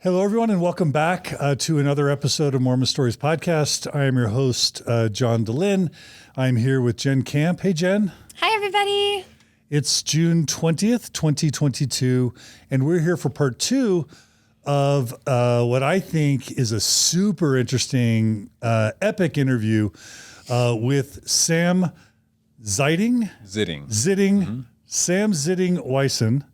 Hello, everyone, and welcome back to another episode of MormonStories podcast. I am your host, John DeLynn. I'm here with Jen Camp. Hey, Jen. Hi, everybody. It's June 20th, 2022, and we're here for part two of what I think is a super interesting, epic interview with Sam Zitting. Mm-hmm. Sam Zitting Wyson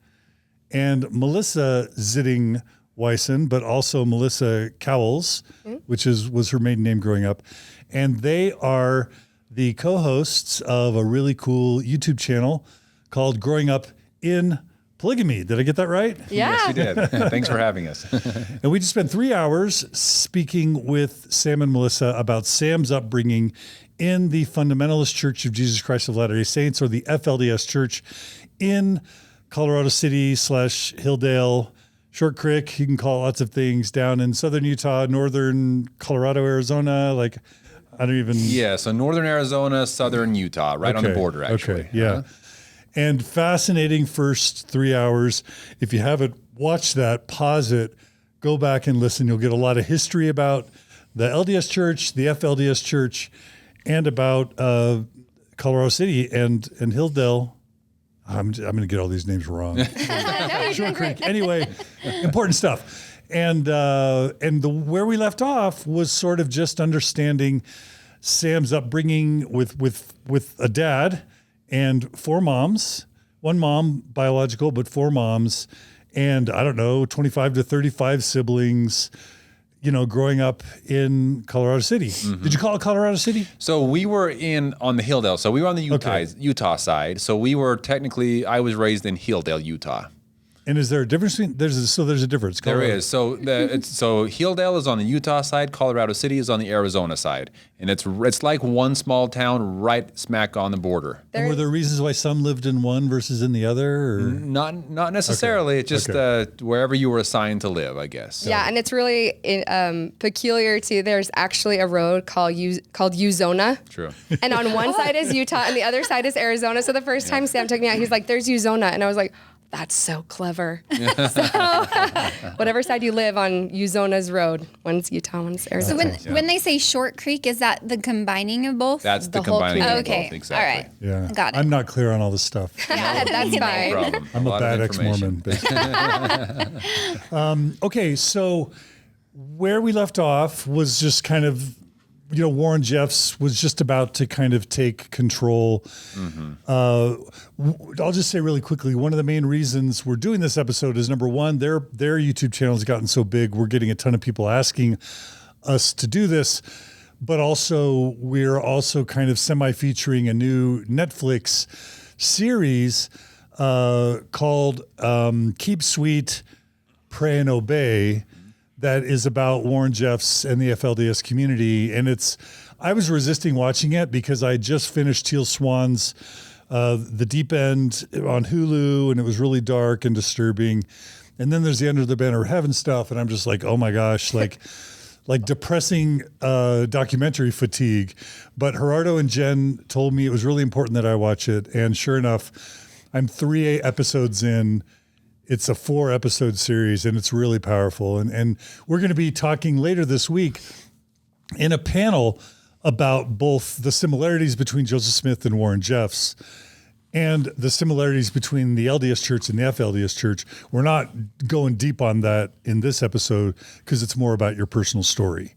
and Melissa Zitting Wyson, but also Melissa Cowles, which was her maiden name growing up. And they are the co-hosts of a really cool YouTube channel called Growing Up in Polygamy. Did I get that right? Yeah. Yes, you did. Thanks for having us. And we just spent 3 hours speaking with Sam and Melissa about Sam's upbringing in the Fundamentalist Church of Jesus Christ of Latter-day Saints, or the FLDS Church, in Colorado City / Hilldale, Short Creek, you can call it lots of things, down in southern Utah, northern Colorado, Arizona, like, I don't even... Yeah, so northern Arizona, southern Utah, right on the border, actually. Okay, yeah. And fascinating first 3 hours. If you haven't watched that, pause it, go back and listen. You'll get a lot of history about the LDS Church, the FLDS Church, and about Colorado City and Hilldale. I'm going to get all these names wrong. Short Creek. Anyway, important stuff. And where we left off was sort of just understanding Sam's upbringing with a dad and 4 moms, 1 mom biological, but 4 moms, and I don't know, 25 to 35 siblings, growing up in Colorado City. Mm-hmm. Did you call it Colorado City? So we were on the Hilldale. So we were on the Utah side. So we were I was raised in Hilldale, Utah. And is there a difference between, there's a difference. Colorado. There is. So Hilldale is on the Utah side, Colorado City is on the Arizona side. And it's like one small town right smack on the border. And were there reasons why some lived in one versus in the other? Or? Not necessarily. Okay. It's just wherever you were assigned to live, I guess. Yeah, and it's really peculiar too. There's actually a road called Uzona. True. And on one side is Utah and the other side is Arizona. So the first time Sam took me out, he's like, there's Uzona. And I was like, that's so clever. So whatever side you live on Uzona's road, one's Utah, one's Arizona. So when they say Short Creek, is that the combining of both? That's the combining of okay. both, exactly. All right. Yeah. Got it. I'm not clear on all this stuff. That's fine. No problem. I'm a bad ex-Mormon, basically. Okay, so where we left off was just kind of, Warren Jeffs was just about to kind of take control. Mm-hmm. I'll just say really quickly, one of the main reasons we're doing this episode is, number one, their YouTube channel has gotten so big, we're getting a ton of people asking us to do this, but also we're also kind of semi-featuring a new Netflix series called Keep Sweet, Pray and Obey, that is about Warren Jeffs and the FLDS community. And I was resisting watching it because I just finished Teal Swan's The Deep End on Hulu, and it was really dark and disturbing. And then there's the Under the Banner of Heaven stuff, and I'm just like, oh my gosh, like depressing documentary fatigue. But Gerardo and Jen told me it was really important that I watch it. And sure enough, I'm 3 episodes in. It's a 4-episode series, and it's really powerful. And we're going to be talking later this week in a panel about both the similarities between Joseph Smith and Warren Jeffs and the similarities between the LDS Church and the FLDS Church. We're not going deep on that in this episode because it's more about your personal story.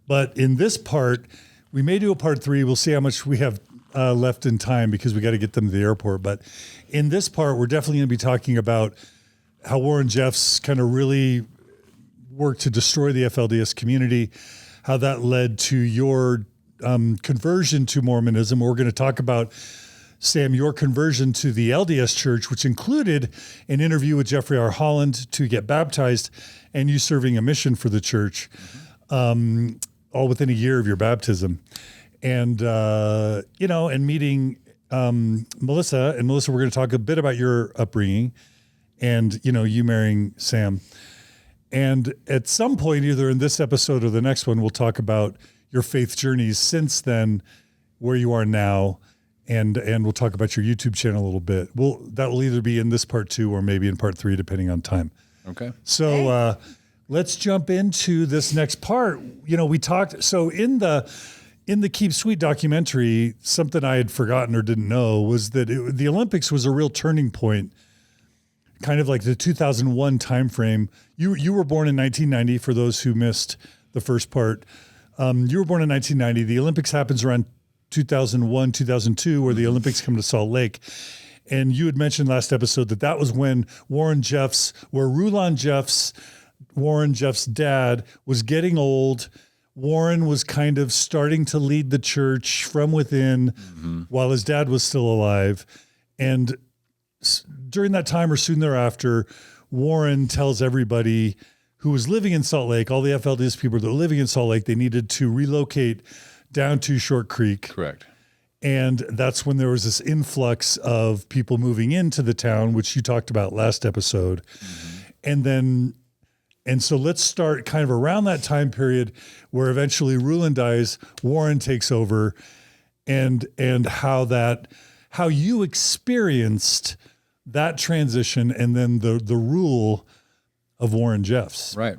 But in this part, we may do a part 3. We'll see how much we have left in time because we got to get them to the airport. But in this part, we're definitely going to be talking about how Warren Jeffs kind of really worked to destroy the FLDS community, how that led to your conversion to Mormonism. We're going to talk about, Sam, your conversion to the LDS Church, which included an interview with Jeffrey R. Holland to get baptized, and you serving a mission for the church, all within a year of your baptism. And, and meeting Melissa. And Melissa, we're going to talk a bit about your upbringing and, you marrying Sam. And at some point, either in this episode or the next one, we'll talk about your faith journeys since then, where you are now, and we'll talk about your YouTube channel a little bit. That will either be in this part 2 or maybe in part 3, depending on time. Okay. So let's jump into this next part. You know, we talked, so in the Keep Sweet documentary, something I had forgotten or didn't know was that the Olympics was a real turning point, kind of like the 2001 timeframe. You were born in 1990, for those who missed the first part. You were born in 1990. The Olympics happens around 2001, 2002, where the Olympics come to Salt Lake. And you had mentioned last episode that was when Warren Jeffs dad was getting old. Warren was kind of starting to lead the church from within while his dad was still alive. And during that time or soon thereafter, Warren tells everybody who was living in Salt Lake, all the FLDS people that were living in Salt Lake, they needed to relocate down to Short Creek. Correct. And that's when there was this influx of people moving into the town, which you talked about last episode. And so let's start kind of around that time period where eventually Rulon dies, Warren takes over, and how you experienced that transition and then the rule of Warren Jeffs. Right.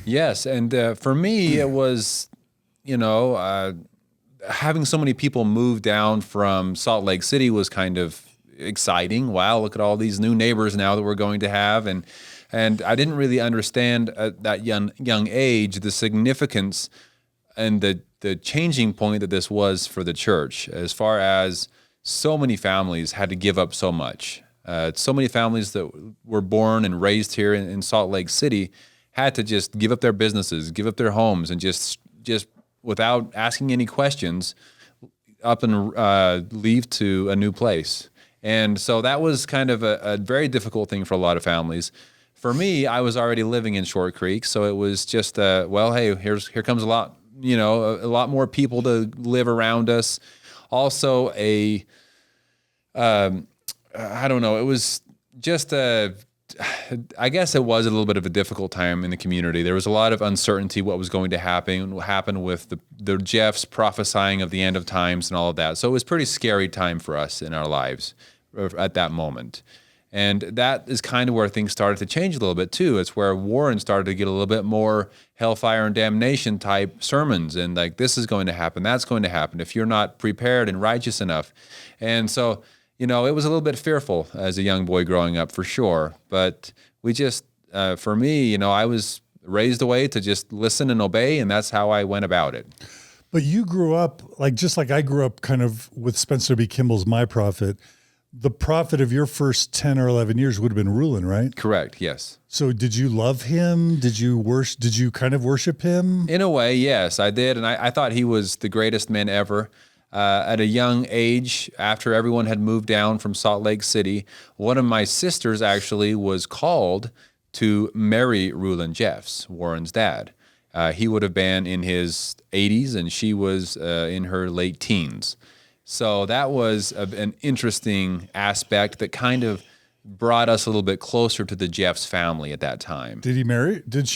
Yes. And for me, it was, having so many people move down from Salt Lake City was kind of exciting. Wow, look at all these new neighbors now that we're going to have. And I didn't really understand at that young age the significance and the changing point that this was for the church, as far as so many families had to give up so much. So many families that were born and raised here in Salt Lake City had to just give up their businesses, give up their homes, and just without asking any questions, up and leave to a new place. And so that was kind of a very difficult thing for a lot of families. For me, I was already living in Short Creek, so it was just, hey, here comes a lot more people to live around us. Also, I don't know, it was just I guess it was a little bit of a difficult time in the community. There was a lot of uncertainty what was going to happen with the Jeffs prophesying of the end of times and all of that. So it was a pretty scary time for us in our lives at that moment. And that is kind of where things started to change a little bit too. It's where Warren started to get a little bit more hellfire and damnation type sermons, and like, this is going to happen, that's going to happen if you're not prepared and righteous enough. And so, it was a little bit fearful as a young boy growing up, for sure. But we just, for me, I was raised away to just listen and obey, and that's how I went about it. But you grew up, just like I grew up kind of with Spencer B. Kimball's My Prophet. The prophet of your first 10 or 11 years would have been Rulon, right? Correct, yes. So did you love him? Did you kind of worship him? In a way, yes, I did. And I thought he was the greatest man ever. At a young age, after everyone had moved down from Salt Lake City, one of my sisters actually was called to marry Rulon Jeffs, Warren's dad. He would have been in his 80s, and she was in her late teens. So that was an interesting aspect that kind of brought us a little bit closer to the Jeffs family at that time. Did she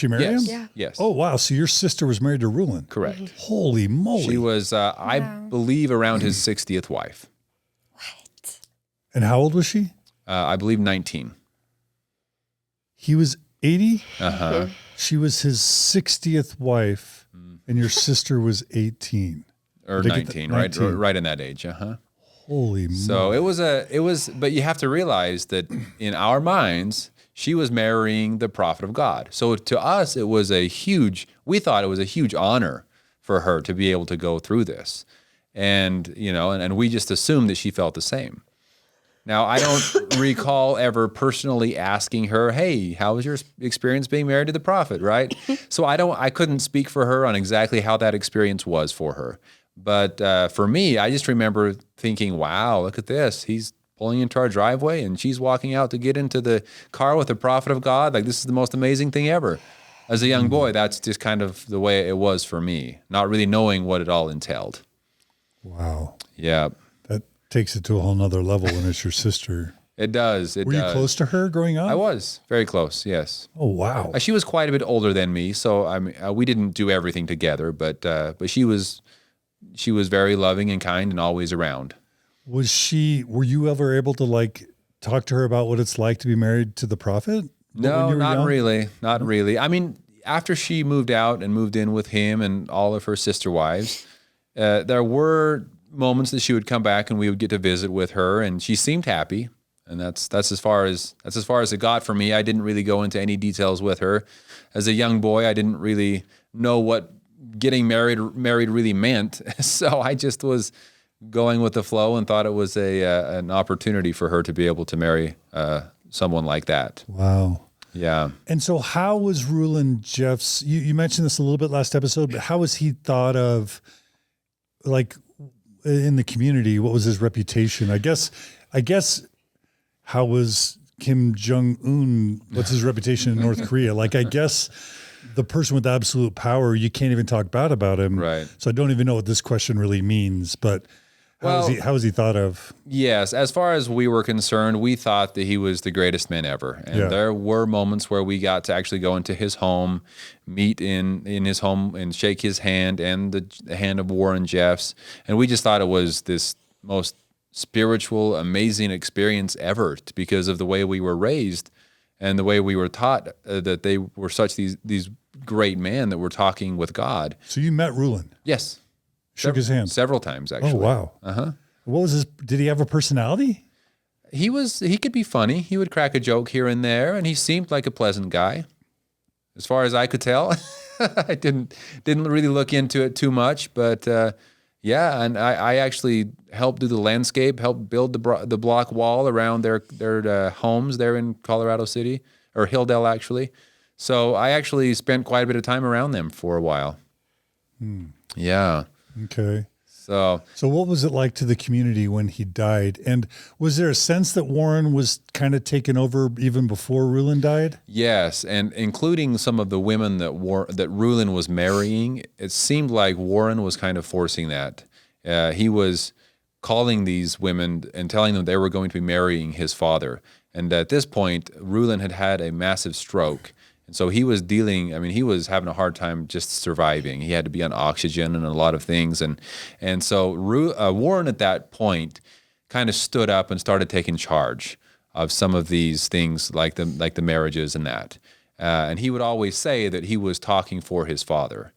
marry him? Yeah. Yes. Oh, wow. So your sister was married to Rulon. Correct. Holy moly. She was, I believe, around his 60th wife. What? And how old was she? I believe 19. He was 80? Uh-huh. She was his 60th wife, and your sister was 18. Or 19, right? Right in that age, uh-huh. Holy moly. So it was, but you have to realize that in our minds, she was marrying the prophet of God. So to us, we thought it was a huge honor for her to be able to go through this. And, and we just assumed that she felt the same. Now, I don't recall ever personally asking her, hey, how was your experience being married to the prophet, right? So I couldn't speak for her on exactly how that experience was for her. But for me, I just remember thinking, wow, look at this. He's pulling into our driveway and she's walking out to get into the car with the prophet of God. Like, this is the most amazing thing ever. As a young boy, that's just kind of the way it was for me, not really knowing what it all entailed. Wow. Yeah. That takes it to a whole nother level when it's your sister. It does. Were you close to her growing up? I was very close, yes. Oh, wow. She was quite a bit older than me, so we didn't do everything together, but she was very loving and kind and always around. Were you ever able to talk to her about what it's like to be married to the prophet? No, not really. I mean, after she moved out and moved in with him and all of her sister wives, there were moments that she would come back and we would get to visit with her, and she seemed happy. And that's as far as it got for me. I didn't really go into any details with her. As a young boy, I didn't really know what getting married really meant. So I just was going with the flow and thought it was an opportunity for her to be able to marry someone like that. Wow. Yeah. And so how was Rulon Jeffs, you mentioned this a little bit last episode, but how was he thought of, like, in the community? What was his reputation? I guess, how was Kim Jong-un, what's his reputation in North Korea? Like, I guess the person with absolute power, you can't even talk bad about him. Right. So I don't even know what this question really means, but how was he thought of? Yes. As far as we were concerned, we thought that he was the greatest man ever. And there were moments where we got to actually go into his home, meet in his home and shake his hand and the hand of Warren Jeffs. And we just thought it was this most spiritual, amazing experience ever because of the way we were raised and the way we were taught that they were such these great men that were talking with God. So you met Rulon? Yes. Shook his hand? Several times, actually. Oh, wow. Uh-huh. What was did he have a personality? He could be funny. He would crack a joke here and there, and he seemed like a pleasant guy. As far as I could tell. I didn't really look into it too much, but yeah, and I actually helped do the landscape, helped build the block wall around their homes there in Colorado City, or Hilldale, actually. So I actually spent quite a bit of time around them for a while. Yeah. Okay. So what was it like to the community when he died? And was there a sense that Warren was kind of taken over even before Rulon died? Yes, and including some of the women that Rulon was marrying, it seemed like Warren was kind of forcing that. He was calling these women and telling them they were going to be marrying his father. And at this point, Rulon had a massive stroke. And so he was he was having a hard time just surviving. He had to be on oxygen and a lot of things. And so Warren at that point kind of stood up and started taking charge of some of these things like the marriages and that. And he would always say that he was talking for his father,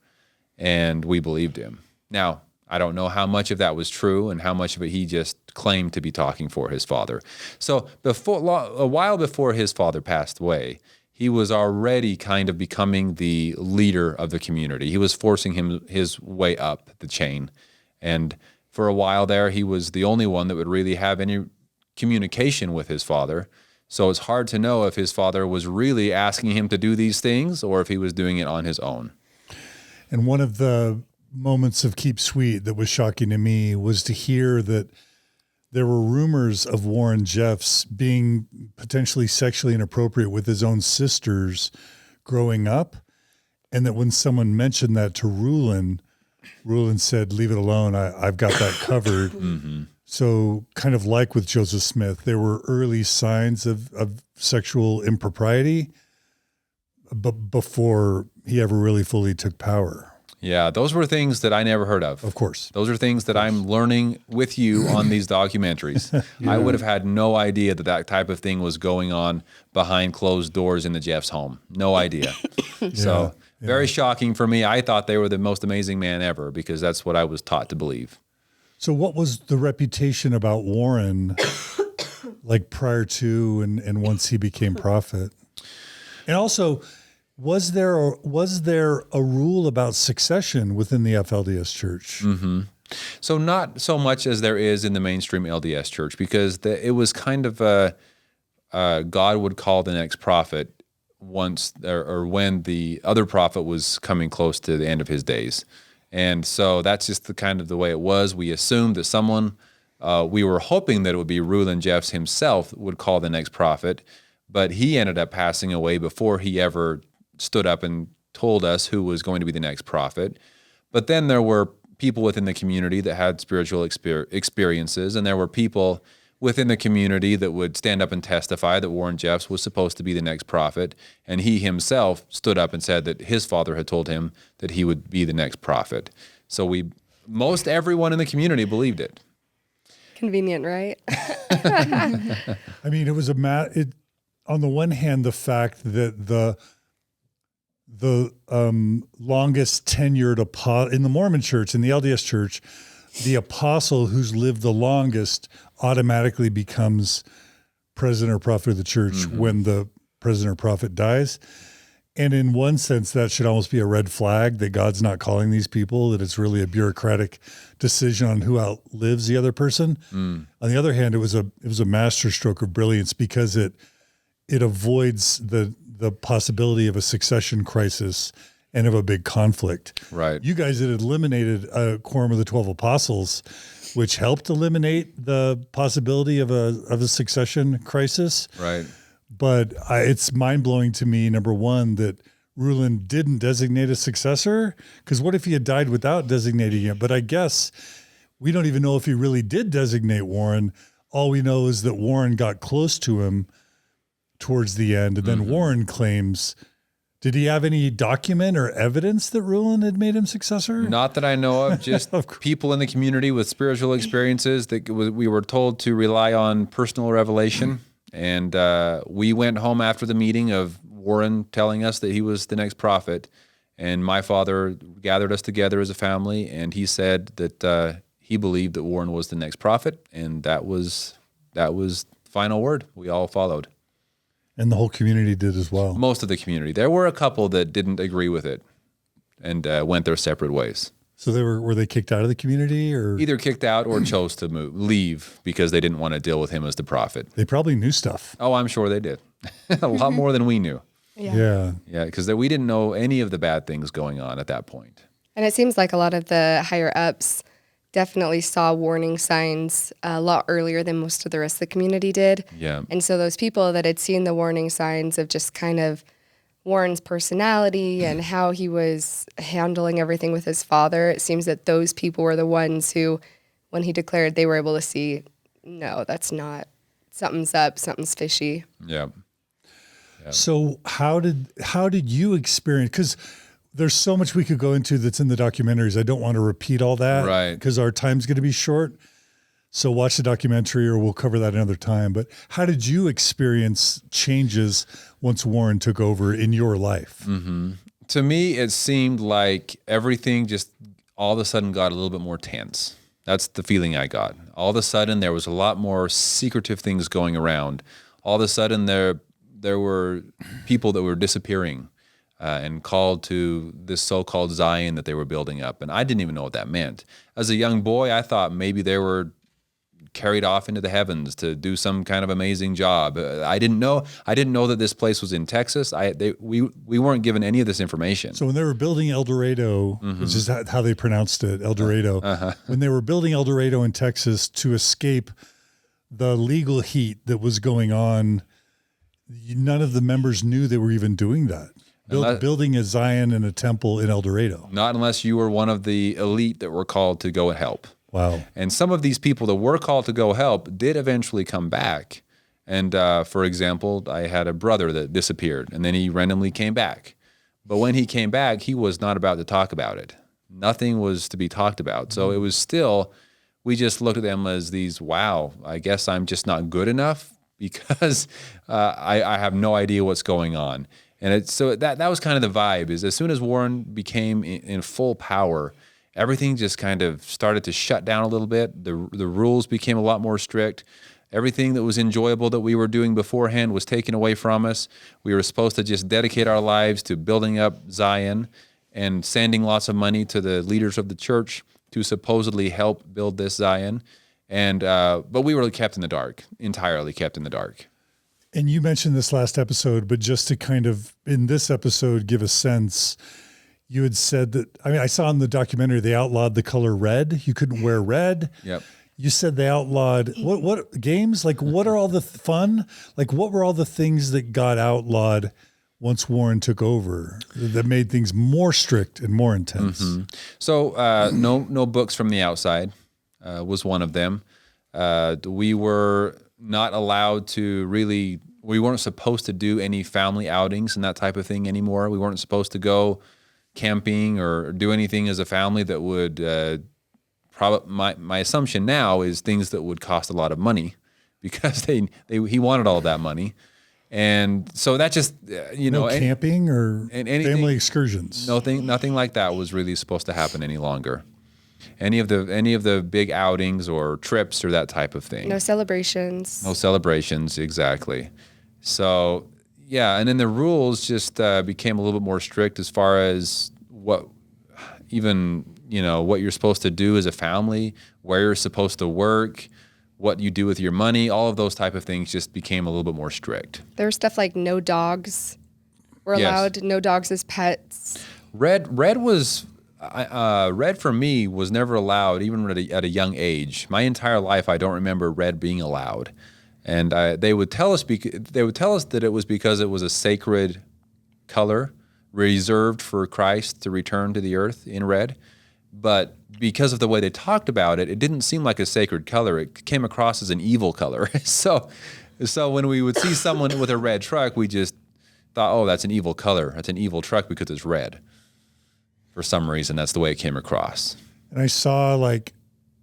and we believed him. Now, I don't know how much of that was true and how much of it he just claimed to be talking for his father. So a while before his father passed away, he was already kind of becoming the leader of the community. He was forcing his way up the chain. And for a while there, he was the only one that would really have any communication with his father. So it's hard to know if his father was really asking him to do these things or if he was doing it on his own. And one of the moments of Keep Sweet that was shocking to me was to hear that there were rumors of Warren Jeffs being potentially sexually inappropriate with his own sisters growing up. And that when someone mentioned that to Rulon said, leave it alone. I've got that covered. Mm-hmm. So kind of like with Joseph Smith, there were early signs of sexual impropriety, but before he ever really fully took power. Yeah, those were things that I never heard of. Of course. Those are things that I'm learning with you on these documentaries. Yeah. I would have had no idea that type of thing was going on behind closed doors in the Jeffs home. No idea. So very shocking for me. I thought they were the most amazing man ever because that's what I was taught to believe. So what was the reputation about Warren like prior to and once he became prophet? And also, was there a rule about succession within the FLDS church? Mm-hmm. So not so much as there is in the mainstream LDS church, because it was kind of God would call the next prophet once or when the other prophet was coming close to the end of his days. And so that's just the way it was. We assumed that someone, we were hoping that it would be Rulon Jeffs himself would call the next prophet, but he ended up passing away before he ever stood up and told us who was going to be the next prophet. But then there were people within the community that had spiritual experiences, and there were people within the community that would stand up and testify that Warren Jeffs was supposed to be the next prophet, and he himself stood up and said that his father had told him that he would be the next prophet. So most everyone in the community believed it. Convenient, right? I mean, it was on the one hand, the fact that the longest tenured in the Mormon church, in the LDS church, the apostle who's lived the longest automatically becomes president or prophet of the church when the president or prophet dies. And in one sense, that should almost be a red flag that God's not calling these people, that it's really a bureaucratic decision on who outlives the other person. On the other hand, it was a masterstroke of brilliance because it avoids the possibility of a succession crisis and of a big conflict. Right. You guys had eliminated a quorum of the 12 apostles, which helped eliminate the possibility of a succession crisis. Right. But it's mind-blowing to me, number one, that Rulon didn't designate a successor, because what if he had died without designating it? But I guess we don't even know if he really did designate Warren. All we know is that Warren got close to him towards the end, and then Warren claims, did he have any document or evidence that Rulon had made him successor? Not that I know of, just people in the community with spiritual experiences that we were told to rely on personal revelation. And we went home after the meeting of Warren telling us that he was the next prophet. And my father gathered us together as a family, and he said that he believed that Warren was the next prophet. And that was final word. We all followed. And the whole community did as well. Most of the community. There were a couple that didn't agree with it and went their separate ways. So were they kicked out of the community, or either kicked out or chose to leave because they didn't want to deal with him as the prophet? They probably knew stuff. Oh, I'm sure they did. A lot more than we knew. Yeah, because we didn't know any of the bad things going on at that point. And it seems like a lot of the higher ups definitely saw warning signs a lot earlier than most of the rest of the community did. Yeah. And so those people that had seen the warning signs of just kind of Warren's personality and how he was handling everything with his father, it seems that those people were the ones who, when he declared, they were able to see, no, that's not, something's up, something's fishy. Yeah. So how did you experience, because there's so much we could go into that's in the documentaries. I don't want to repeat all that, right, because our time's going to be short. So watch the documentary, or we'll cover that another time. But how did you experience changes once Warren took over in your life? Mm-hmm. To me, it seemed like everything just all of a sudden got a little bit more tense. That's the feeling I got. All of a sudden, there was a lot more secretive things going around. All of a sudden, there were people that were disappearing and called to this so-called Zion that they were building up. And I didn't even know what that meant. As a young boy, I thought maybe they were carried off into the heavens to do some kind of amazing job. I didn't know that this place was in Texas. We weren't given any of this information. So when they were building El Dorado, which is how they pronounced it, El Dorado, when they were building El Dorado in Texas to escape the legal heat that was going on, none of the members knew they were even doing that. Building a Zion and a temple in El Dorado. Not unless you were one of the elite that were called to go and help. Wow. And some of these people that were called to go help did eventually come back. And for example, I had a brother that disappeared, and then he randomly came back. But when he came back, he was not about to talk about it. Nothing was to be talked about. So it was still, we just looked at them as these, wow, I guess I'm just not good enough because I have no idea what's going on. And so that was kind of the vibe, is as soon as Warren became in full power, everything just kind of started to shut down a little bit. The rules became a lot more strict. Everything that was enjoyable that we were doing beforehand was taken away from us. We were supposed to just dedicate our lives to building up Zion and sending lots of money to the leaders of the church to supposedly help build this Zion. And but we were kept in the dark, entirely kept in the dark. And you mentioned this last episode, but just to kind of, in this episode, give a sense, you had said that, I saw in the documentary, they outlawed the color red. You couldn't wear red. Yep. You said they outlawed, what games? Like, what are all the fun? Like, what were all the things that got outlawed once Warren took over that made things more strict and more intense? Mm-hmm. So no books from the outside was one of them. We were not allowed to really, we weren't supposed to do any family outings and that type of thing anymore. We weren't supposed to go camping or do anything as a family that would, my assumption now is things that would cost a lot of money, because he wanted all of that money. And so that just, No camping or anything, family excursions. Nothing like that was really supposed to happen any longer. Any of the big outings or trips or that type of thing. No celebrations. No celebrations, exactly. So, yeah, and then the rules just became a little bit more strict as far as what you're supposed to do as a family, where you're supposed to work, what you do with your money, all of those type of things just became a little bit more strict. There was stuff like no dogs were allowed, no dogs as pets. Red for me was never allowed, even at a young age. My entire life, I don't remember red being allowed, and they would tell us that it was because it was a sacred color reserved for Christ to return to the earth in red, but because of the way they talked about it, it didn't seem like a sacred color. It came across as an evil color. So when we would see someone with a red truck, we just thought, oh, that's an evil color. That's an evil truck because it's red. For some reason, that's the way it came across. And I saw like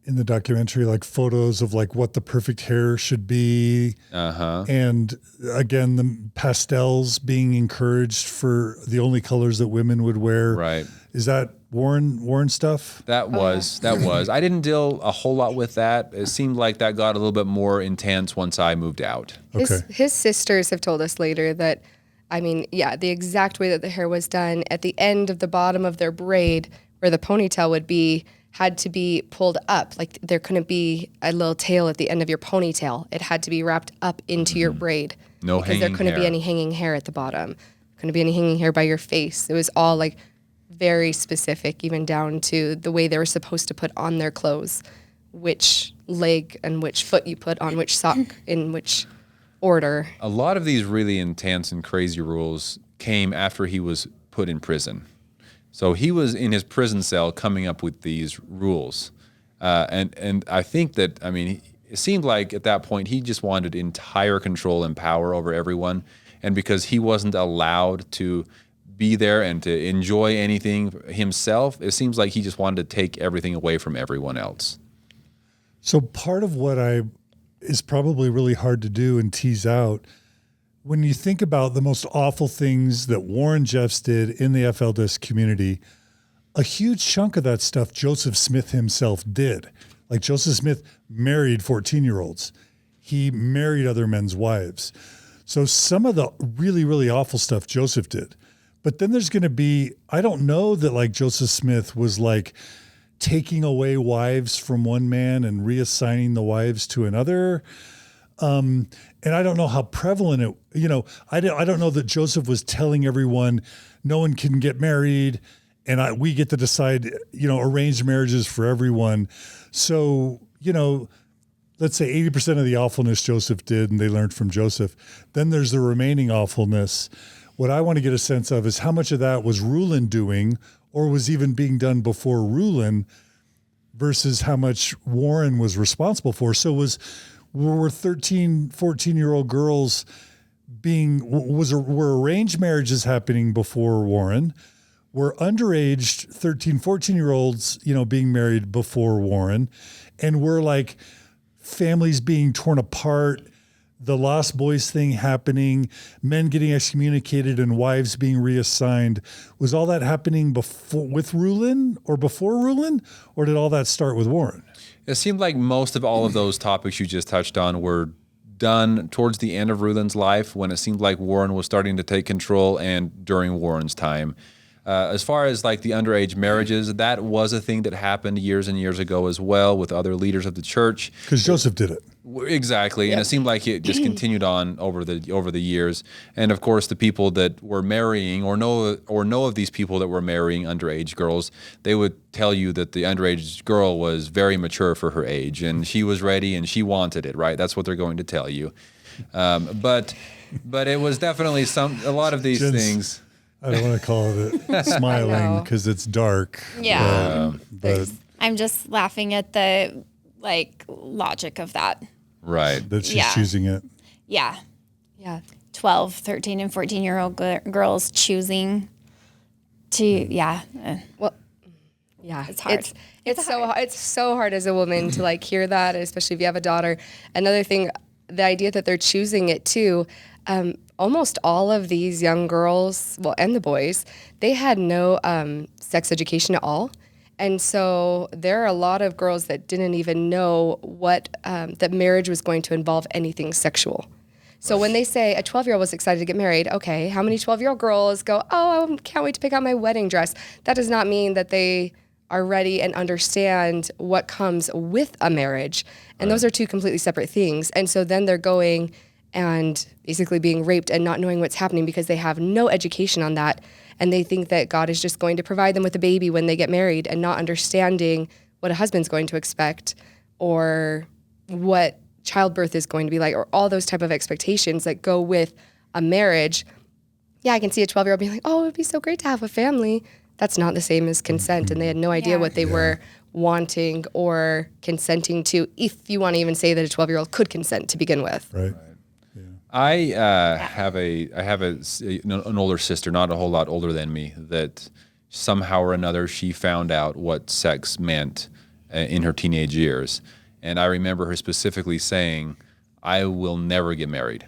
in the documentary, like photos of like what the perfect hair should be. And again, the pastels being encouraged for the only colors that women would wear. Right. Is that Warren stuff? That was. I didn't deal a whole lot with that. It seemed like that got a little bit more intense once I moved out. Okay. His sisters have told us later that, the exact way that the hair was done at the end of the bottom of their braid, where the ponytail would be, had to be pulled up. Like there couldn't be a little tail at the end of your ponytail. It had to be wrapped up into your braid. No because hanging there couldn't hair. be any hanging hair at the bottom. Couldn't be any hanging hair by your face. It was all like very specific, even down to the way they were supposed to put on their clothes, which leg and which foot you put on which sock in which order. A lot of these really intense and crazy rules came after he was put in prison. So he was in his prison cell coming up with these rules. And I think that, it seemed like at that point he just wanted entire control and power over everyone. And because he wasn't allowed to be there and to enjoy anything himself, it seems like he just wanted to take everything away from everyone else. So part of what is probably really hard to do and tease out, when you think about the most awful things that Warren Jeffs did in the FLDS community, a huge chunk of that stuff Joseph Smith himself did. Like Joseph Smith married 14-year-olds. He married other men's wives. So some of the really, really awful stuff Joseph did. But then there's going to be, I don't know that like Joseph Smith was like taking away wives from one man and reassigning the wives to another. And I don't know how prevalent it, I don't know that Joseph was telling everyone no one can get married and we get to decide, arranged marriages for everyone. So, let's say 80% of the awfulness Joseph did and they learned from Joseph. Then there's the remaining awfulness. What I want to get a sense of is how much of that was Rulin doing or was even being done before Rulin versus how much Warren was responsible for. So were 13, 14-year-old girls were arranged marriages happening before Warren? Were underage 13, 14-year-olds, being married before Warren? And were like families being torn apart, the Lost Boys thing happening, men getting excommunicated and wives being reassigned? Was all that happening with Rulin or before Rulin, or did all that start with Warren? It seemed like most of all of those topics you just touched on were done towards the end of Rulin's life, when it seemed like Warren was starting to take control, and during Warren's time. As far as like the underage marriages, that was a thing that happened years and years ago as well with other leaders of the church. Because Joseph did it. Exactly. Yep. And it seemed like it just continued on over the years. And of course, the people that were marrying or know of these people that were marrying underage girls, they would tell you that the underage girl was very mature for her age and she was ready and she wanted it, right? That's what they're going to tell you. But it was definitely a lot of these things. I don't want to call it smiling because it's dark. Yeah. But I'm just laughing at the logic of that. Right. That she's choosing it. Yeah. Yeah. 12, 13, and 14-year-old girls choosing to, Well, yeah. It's hard. It's so hard as a woman to hear that, especially if you have a daughter. Another thing, the idea that they're choosing it too, almost all of these young girls, well, and the boys, they had no sex education at all. And so there are a lot of girls that didn't even know what that marriage was going to involve anything sexual. So when they say a 12-year-old was excited to get married, okay, how many 12-year-old girls go, oh, I can't wait to pick out my wedding dress? That does not mean that they are ready and understand what comes with a marriage. And those are two completely separate things. And so then they're going and basically being raped and not knowing what's happening because they have no education on that. And they think that God is just going to provide them with a baby when they get married and not understanding what a husband's going to expect or what childbirth is going to be like, or all those type of expectations that go with a marriage. Yeah, I can see a 12-year-old being like, oh, it would be so great to have a family. That's not the same as consent, and they had no idea what they were wanting or consenting to, if you want to even say that a 12-year-old could consent to begin with. Right. I have an older sister, not a whole lot older than me, that somehow or another she found out what sex meant in her teenage years. And I remember her specifically saying, I will never get married,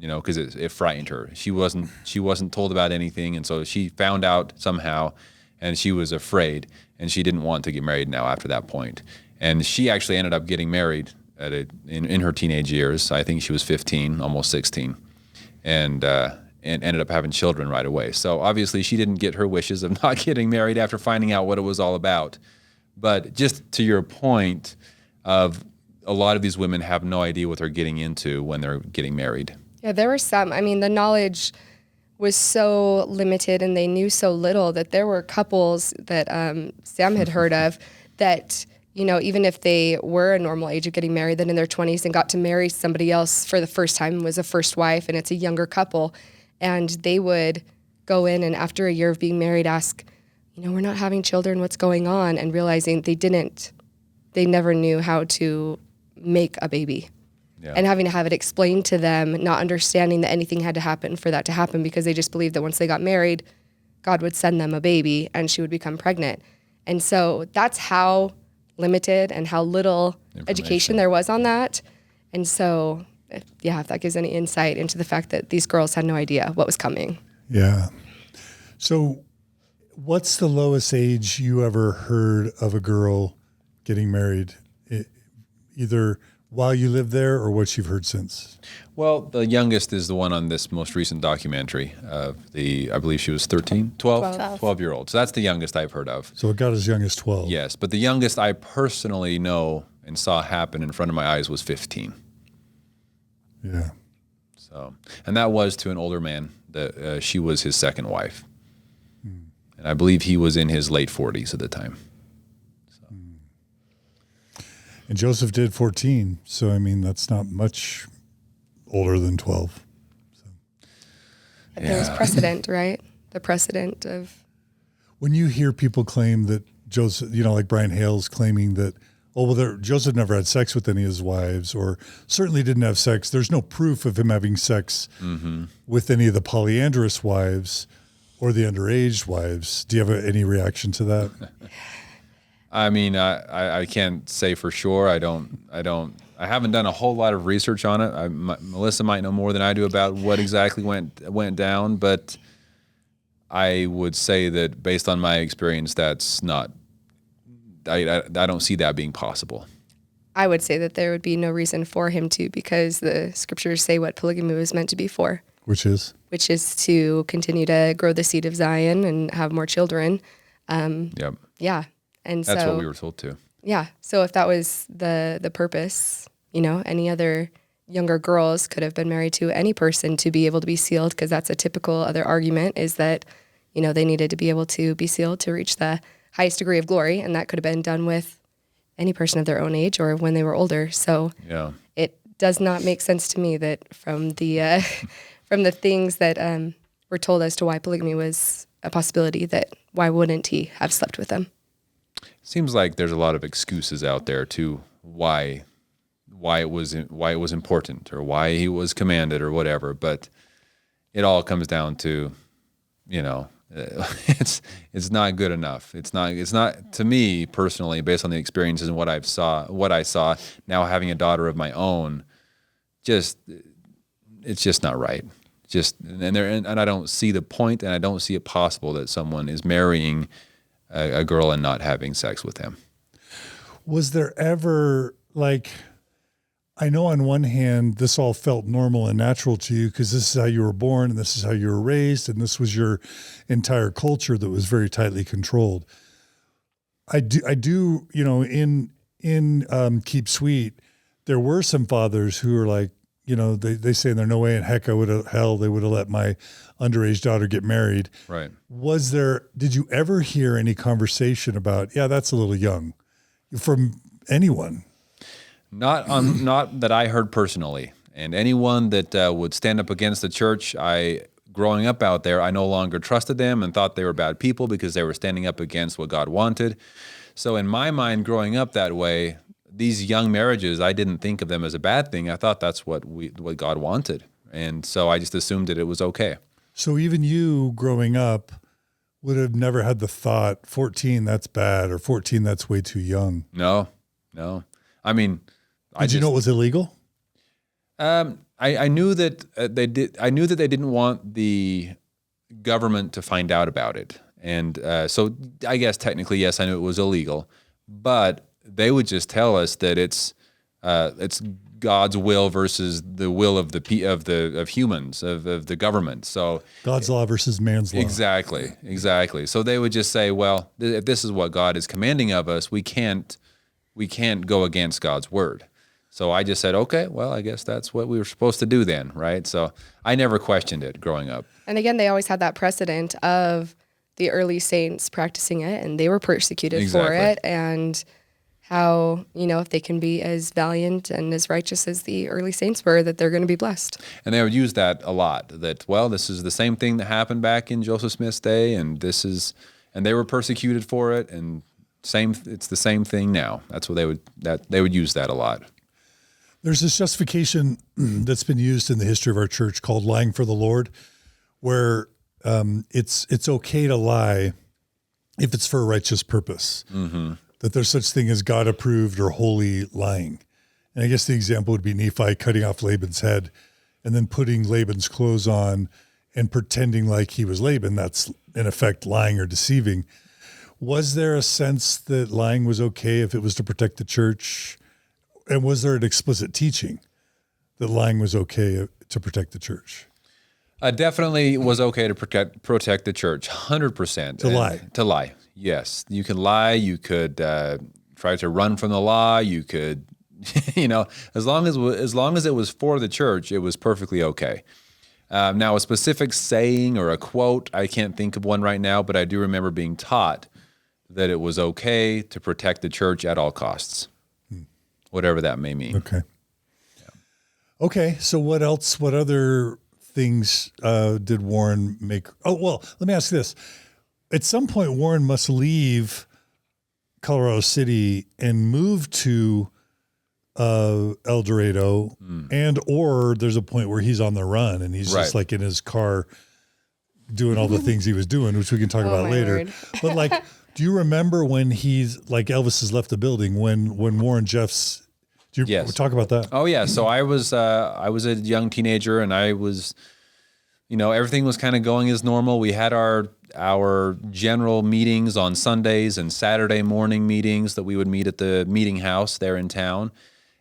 because it frightened her. She wasn't told about anything. And so she found out somehow and she was afraid and she didn't want to get married now after that point. And she actually ended up getting married in her teenage years. I think she was 15, almost 16, and ended up having children right away. So obviously she didn't get her wishes of not getting married after finding out what it was all about. But just to your point, of a lot of these women have no idea what they're getting into when they're getting married. Yeah, there were some. I mean, the knowledge was so limited and they knew so little that there were couples that Sam had heard of that, even if they were a normal age of getting married, then in their 20s and got to marry somebody else for the first time, was a first wife, and it's a younger couple. And they would go in and after a year of being married ask, we're not having children, what's going on? And realizing they never knew how to make a baby. Yeah. And having to have it explained to them, not understanding that anything had to happen for that to happen, because they just believed that once they got married, God would send them a baby and she would become pregnant. And so that's how limited and how little education there was on that. And so, if that gives any insight into the fact that these girls had no idea what was coming. Yeah. So what's the lowest age you ever heard of a girl getting married, either while you lived there or what you've heard since? Well, the youngest is the one on this most recent documentary of I believe she was 13, 12-year-old. So that's the youngest I've heard of. So it got as young as 12. Yes, but the youngest I personally know and saw happen in front of my eyes was 15. Yeah. So, and that was to an older man. She was his second wife. And I believe he was in his late 40s at the time. And Joseph did 14, so I mean that's not much older than 12. So. There was precedent, right? The precedent of when you hear people claim that Joseph, like Brian Hale's claiming that, Joseph never had sex with any of his wives, or certainly didn't have sex. There's no proof of him having sex with any of the polyandrous wives or the underage wives. Do you have any reaction to that? I mean, I can't say for sure. I haven't done a whole lot of research on it. Melissa might know more than I do about what exactly went down, but I would say that based on my experience, that's not. I don't see that being possible. I would say that there would be no reason for him to, because the scriptures say what polygamy was meant to be for. Which is to continue to grow the seed of Zion and have more children. Yep. Yeah. And that's what we were told too. Yeah. So if that was the purpose, any other younger girls could have been married to any person to be able to be sealed, because that's a typical other argument, is that, they needed to be able to be sealed to reach the highest degree of glory. And that could have been done with any person of their own age or when they were older. So it does not make sense to me that from the things that were told as to why polygamy was a possibility, that why wouldn't he have slept with them? Seems like there's a lot of excuses out there to why it was important, or why he was commanded, or whatever. But it all comes down to, it's not good enough. It's not to me personally, based on the experiences and what I saw. Now having a daughter of my own, it's just not right. It's just, and I don't see the point, and I don't see it possible that someone is marrying a girl and not having sex with them. Was there ever, like, I know on one hand, this all felt normal and natural to you because this is how you were born and this is how you were raised and this was your entire culture that was very tightly controlled. I do, in Keep Sweet, there were some fathers who were like, they say there's no way in heck they would have let my underage daughter get married. Right. Did you ever hear any conversation about, yeah, that's a little young from anyone? Not that I heard personally. And anyone that would stand up against the church, growing up out there, I no longer trusted them and thought they were bad people because they were standing up against what God wanted. So in my mind, growing up that way, these young marriages, I didn't think of them as a bad thing. I thought that's what God wanted. And so I just assumed that it was okay. So even you growing up would have never had the thought, 14, that's bad, or 14, that's way too young. No. I mean, did you know it was illegal? I knew that they did. I knew that they didn't want the government to find out about it. And so I guess technically, yes, I knew it was illegal, but they would just tell us that it's God's will versus the will of humans, of the government. So God's law versus man's law. Exactly. So they would just say, well, if this is what God is commanding of us, we can't go against God's word. So I just said, okay, well, I guess that's what we were supposed to do then, right? So I never questioned it growing up. And again, they always had that precedent of the early saints practicing it, and they were persecuted for it, and how, if they can be as valiant and as righteous as the early saints were, that they're going to be blessed. And they would use that a lot, that, well, this is the same thing that happened back in Joseph Smith's day, and they were persecuted for it, and it's the same thing now. That's what they would use that a lot. There's this justification that's been used in the history of our church called lying for the Lord, where it's okay to lie if it's for a righteous purpose. Mm-hmm. That there's such thing as God approved or holy lying. And I guess the example would be Nephi cutting off Laban's head and then putting Laban's clothes on and pretending like he was Laban. That's in effect lying or deceiving. Was there a sense that lying was okay if it was to protect the church? And was there an explicit teaching that lying was okay to protect the church? Definitely was okay to protect the church, 100%. To lie, yes. You can lie. You could try to run from the law. You could, as long as it was for the church, it was perfectly okay. Now, a specific saying or a quote, I can't think of one right now, but I do remember being taught that it was okay to protect the church at all costs. Whatever that may mean. Okay. Yeah. Okay. So what else? What other things did Warren make? Oh, well, let me ask this. At some point, Warren must leave Colorado City and move to El Dorado, or there's a point where he's on the run and he's just like in his car doing all the things he was doing, which we can talk about later. But like, do you remember when he's like Elvis has left the building, when Warren Jeffs? Do you talk about that? Oh yeah. So I was a young teenager, and I was, everything was kind of going as normal. We had our general meetings on Sundays and Saturday morning meetings that we would meet at the meeting house there in town.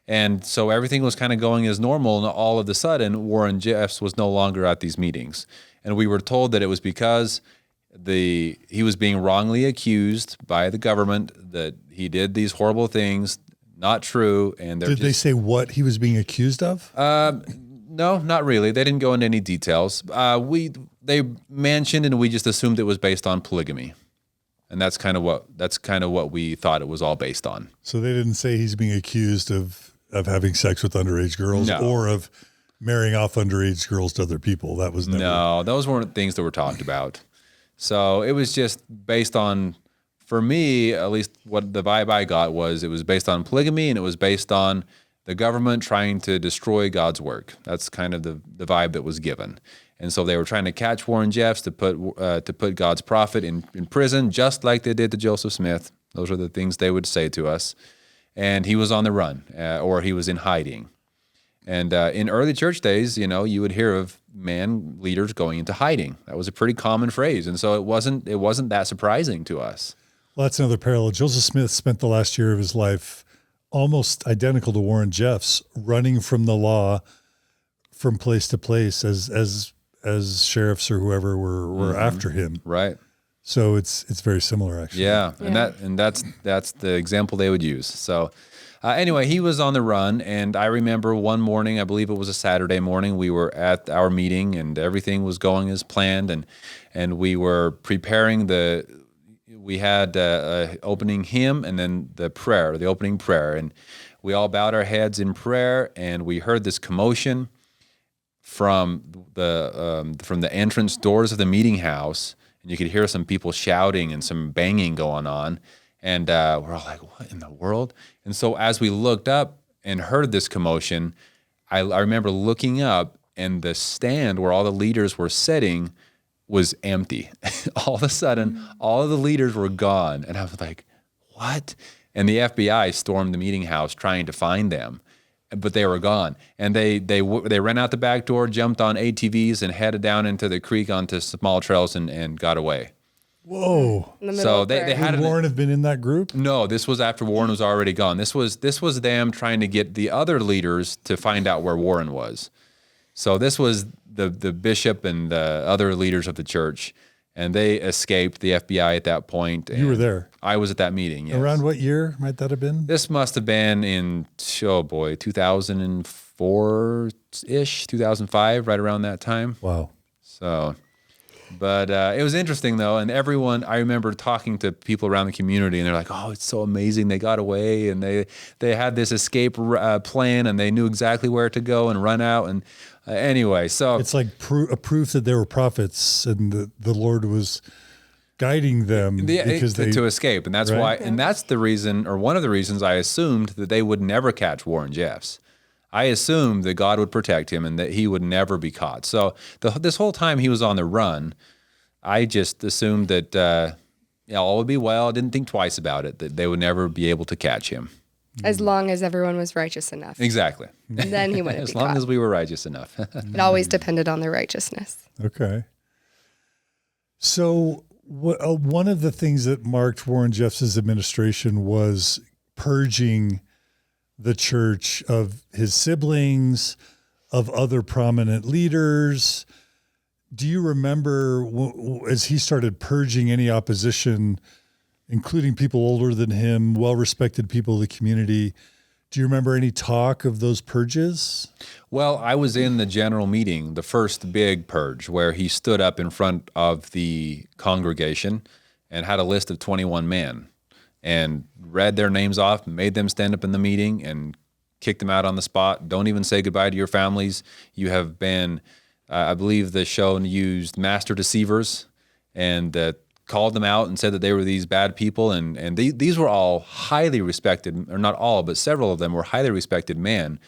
And so everything was kind of going as normal, and all of a sudden Warren Jeffs was no longer at these meetings. And we were told that it was because he was being wrongly accused by the government, that he did these horrible things. Not true. And did they say what he was being accused of? No, not really. They didn't go into any details. They mentioned, and we just assumed it was based on polygamy, and that's kind of what we thought it was all based on. So they didn't say he's being accused of having sex with underage girls, or of marrying off underage girls to other people. That was never... those weren't things that were talked about. So it was just based on. For me, at least what the vibe I got was it was based on polygamy, and it was based on the government trying to destroy God's work. That's kind of the vibe that was given. And so they were trying to catch Warren Jeffs to put God's prophet in prison, just like they did to Joseph Smith. Those are the things they would say to us. And he was on the run, or he was in hiding. And in early church days, you would hear of man leaders going into hiding. That was a pretty common phrase. And so it wasn't that surprising to us. Well, that's another parallel. Joseph Smith spent the last year of his life almost identical to Warren Jeffs, running from the law from place to place as sheriffs or whoever were after him. Right. So it's very similar, actually. Yeah. And that's the example they would use. So anyway, he was on the run, and I remember one morning, I believe it was a Saturday morning, we were at our meeting and everything was going as planned, and we were preparing we had opening hymn and then the opening prayer, and we all bowed our heads in prayer, and we heard this commotion from the entrance doors of the meeting house, and you could hear some people shouting and some banging going on, and we're all like, what in the world? And so as we looked up and heard this commotion, I remember looking up, and the stand where all the leaders were sitting was empty. All of a sudden, all of the leaders were gone. And I was like, what? And the FBI stormed the meeting house trying to find them, but they were gone. And they ran out the back door, jumped on ATVs, and headed down into the creek onto small trails and got away. Whoa. So they had Would Warren have been in that group? No, this was after Warren was already gone. This was them trying to get the other leaders to find out where Warren was. So this was the bishop and the other leaders of the church, and they escaped the FBI at that point. You were there. I was at that meeting, yes. Around what year might that have been? This must have been in, 2004-ish, 2005, right around that time. Wow. So, but it was interesting, though, and I remember talking to people around the community, and they're like, oh, it's so amazing, they got away, and they had this escape plan, and they knew exactly where to go and run out, and anyway, so it's like a proof that they were prophets and the Lord was guiding them to escape, and that's right? why, and that's the reason, or one of the reasons, I assumed that they would never catch Warren Jeffs. I assumed that God would protect him and that he would never be caught. So this whole time he was on the run, I just assumed that all would be well. I didn't think twice about it, that they would never be able to catch him. As long as everyone was righteous enough. Exactly. Then he wouldn't be As long caught. as we were righteous enough. It always depended on their righteousness. Okay. So one of the things that marked Warren Jeffs' administration was purging the church of his siblings, of other prominent leaders. Do you remember as he started purging any opposition, including people older than him, well-respected people of the community? Do you remember any talk of those purges? Well, I was in the general meeting, the first big purge, where he stood up in front of the congregation and had a list of 21 men and read their names off, made them stand up in the meeting and kicked them out on the spot. Don't even say goodbye to your families. You have been, I believe the show used master deceivers, and called them out and said that they were these bad people. And these were all highly respected, or not all, but several of them were highly respected men,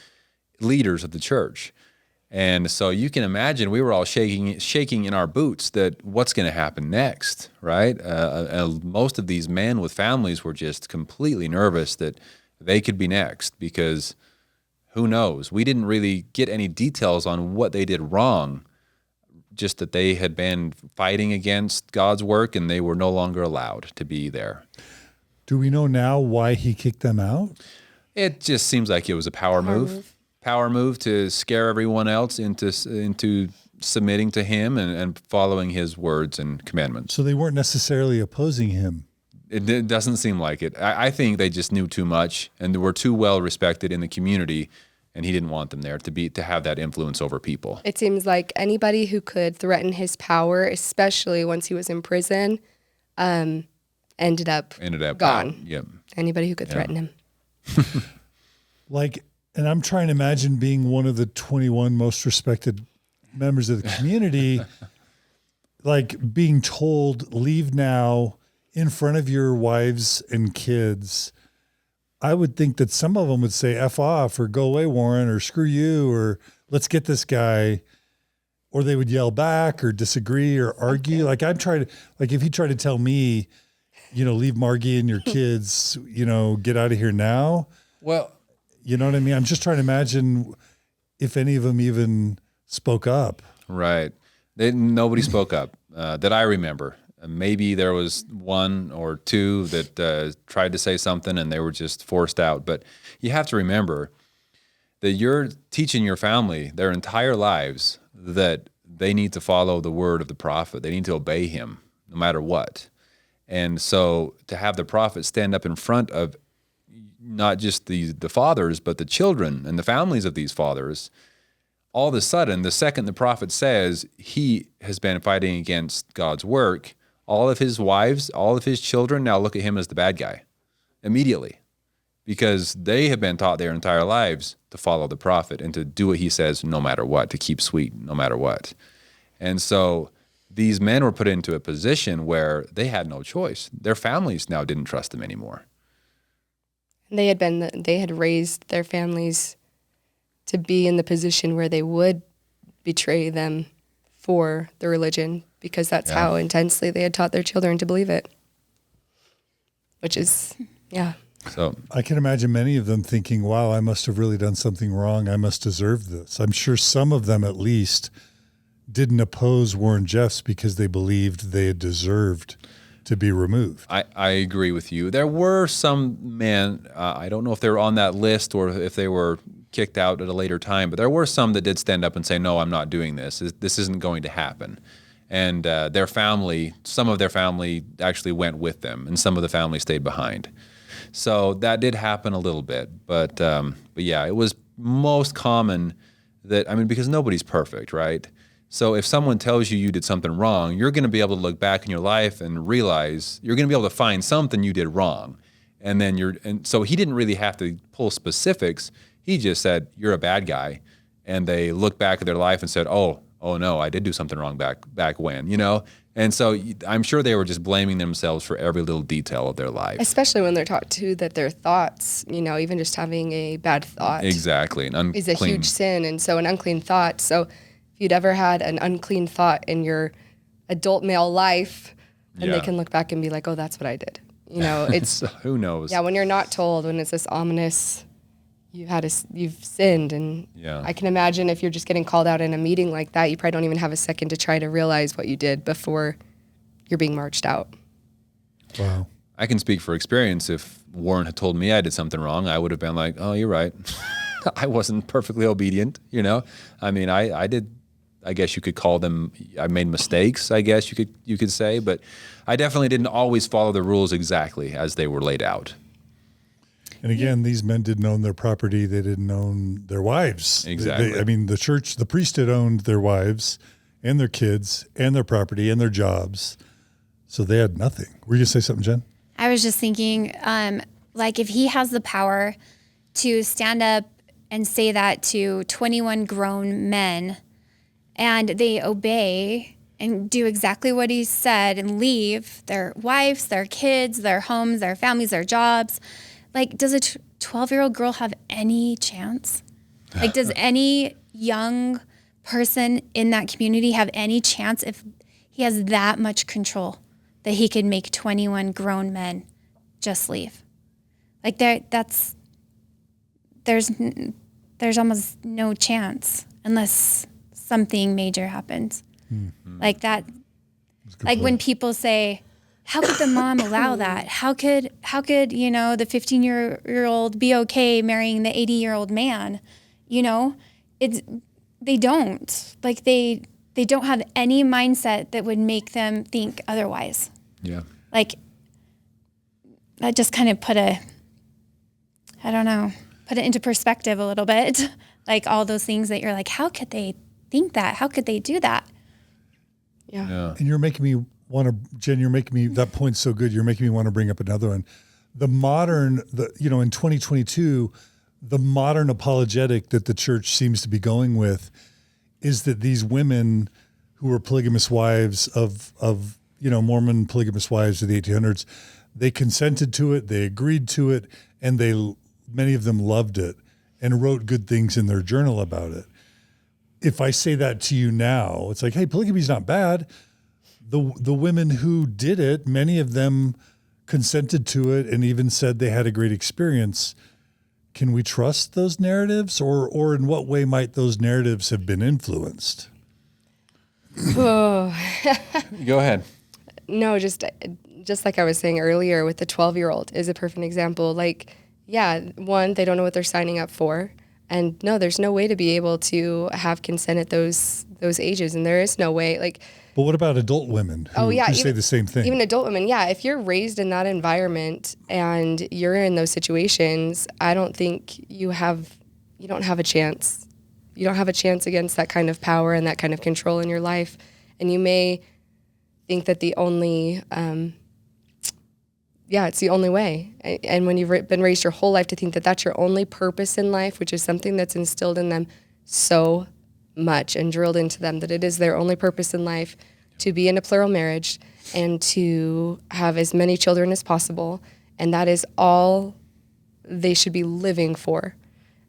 leaders of the church. And so you can imagine we were all shaking in our boots that what's going to happen next, right? Most of these men with families were just completely nervous that they could be next, because who knows? We didn't really get any details on what they did wrong, just that they had been fighting against God's work and they were no longer allowed to be there. Do we know now why he kicked them out? It just seems like it was a power move. Power move to scare everyone else into submitting to him and following his words and commandments. So they weren't necessarily opposing him. It doesn't seem like it. I think they just knew too much and were too well respected in the community, and he didn't want them there to have that influence over people. It seems like anybody who could threaten his power, especially once he was in prison, ended up gone. Yep. Anybody who could threaten him. And I'm trying to imagine being one of the 21 most respected members of the community, being told, leave now in front of your wives and kids. I would think that some of them would say, F off, or go away, Warren, or screw you, or let's get this guy. Or they would yell back or disagree or argue. If he tried to tell me, leave Margie and your kids, get out of here now. Well, you know what I mean? I'm just trying to imagine if any of them even spoke up. Right. Nobody spoke up that I remember. Maybe there was one or two that tried to say something and they were just forced out. But you have to remember that you're teaching your family their entire lives that they need to follow the word of the prophet. They need to obey him no matter what. And so to have the prophet stand up in front of not just the fathers, but the children and the families of these fathers, all of a sudden, the second the prophet says he has been fighting against God's work, all of his wives, all of his children now look at him as the bad guy immediately, because they have been taught their entire lives to follow the prophet and to do what he says no matter what, to keep sweet no matter what. And so these men were put into a position where they had no choice. Their families now didn't trust them anymore. They had raised their families to be in the position where they would betray them for the religion, because that's how intensely they had taught their children to believe it. Which is, So I can imagine many of them thinking, wow, I must have really done something wrong. I must deserve this. I'm sure some of them at least didn't oppose Warren Jeffs because they believed they had deserved to be removed. I agree with you. There were some men, I don't know if they were on that list or if they were kicked out at a later time, but there were some that did stand up and say, no, I'm not doing this. This isn't going to happen. And their family, some of their family actually went with them, and some of the family stayed behind. So that did happen a little bit. But yeah, it was most common that, because nobody's perfect, right? So if someone tells you did something wrong, you're going to be able to look back in your life and realize you're going to be able to find something you did wrong. And then and so he didn't really have to pull specifics. He just said, you're a bad guy. And they looked back at their life and said, oh no, I did do something wrong back when, And so I'm sure they were just blaming themselves for every little detail of their life. especially when they're taught too that their thoughts, even just having a bad thought Exactly. is a huge sin. And so an unclean thought. So if you'd ever had an unclean thought in your adult male life, then they can look back and be like, oh, that's what I did. It's So who knows? yeah, when you're not told, when it's this ominous, you've sinned. And I can imagine if you're just getting called out in a meeting like that, you probably don't even have a second to try to realize what you did before you're being marched out. Wow. I can speak for experience. If Warren had told me I did something wrong, I would have been like, oh, you're right. I wasn't perfectly obedient, I did, I guess you could call them, I made mistakes, I guess you could say, but I definitely didn't always follow the rules exactly as they were laid out. And again, these men didn't own their property. They didn't own their wives. Exactly. The church, the priesthood owned their wives and their kids and their property and their jobs. So they had nothing. Were you going to say something, Jen? I was just thinking, if he has the power to stand up and say that to 21 grown men and they obey and do exactly what he said and leave their wives, their kids, their homes, their families, their jobs, does a 12-year-old girl have any chance? Does any young person in that community have any chance if he has that much control that he could make 21 grown men just leave? There's almost no chance unless something major happens. Mm-hmm. When people say, how could the mom allow that? How could the 15-year-old be okay marrying the 80-year-old man? They don't. They don't have any mindset that would make them think otherwise. Yeah. That just kind of put it into perspective a little bit. All those things that you're like, how could they think that? How could they do that? Yeah. And you're making me want to, Jen, that point's so good. You're making me want to bring up another one. In 2022, the modern apologetic that the church seems to be going with is that these women who were polygamous wives of Mormon polygamous wives of the 1800s, they consented to it, they agreed to it, and many of them loved it and wrote good things in their journal about it. If I say that to you now, it's like, hey, polygamy's not bad. The women who did it, many of them consented to it and even said they had a great experience. can we trust those narratives, or in what way might those narratives have been influenced? Go ahead. No, just like I was saying earlier with the 12-year-old is a perfect example. Like, yeah, one, they don't know what they're signing up for. And no, there's no way to be able to have consent at those ages. And there is no way, like. But what about adult women who say the same thing? Even adult women, yeah. If you're raised in that environment and you're in those situations, I don't think you don't have a chance. You don't have a chance against that kind of power and that kind of control in your life. And you may think that the only, it's the only way. And when you've been raised your whole life to think that that's your only purpose in life, which is something that's instilled in them so much and drilled into them, that it is their only purpose in life to be in a plural marriage and to have as many children as possible, and that is all they should be living for,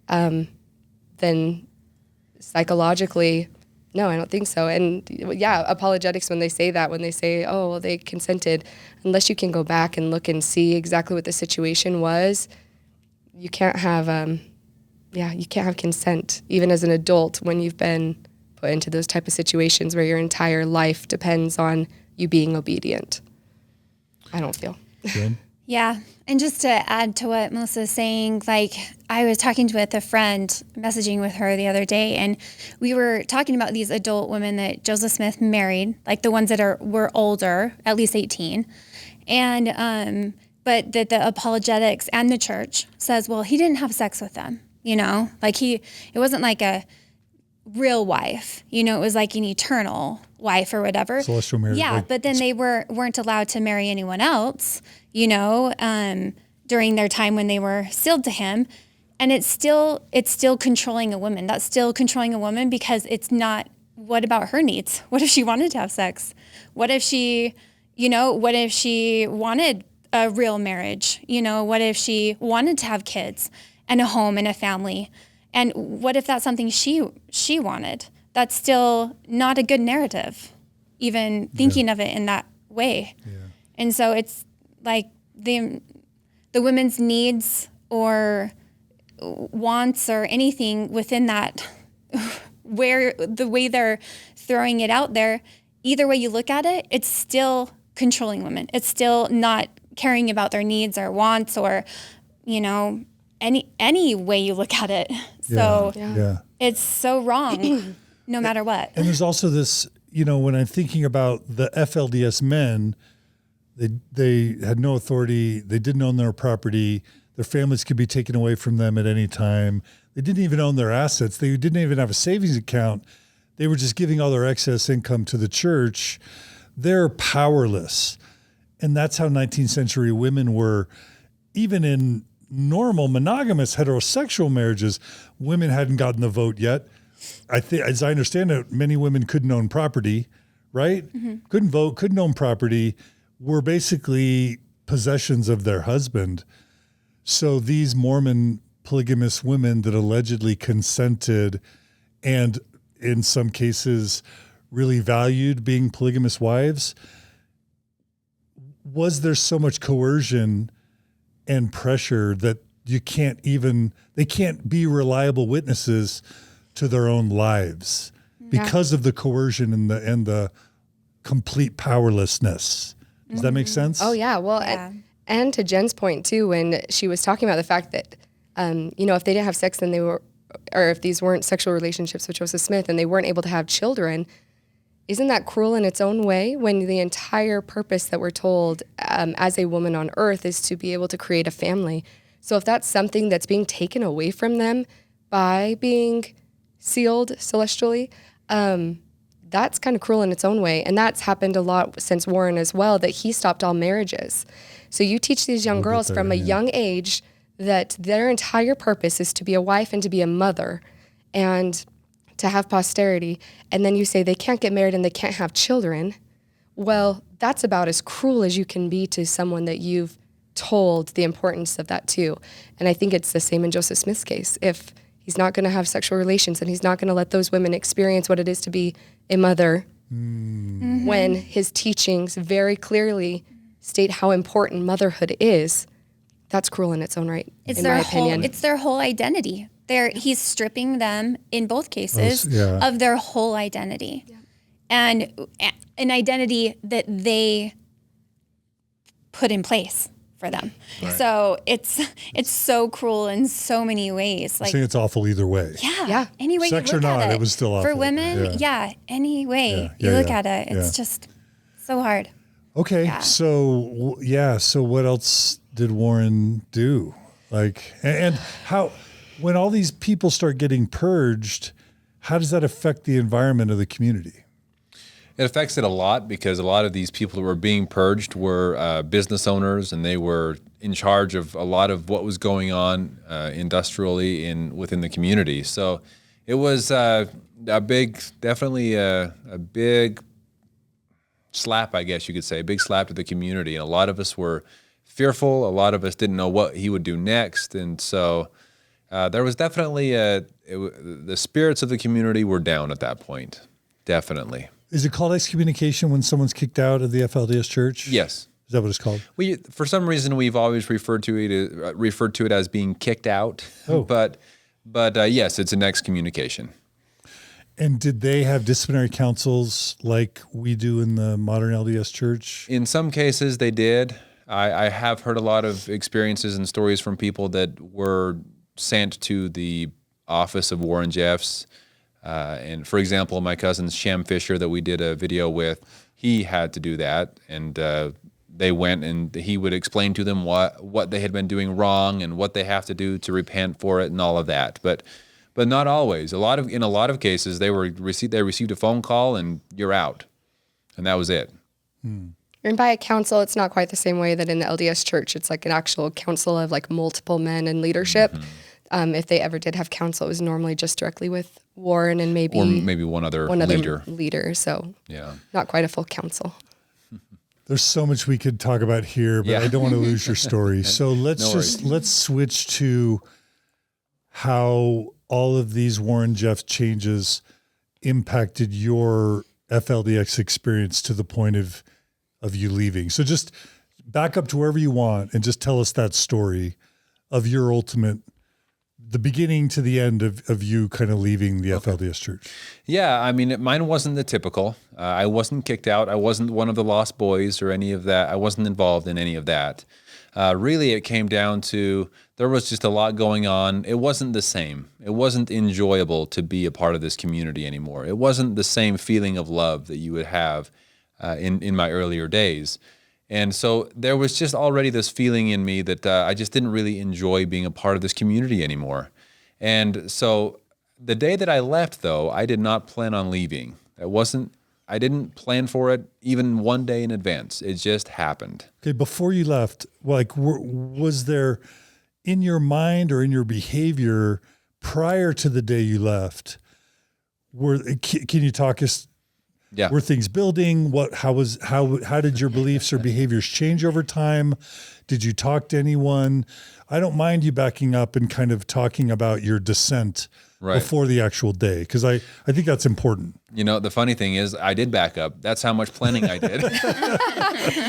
then psychologically, no, I don't think so. And yeah, apologetics, when they say, oh, well, they consented, unless you can go back and look and see exactly what the situation was, you can't have you can't have consent, even as an adult, when you've been put into those type of situations where your entire life depends on you being obedient. I don't feel. Jen? Yeah. And just to add to what Melissa's saying, like, I was talking with a friend, messaging with her the other day, and we were talking about these adult women that Joseph Smith married, like the ones that were older, at least 18. And, but that the apologetics and the church says, well, he didn't have sex with them. Like it wasn't like a real wife, it was like an eternal wife or whatever. Celestial marriage. Yeah, but then they weren't allowed to marry anyone else, during their time when they were sealed to him. And it's still controlling a woman. That's still controlling a woman, because it's not, what about her needs? What if she wanted to have sex? What if she wanted a real marriage? What if she wanted to have kids and a home and a family? And what if that's something she wanted? That's still not a good narrative, even thinking of it in that way. Yeah. And so it's like the women's needs or wants or anything within that, where the way they're throwing it out there, either way you look at it, it's still controlling women. It's still not caring about their needs or wants or, any way you look at it. So it's so wrong no matter what. And there's also this, when I'm thinking about the FLDS men, they had no authority. They didn't own their property. Their families could be taken away from them at any time. They didn't even own their assets. They didn't even have a savings account. They were just giving all their excess income to the church. They're powerless. And that's how 19th century women were. Even in normal monogamous heterosexual marriages, women hadn't gotten the vote yet. I think, as I understand it, many women couldn't own property, right? Mm-hmm. Couldn't vote, couldn't own property, were basically possessions of their husband. So these Mormon polygamous women that allegedly consented and in some cases really valued being polygamous wives, was there so much coercion and pressure that they can't be reliable witnesses to their own lives because of the coercion and the complete powerlessness. Does that make sense? Oh yeah. Well, and to Jen's point too, when she was talking about the fact that, if they didn't have sex, then or if these weren't sexual relationships with Joseph Smith and they weren't able to have children, isn't that cruel in its own way, when the entire purpose that we're told as a woman on earth is to be able to create a family? So if that's something that's being taken away from them by being sealed celestially, that's kind of cruel in its own way. And that's happened a lot since Warren as well, that he stopped all marriages. So you teach these young girls from a young age that their entire purpose is to be a wife and to be a mother and to have posterity, and then you say they can't get married and they can't have children. Well, that's about as cruel as you can be to someone that you've told the importance of that to. And I think it's the same in Joseph Smith's case. If he's not going to have sexual relations and he's not going to let those women experience what it is to be a mother, when his teachings very clearly state how important motherhood is, That's cruel in its own right, It's in their my whole. opinion. It's their whole identity. He's stripping them in both cases yeah. of their whole identity, and an identity that they put in place for them. Right. So it's so cruel in so many ways. I Like, think it's awful either way. Yeah. Any way Sex you or look not, at it was still for awful. women. Yeah. Any way Yeah, you look yeah, at it, it's just so hard. Okay, Yeah. so what else did Warren do? Like, and how, when all these people start getting purged, how does that affect the environment of the community? It affects it a lot because a lot of these people who were being purged were business owners, and they were in charge of a lot of what was going on industrially within the community. So it was definitely a big slap, I guess you could say, a big slap to the community. And a lot of us were fearful. A lot of us didn't know what he would do next. And so there was definitely the spirits of the community were down at that point. Definitely. Is it called excommunication when someone's kicked out of the FLDS church? Yes. Is that what it's called? For some reason, we've always referred to it as being kicked out. Oh. But yes, it's an excommunication. And did they have disciplinary councils like we do in the modern LDS church? In some cases, they did. I have heard a lot of experiences and stories from people that were sent to the office of Warren Jeffs. And for example, my cousin Shem Fisher that we did a video with, he had to do that. And they went and he would explain to them what they had been doing wrong and what they have to do to repent for it and all of that. But not always. In a lot of cases, they received a phone call and you're out. And that was it. And by a council, it's not quite the same way that in the LDS church, it's like an actual council of like multiple men in leadership. If they ever did have counsel, it was normally just directly with Warren and maybe one other leader. So Yeah. not quite a full council. There's so much we could talk about here, but Yeah. I don't want to lose your story. So let's switch to how all of these Warren Jeff changes impacted your FLDX experience to the point of you leaving. So just back up to wherever you want and just tell us that story of your ultimate, the beginning to the end of you kind of leaving the FLDS church. Yeah, I mean, mine wasn't the typical. I wasn't kicked out. I wasn't one of the lost boys or any of that. I wasn't involved in any of that. Really, it came down to there was just a lot going on. It wasn't the same. It wasn't enjoyable to be a part of this community anymore. It wasn't the same feeling of love that you would have in my earlier days. And so there was just already this feeling in me that I just didn't really enjoy being a part of this community anymore. And so the day that I left, though, I did not plan on leaving. I didn't plan for it even one day in advance. It just happened. Okay, before you left, like, was there in your mind or in your behavior prior to the day you left, can you talk us? Yeah. Were things building? How did your beliefs or behaviors change over time? Did you talk to anyone? I don't mind you backing up and kind of talking about your descent before the actual day, because I think that's important. You know, the funny thing is I did back up. That's how much planning I did.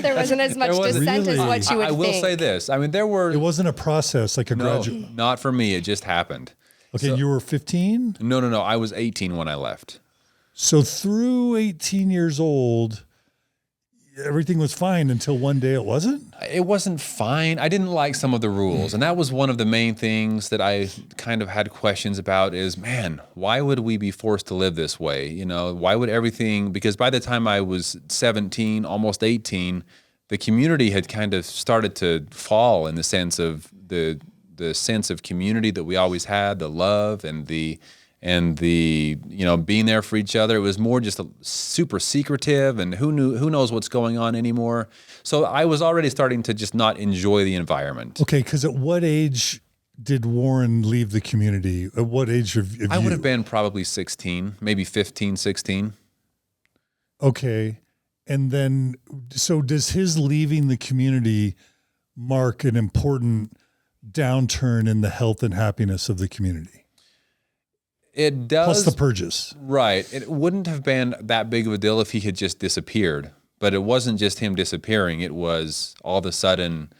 There wasn't as much dissent as what you would I will think. say this. I mean, It wasn't a process like a graduate. Not for me. It just happened. Okay, you were 15? No. I was 18 when I left. So through 18 years old, everything was fine until one day it wasn't? It wasn't fine. I didn't like some of the rules. And that was one of the main things that I kind of had questions about is, man, why would we be forced to live this way? You know, why would everything, because by the time I was 17, almost 18, the community had kind of started to fall in the sense of the sense of community that we always had, the love and the being there for each other. It was more just super secretive, and who knows what's going on anymore. So I was already starting to just not enjoy the environment. Okay, because at what age did Warren leave the community? At what age of you? I would have been probably 16, maybe 15, 16. Okay. And then, so does his leaving the community mark an important downturn in the health and happiness of the community? It does. Plus the purges. Right. It wouldn't have been that big of a deal if he had just disappeared. But it wasn't just him disappearing. It was all of a sudden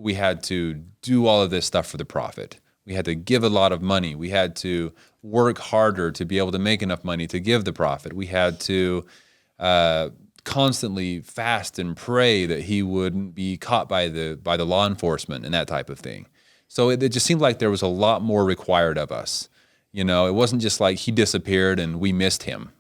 we had to do all of this stuff for the prophet. We had to give a lot of money. We had to work harder to be able to make enough money to give the prophet. We had to constantly fast and pray that he wouldn't be caught by the law enforcement and that type of thing. So it just seemed like there was a lot more required of us. You know, it wasn't just like he disappeared and we missed him.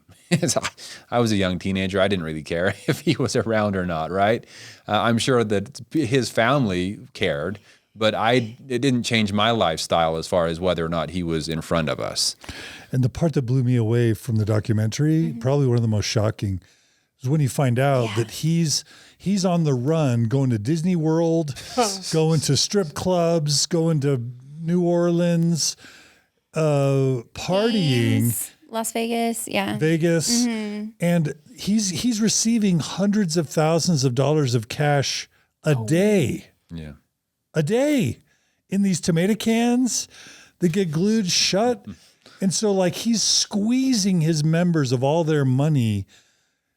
I was a young teenager. I didn't really care if he was around or not, right? I'm sure that his family cared, but it didn't change my lifestyle as far as whether or not he was in front of us. And the part that blew me away from the documentary, probably one of the most shocking, is when you find out that he's on the run, going to Disney World, going to strip clubs, going to New Orleans, partying. Games, Las Vegas, Vegas. And he's receiving hundreds of thousands of dollars of cash a day. Yeah. A day in these tomato cans that get glued shut. And so like he's squeezing his members of all their money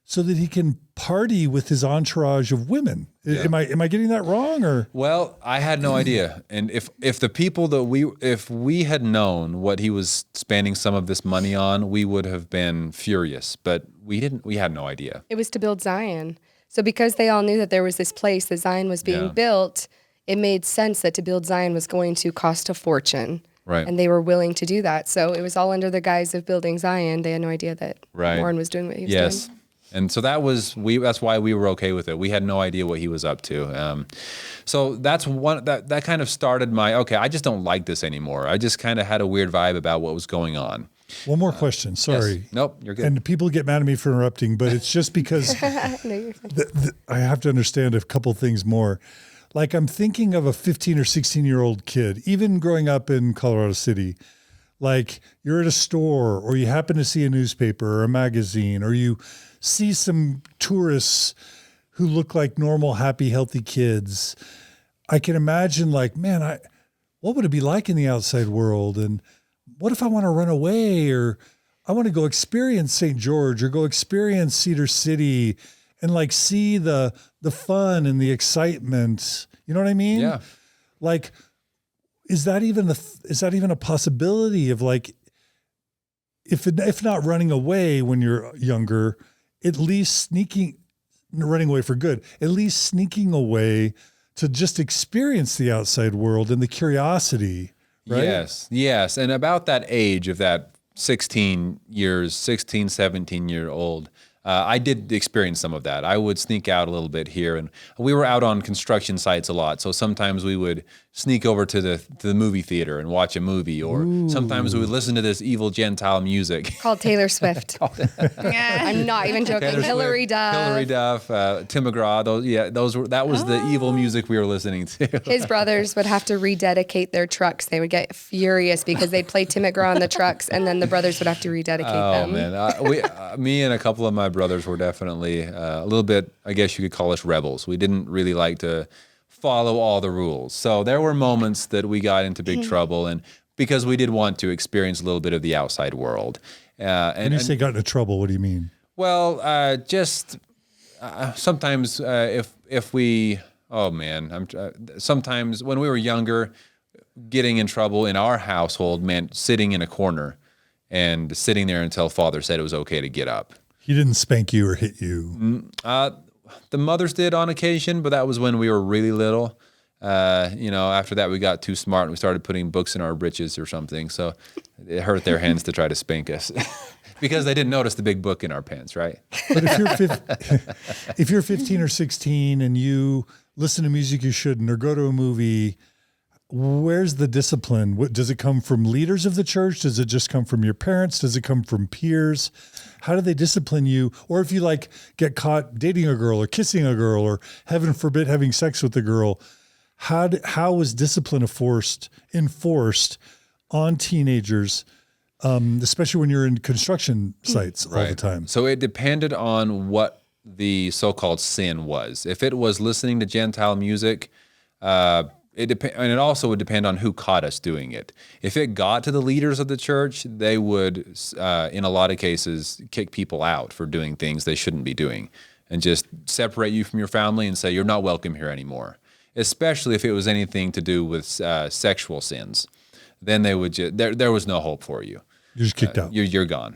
so that he can party with his entourage of women. Yeah. Am I getting that wrong or? Well, I had no idea. And if the people if we had known what he was spending some of this money on, we would have been furious, but we had no idea. It was to build Zion. So because they all knew that there was this place that Zion was being built, it made sense that to build Zion was going to cost a fortune. Right. And they were willing to do that. So it was all under the guise of building Zion. They had no idea that Warren was doing what he was doing. And so that's why we were okay with it. We had no idea what he was up to. So that's that kind of started I just don't like this anymore. I just kind of had a weird vibe about what was going on. One more question. Sorry. Yes. Nope, you're good. And people get mad at me for interrupting, but it's just because No, you're fine. I have to understand a couple things more. Like I'm thinking of a 15 or 16-year-old kid, even growing up in Colorado City, like you're at a store or you happen to see a newspaper or a magazine or you see some tourists who look like normal, happy, healthy kids. I can imagine like, man, what would it be like in the outside world? And what if I want to run away or I want to go experience St. George or go experience Cedar City and like see the fun and the excitement, you know what I mean? Yeah. Like, is that even a possibility of like, if not running away when you're younger, at least running away for good, at least sneaking away to just experience the outside world and the curiosity, right? Yes. And about that age of that 16, 17-year-old, I did experience some of that. I would sneak out a little bit here, and we were out on construction sites a lot. So sometimes we would sneak over to the movie theater and watch a movie, or sometimes we would listen to this evil Gentile music Called Taylor Swift. I'm not even joking. Taylor Hillary Swift, Duff. Hillary Duff, Tim McGraw. That was the evil music we were listening to. His brothers would have to rededicate their trucks. They would get furious because they'd play Tim McGraw on the trucks, and then the brothers would have to rededicate them. Oh man, me and a couple of my brothers were definitely a little bit, I guess you could call us rebels. We didn't really like to follow all the rules. So there were moments that we got into big trouble, and because we did want to experience a little bit of the outside world. When you say got into trouble, what do you mean? Well, just sometimes if we, sometimes when we were younger, getting in trouble in our household meant sitting in a corner and sitting there until Father said it was okay to get up. He didn't spank you or hit you. The mothers did on occasion, but that was when we were really little. After that we got too smart and we started putting books in our britches or something. So it hurt their hands to try to spank us because they didn't notice the big book in our pants, right? But if you're 15 or 16 and you listen to music you shouldn't or go to a movie, where's the discipline? Does it come from leaders of the church? Does it just come from your parents? Does it come from peers? How do they discipline you? Or if you like get caught dating a girl or kissing a girl or heaven forbid having sex with a girl, how is discipline enforced on teenagers, especially when you're in construction sites all the time? So it depended on what the so-called sin was. If it was listening to Gentile music, and it also would depend on who caught us doing it. If it got to the leaders of the church, they would, in a lot of cases, kick people out for doing things they shouldn't be doing and just separate you from your family and say, you're not welcome here anymore. especially if it was anything to do with sexual sins. Then they would there was no hope for you. You're just kicked out. You're gone.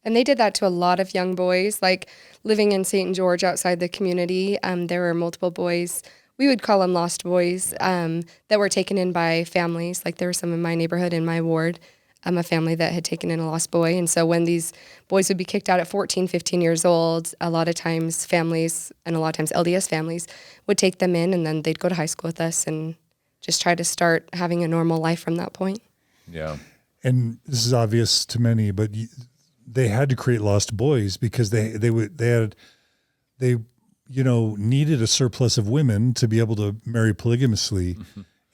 And they did that to a lot of young boys, like living in St. George outside the community. There were multiple boys, we would call them lost boys, that were taken in by families. Like there were some in my neighborhood, in my ward, a family that had taken in a lost boy. And so when these boys would be kicked out at 14, 15 years old, a lot of times families, and a lot of times LDS families, would take them in, and then they'd go to high school with us and just try to start having a normal life from that point. Yeah. And this is obvious to many, but they had to create lost boys because they needed a surplus of women to be able to marry polygamously,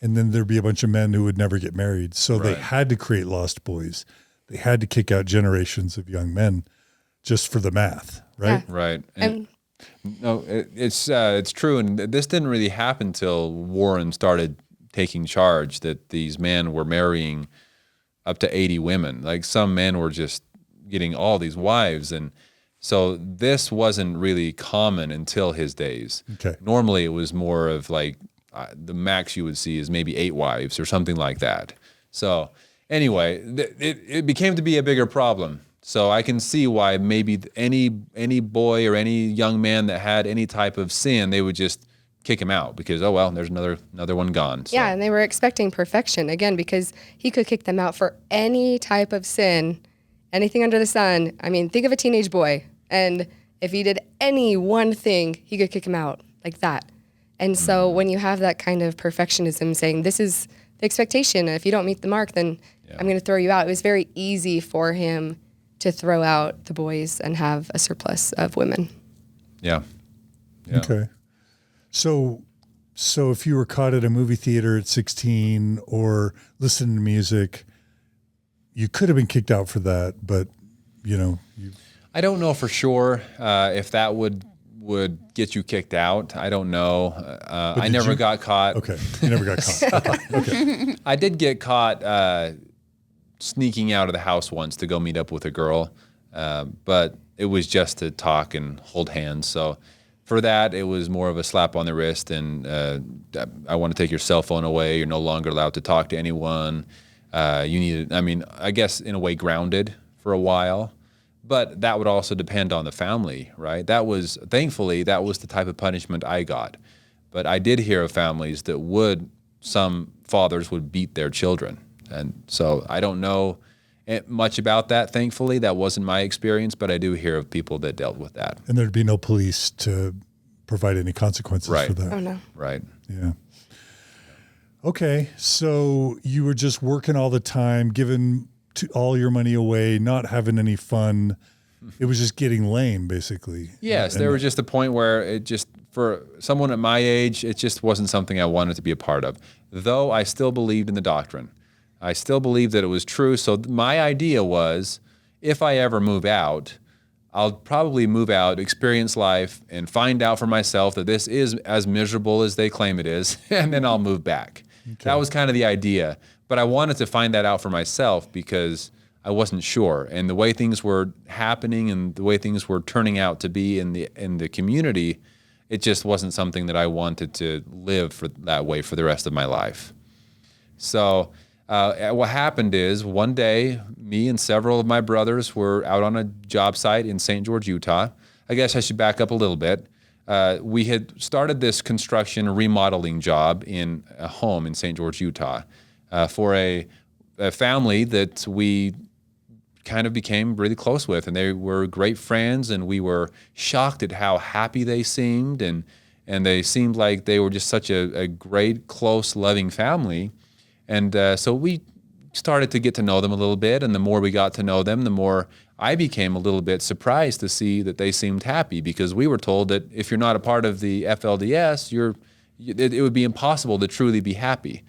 and then there'd be a bunch of men who would never get married. So they had to create lost boys. They had to kick out generations of young men just for the math, right? Yeah. Right. And no, it's true. And this didn't really happen till Warren started taking charge, that these men were marrying up to 80 women. Like some men were just getting all these wives. And so this wasn't really common until his days. Okay. Normally it was more of like the max you would see is maybe 8 wives or something like that. So anyway, it became to be a bigger problem. So I can see why maybe any boy or any young man that had any type of sin, they would just kick him out because, oh, well, there's another one gone. So. Yeah, and they were expecting perfection, again, because he could kick them out for any type of sin, anything under the sun. I mean, think of a teenage boy, and if he did any one thing, he could kick him out like that. And so when you have that kind of perfectionism saying, this is the expectation, if you don't meet the mark, then I'm going to throw you out, it was very easy for him to throw out the boys and have a surplus of women. Yeah. Okay. So if you were caught at a movie theater at 16 or listening to music, you could have been kicked out for that, but I don't know for sure if that would get you kicked out. I don't know. I never got caught. Okay. You never got caught. Okay. I did get caught sneaking out of the house once to go meet up with a girl, but it was just to talk and hold hands. So for that, it was more of a slap on the wrist, and I want to take your cell phone away. You're no longer allowed to talk to anyone. You need, I guess in a way grounded for a while, but that would also depend on the family, right? Thankfully, that was the type of punishment I got. But I did hear of families that some fathers would beat their children. And so I don't know much about that, thankfully. That wasn't my experience, but I do hear of people that dealt with that. And there'd be no police to provide any consequences for that. Oh, no. Right. Yeah. Okay. So you were just working all the time, giving all your money away, not having any fun. It was just getting lame, basically. Yes. There was just a point where for someone at my age, it just wasn't something I wanted to be a part of, though I still believed in the doctrine. I still believed that it was true. So my idea was, if I ever move out, I'll probably move out, experience life, and find out for myself that this is as miserable as they claim it is, and then I'll move back. Okay. That was kind of the idea. But I wanted to find that out for myself because I wasn't sure. And the way things were happening and the way things were turning out to be in the community, it just wasn't something that I wanted to live that way for the rest of my life. So what happened is one day, me and several of my brothers were out on a job site in St. George, Utah. I guess I should back up a little bit. We had started this construction remodeling job in a home in St. George, Utah, for a family that we kind of became really close with, and they were great friends, and we were shocked at how happy they seemed, and they seemed like they were just such a great, close, loving family. And so we started to get to know them a little bit, and the more we got to know them, the more I became a little bit surprised to see that they seemed happy, because we were told that if you're not a part of the FLDS, it would be impossible to truly be happy,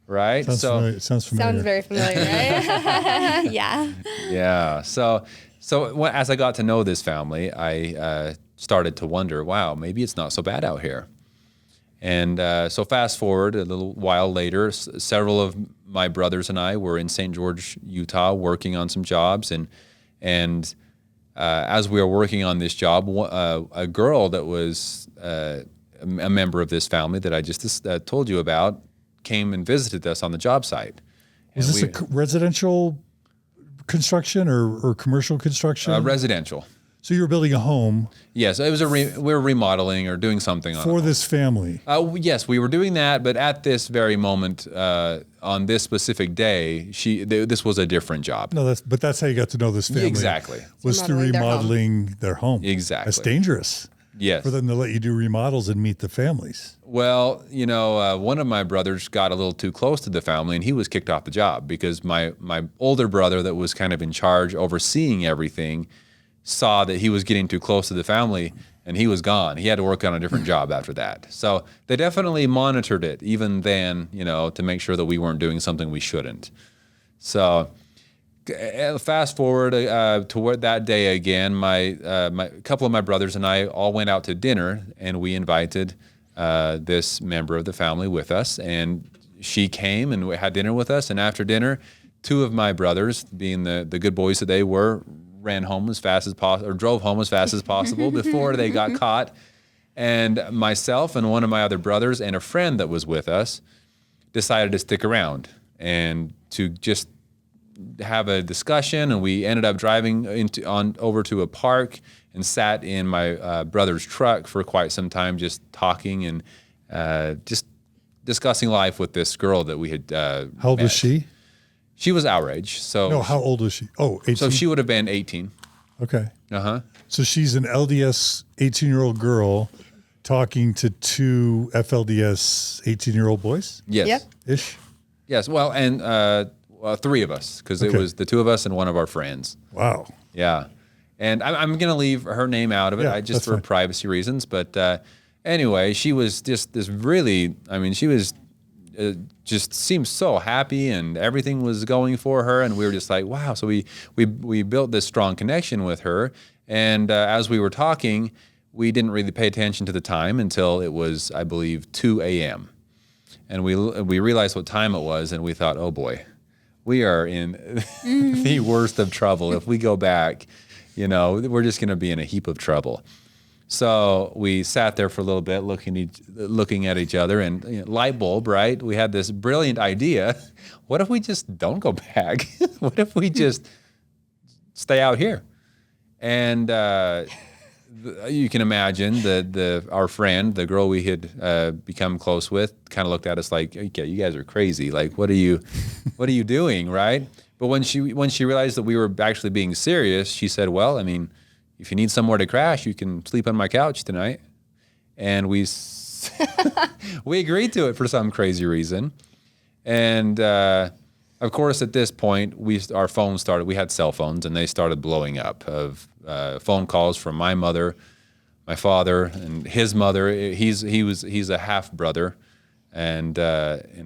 right? Sounds familiar. Sounds very familiar, right? Yeah. Yeah. So as I got to know this family, I started to wonder, wow, maybe it's not so bad out here. And so fast forward a little while later, several of my brothers and I were in St. George, Utah, working on some jobs. And as we were working on this job, a girl that was a member of this family that I just told you about came and visited us on the job site. Was this a residential construction or commercial construction? Residential. So you were building a home? Yes, it was we were remodeling or doing something on for this family. Yes, we were doing that, but at this very moment, on this specific day, this was a different job. No, that's how you got to know this family. Exactly. Was through remodeling their home. Exactly. That's dangerous. Yes. For them to let you do remodels and meet the families. Well, one of my brothers got a little too close to the family, and he was kicked off the job because my older brother that was kind of in charge, overseeing everything, saw that he was getting too close to the family, and he was gone. He had to work on a different job after that. So they definitely monitored it even then, to make sure that we weren't doing something we shouldn't. So fast forward toward that day again, my couple of my brothers and I all went out to dinner, and we invited this member of the family with us, and she came and had dinner with us. And after dinner, two of my brothers, being the good boys that they were, ran home as fast as possible, or drove home as fast as possible before they got caught. And myself and one of my other brothers and a friend that was with us decided to stick around and to just have a discussion. And we ended up driving over to a park and sat in my brother's truck for quite some time, just talking and just discussing life with this girl that we had How old was she? She was our age. So no, how old was she? Oh, 18? So she would have been 18. Okay. Uh-huh. So she's an LDS 18-year-old girl talking to two FLDS 18-year-old boys? Yes. Yep. Ish? Yes. Well, and three of us, because it was the two of us and one of our friends. Wow. Yeah. And I'm going to leave her name out of it, Yeah, just for fine. privacy reasons. But anyway, she was just this really, she was just seemed so happy, and everything was going for her. And we were just like, wow. So we built this strong connection with her. And as we were talking, we didn't really pay attention to the time until it was, I believe, 2 a.m. And we realized what time it was, and we thought, oh boy, we are in the worst of trouble. If we go back, we're just going to be in a heap of trouble. So we sat there for a little bit looking at each other, and light bulb, right? We had this brilliant idea. What if we just don't go back? What if we just stay out here? And you can imagine that our friend, the girl we had become close with, kind of looked at us like, okay, you guys are crazy. Like, what are you doing, right? But when she realized that we were actually being serious, she said, well, if you need somewhere to crash, you can sleep on my couch tonight. And we agreed to it for some crazy reason. And of course, at this point, our phones started. We had cell phones, and they started blowing up of phone calls from my mother, my father, and his mother. He's a half brother, and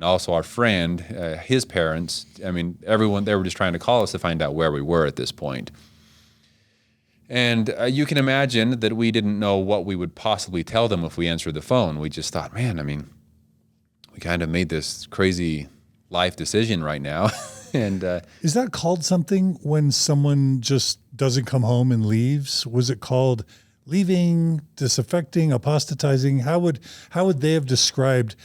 also our friend, his parents. Everyone. They were just trying to call us to find out where we were at this point. And you can imagine that we didn't know what we would possibly tell them if we answered the phone. We just thought, man, we kind of made this crazy life decision right now. And is that called something when someone just doesn't come home and leaves? Was it called leaving, disaffecting, apostatizing? How would they have described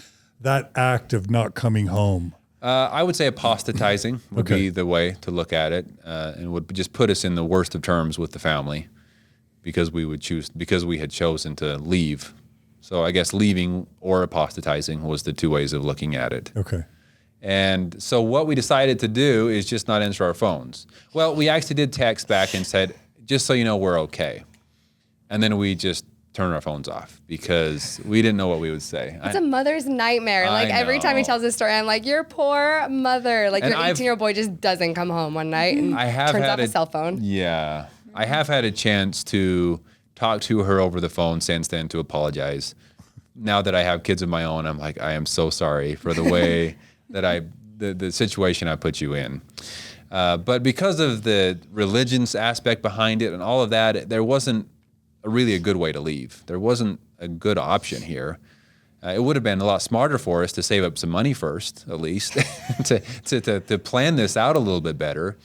that act of not coming home? I would say apostatizing would be the way to look at it, and would just put us in the worst of terms with the family because we had chosen to leave. So I guess leaving or apostatizing was the two ways of looking at it. Okay. And so what we decided to do is just not answer our phones. Well, we actually did text back and said, just so you know, we're okay. And then we just turned our phones off because we didn't know what we would say. It's a mother's nightmare. Like every time he tells this story, I'm like, your poor mother. Like your 18-year-old boy just doesn't come home one night and turns off his cell phone. Yeah. I have had a chance to talk to her over the phone since then to apologize. Now that I have kids of my own, I'm like, I am so sorry for the way that the situation I put you in. But because of the religion's aspect behind it and all of that, there wasn't really a good way to leave. There wasn't a good option here. It would have been a lot smarter for us to save up some money first, at least, to plan this out a little bit better.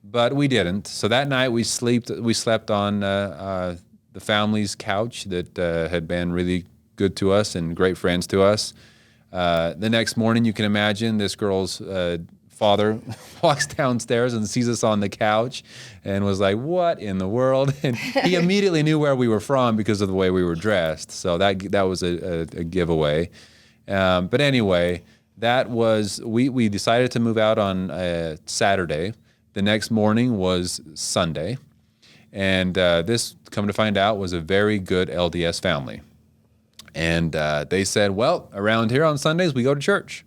But we didn't. So that night we slept on the family's couch that had been really good to us and great friends to us. The next morning, you can imagine this girl's father walks downstairs and sees us on the couch and was like, what in the world? And he immediately knew where we were from because of the way we were dressed. So that was a giveaway. But anyway, we decided to move out on Saturday. The next morning was Sunday. And this, come to find out, was a very good LDS family. And they said, well, around here on Sundays, we go to church.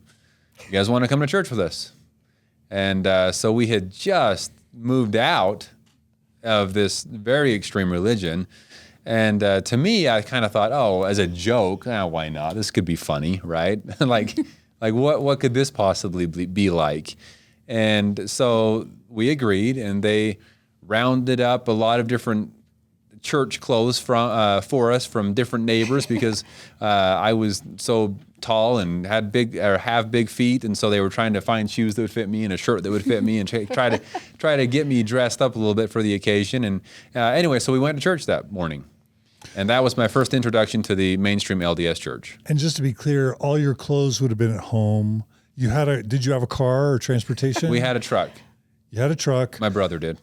You guys want to come to church with us? And so we had just moved out of this very extreme religion. And to me, I kind of thought, oh, as a joke, why not? This could be funny, right? like what could this possibly be like? And so we agreed, and they rounded up a lot of different church clothes for us from different neighbors because I was so tall and have big feet, and so they were trying to find shoes that would fit me and a shirt that would fit me and try to get me dressed up a little bit for the occasion. And anyway, so we went to church that morning, and that was my first introduction to the mainstream LDS church. And just to be clear, all your clothes would have been at home. Did you have a car or transportation? We had a truck. You had a truck. My brother did.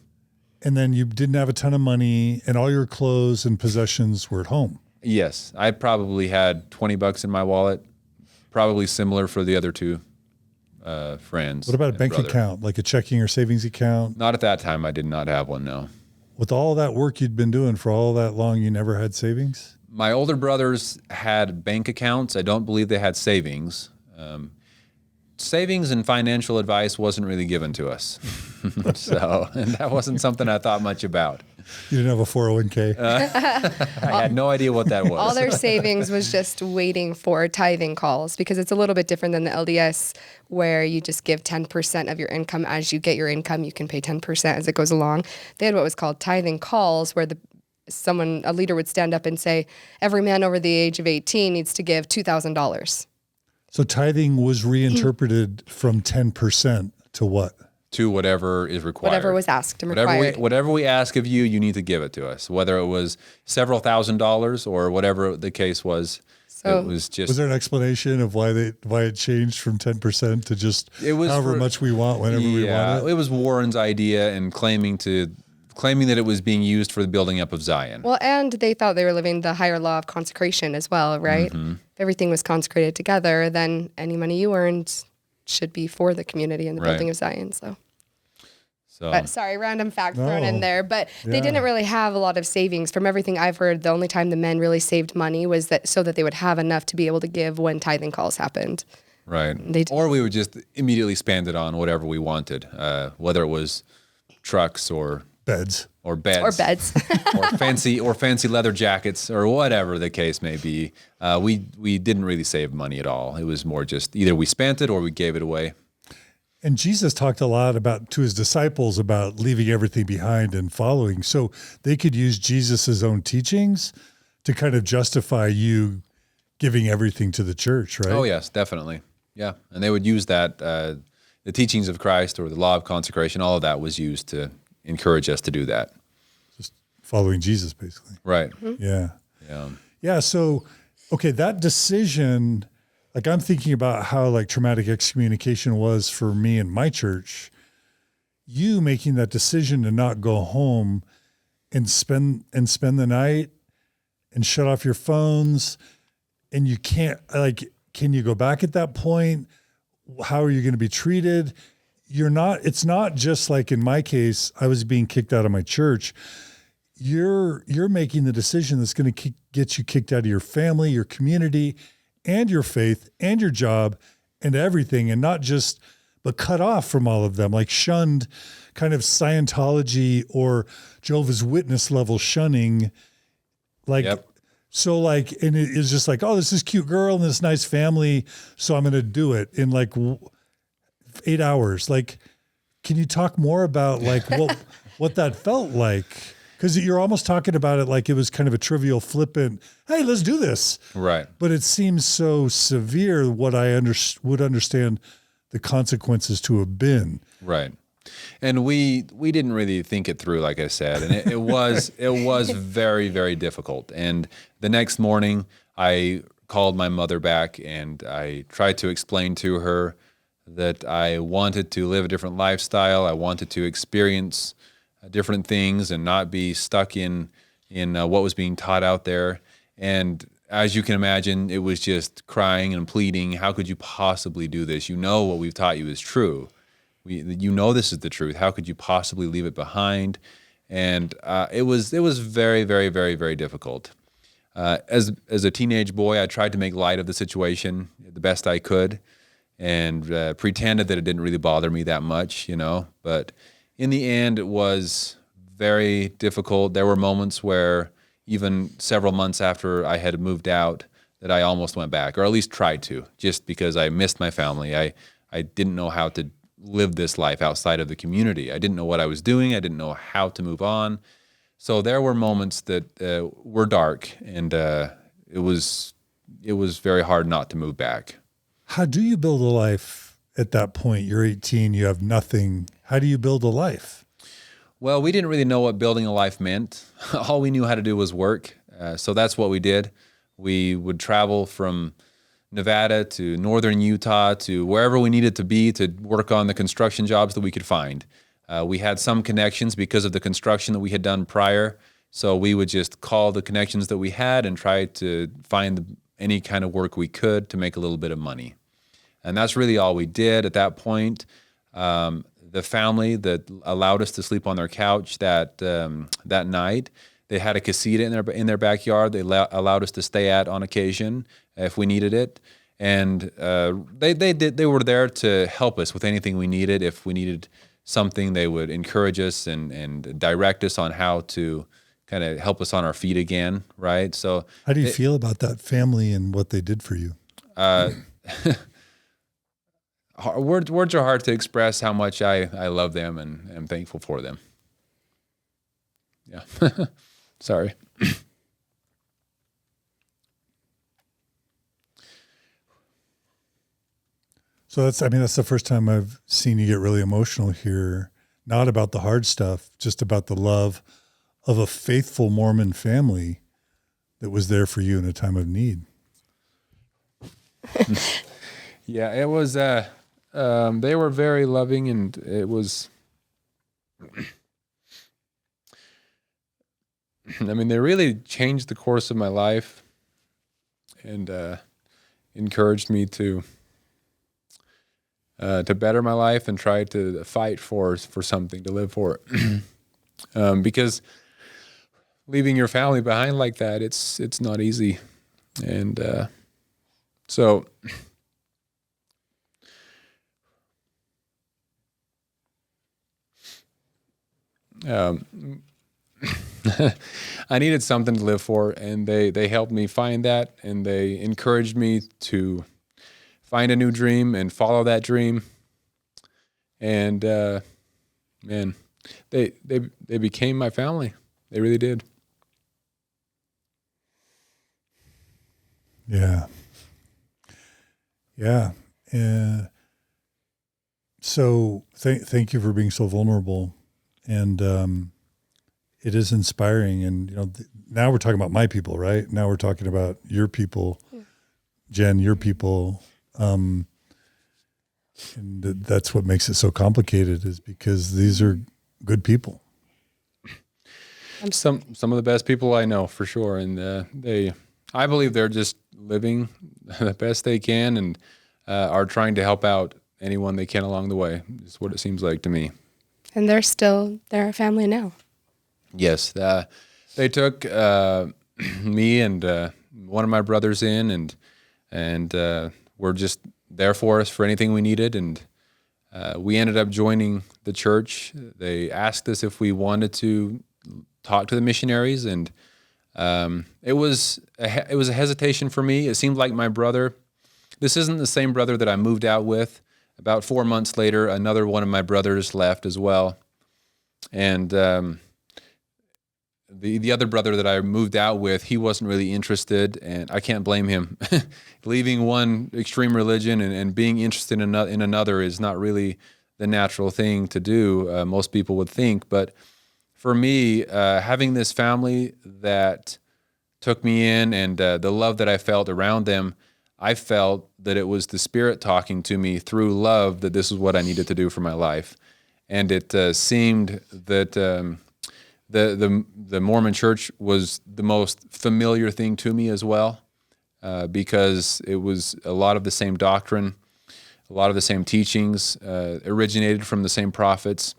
And then you didn't have a ton of money, and all your clothes and possessions were at home. Yes, I probably had $20 in my wallet. Probably similar for the other two friends. What about a bank account, like a checking or savings account? Not at that time. I did not have one, no. With all that work you'd been doing for all that long, you never had savings? My older brothers had bank accounts. I don't believe they had savings. Savings and financial advice wasn't really given to us. And that wasn't something I thought much about. You didn't have a 401k? I had no idea what that was. All their savings was just waiting for tithing calls, because it's a little bit different than the LDS, where you just give 10% of your income. As you get your income, you can pay 10% as it goes along. They had what was called tithing calls, where a leader would stand up and say, every man over the age of 18 needs to give $2,000. So tithing was reinterpreted from 10% to what? To whatever is required. Whatever was asked and required. Whatever we ask of you, you need to give it to us. Whether it was several $1,000s or whatever the case was, it was just. Was there an explanation of why it changed from 10% to just however much we want whenever we want it? It was Warren's idea, and claiming that it was being used for the building up of Zion. Well, and they thought they were living the higher law of consecration as well, right? Mm-hmm. If everything was consecrated together, then any money you earned should be for the community and the building of Zion. So. But sorry, random fact thrown in there. But they didn't really have a lot of savings. From everything I've heard, the only time the men really saved money was so that they would have enough to be able to give when tithing calls happened. Right. Or we would just immediately spend it on whatever we wanted, whether it was trucks or beds or beds or fancy leather jackets or whatever the case may be. We didn't really save money at all. It was more just either we spent it or we gave it away. And Jesus talked a lot to his disciples about leaving everything behind and following. So they could use Jesus's own teachings to kind of justify you giving everything to the church, right? Oh, yes, definitely. Yeah. And they would use that, the teachings of Christ or the law of consecration, all of that was used to encourage us to do that. Just following Jesus, basically. Right. Mm-hmm. Yeah. Yeah. So, okay, that decision, like I'm thinking about how like traumatic excommunication was for me and my church. You making that decision to not go home and spend the night and shut off your phones, and you can't, like, can you go back at that point? How are you going to be treated? It's not just like in my case, I was being kicked out of my church. You're making the decision that's going to get you kicked out of your family, your community, and your faith and your job and everything, and but cut off from all of them, like shunned, kind of Scientology or Jehovah's Witness level shunning. Like, So like, and it is just like, oh, this is cute girl and this nice family, so I'm going to do it in like 8 hours. Like, can you talk more about like what that felt like? Because you're almost talking about it like it was kind of a trivial, flippant, hey, let's do this. Right. But it seems so severe what I would understand the consequences to have been. Right. And we didn't really think it through, like I said, and it was very, very difficult. And the next morning I called my mother back, and I tried to explain to her that I wanted to live a different lifestyle. I wanted to experience different things and not be stuck in what was being taught out there. And as you can imagine, it was just crying and pleading. How could you possibly do this? You know what we've taught you is true. You know this is the truth. How could you possibly leave it behind? And it was very, very, very, very difficult. As a teenage boy, I tried to make light of the situation the best I could, and pretended that it didn't really bother me that much, But in the end, it was very difficult. There were moments where, even several months after I had moved out, that I almost went back, or at least tried to, just because I missed my family. I didn't know how to live this life outside of the community. I didn't know what I was doing. I didn't know how to move on. So there were moments that were dark, and it was very hard not to move back. How do you build a life at that point? You're 18, you have nothing. How do you build a life? Well, we didn't really know what building a life meant. All we knew how to do was work. So that's what we did. We would travel from Nevada to northern Utah to wherever we needed to be to work on the construction jobs that we could find. We had some connections because of the construction that we had done prior. So we would just call the connections that we had and try to find any kind of work we could to make a little bit of money. And that's really all we did at that point. The family that allowed us to sleep on their couch that night, they had a casita in their backyard. They allowed us to stay at on occasion if we needed it, and they were there to help us with anything we needed. If we needed something, they would encourage us and direct us on how to kind of help us on our feet again, right? So, how do you feel about that family and what they did for you? Words are hard to express how much I love them and am thankful for them. Yeah. Sorry. So that's the first time I've seen you get really emotional here. Not about the hard stuff, just about the love of a faithful Mormon family that was there for you in a time of need. Yeah, it was, they were very loving, and it was, they really changed the course of my life and encouraged me to better my life and try to fight for something to live for. Because leaving your family behind like that, it's not easy. And so I needed something to live for, and they helped me find that, and they encouraged me to find a new dream and follow that dream. And man, they became my family. They really did. Yeah. Yeah. So thank you for being so vulnerable. And it is inspiring. And, now we're talking about my people, right? Now we're talking about your people, Jen, your people. And that's what makes it so complicated, is because these are good people. Some of the best people I know, for sure. And I believe they're just living the best they can and are trying to help out anyone they can along the way. Is what it seems like to me. And they're a family now. Yes. They took me and one of my brothers in and were just there for us for anything we needed. And we ended up joining the church. They asked us if we wanted to talk to the missionaries, and it was a hesitation for me. It seemed like my brother, this isn't the same brother that I moved out with. About 4 months later, another one of my brothers left as well. And the other brother that I moved out with, he wasn't really interested, and I can't blame him. Leaving one extreme religion and being interested in another is not really the natural thing to do, most people would think. But for me, having this family that took me in, and the love that I felt around them, I felt that it was the Spirit talking to me through love that this is what I needed to do for my life. And it seemed that the Mormon Church was the most familiar thing to me as well, because it was a lot of the same doctrine, a lot of the same teachings, originated from the same prophets.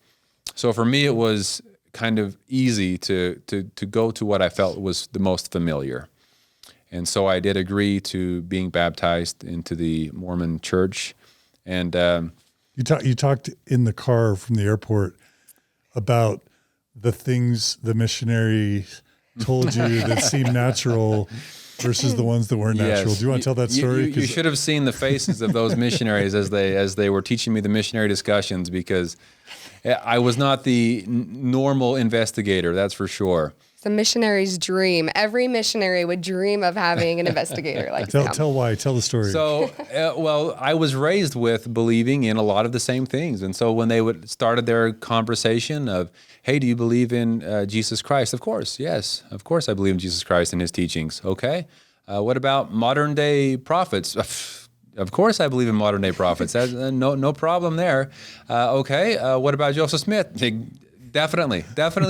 So for me, it was kind of easy to go to what I felt was the most familiar. And so I did agree to being baptized into the Mormon Church. And You talked in the car from the airport about the things the missionary told you that seemed natural versus the ones that weren't natural. Yes. Do you want to tell that story? You should have seen the faces of those missionaries as they were teaching me the missionary discussions, because I was not the normal investigator, that's for sure. It's a missionary's dream. Every missionary would dream of having an investigator like Sam. Tell why. Tell the story. So, well, I was raised with believing in a lot of the same things. And so when they started their conversation of, hey, do you believe in Jesus Christ? Of course, yes. Of course I believe in Jesus Christ and his teachings. Okay. What about modern day prophets? Of course I believe in modern day prophets. That's, no problem there. Okay. What about Joseph Smith? Definitely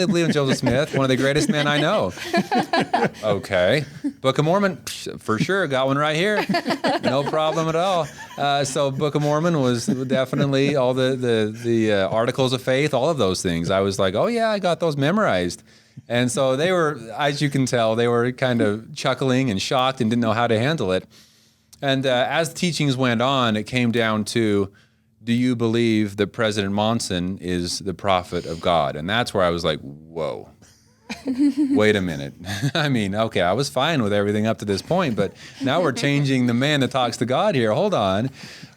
believe in Joseph Smith, one of the greatest men I know. Okay. Book of Mormon, for sure, got one right here. No problem at all. So Book of Mormon was definitely all the articles of faith, all of those things. I was like, oh yeah, I got those memorized. And so they were, as you can tell, they were kind of chuckling and shocked and didn't know how to handle it. And as the teachings went on, it came down to, do you believe that President Monson is the prophet of God? And that's where I was like, whoa, wait a minute. I mean, okay, I was fine with everything up to this point, but now we're changing the man that talks to God here. Hold on,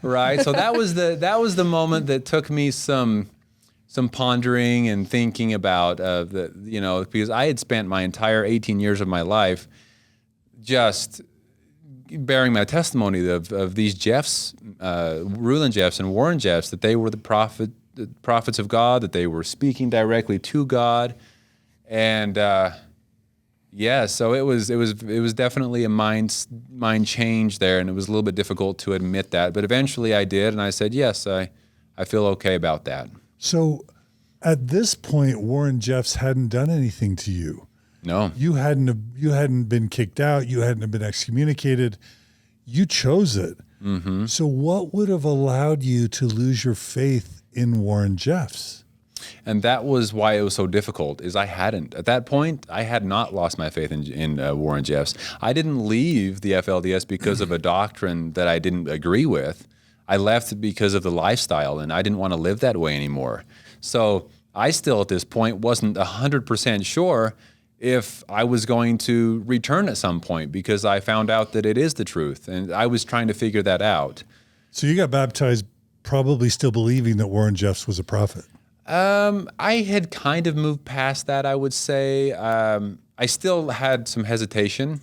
right? So that was the moment that took me some pondering and thinking about because I had spent my entire 18 years of my life just bearing my testimony of these Jeffs, Rulon Jeffs and Warren Jeffs, that they were the prophets of God, that they were speaking directly to God, and so it was definitely a mind change there, and it was a little bit difficult to admit that, but eventually I did, and I said yes, I feel okay about that. So, at this point, Warren Jeffs hadn't done anything to you. No, you hadn't been kicked out. You hadn't been excommunicated. You chose it. Mm-hmm. So what would have allowed you to lose your faith in Warren Jeffs? And that was why it was so difficult, is I hadn't. At that point, I had not lost my faith in Warren Jeffs. I didn't leave the FLDS because of a doctrine that I didn't agree with. I left because of the lifestyle, and I didn't want to live that way anymore. So I still, at this point, wasn't 100% sure if I was going to return at some point, because I found out that it is the truth, and I was trying to figure that out. So you got baptized probably still believing that Warren Jeffs was a prophet. I had kind of moved past that, I would say. I still had some hesitation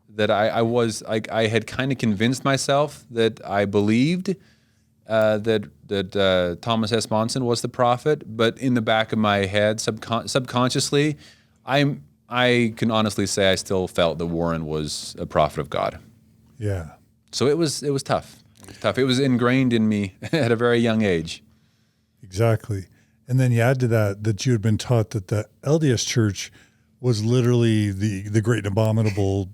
that I had kind of convinced myself that I believed that Thomas S. Monson was the prophet, but in the back of my head, subconsciously, I can honestly say I still felt that Warren was a prophet of God. Yeah. So it was tough. It was ingrained in me at a very young age. Exactly. And then you add to that you had been taught that the LDS Church was literally the great and abominable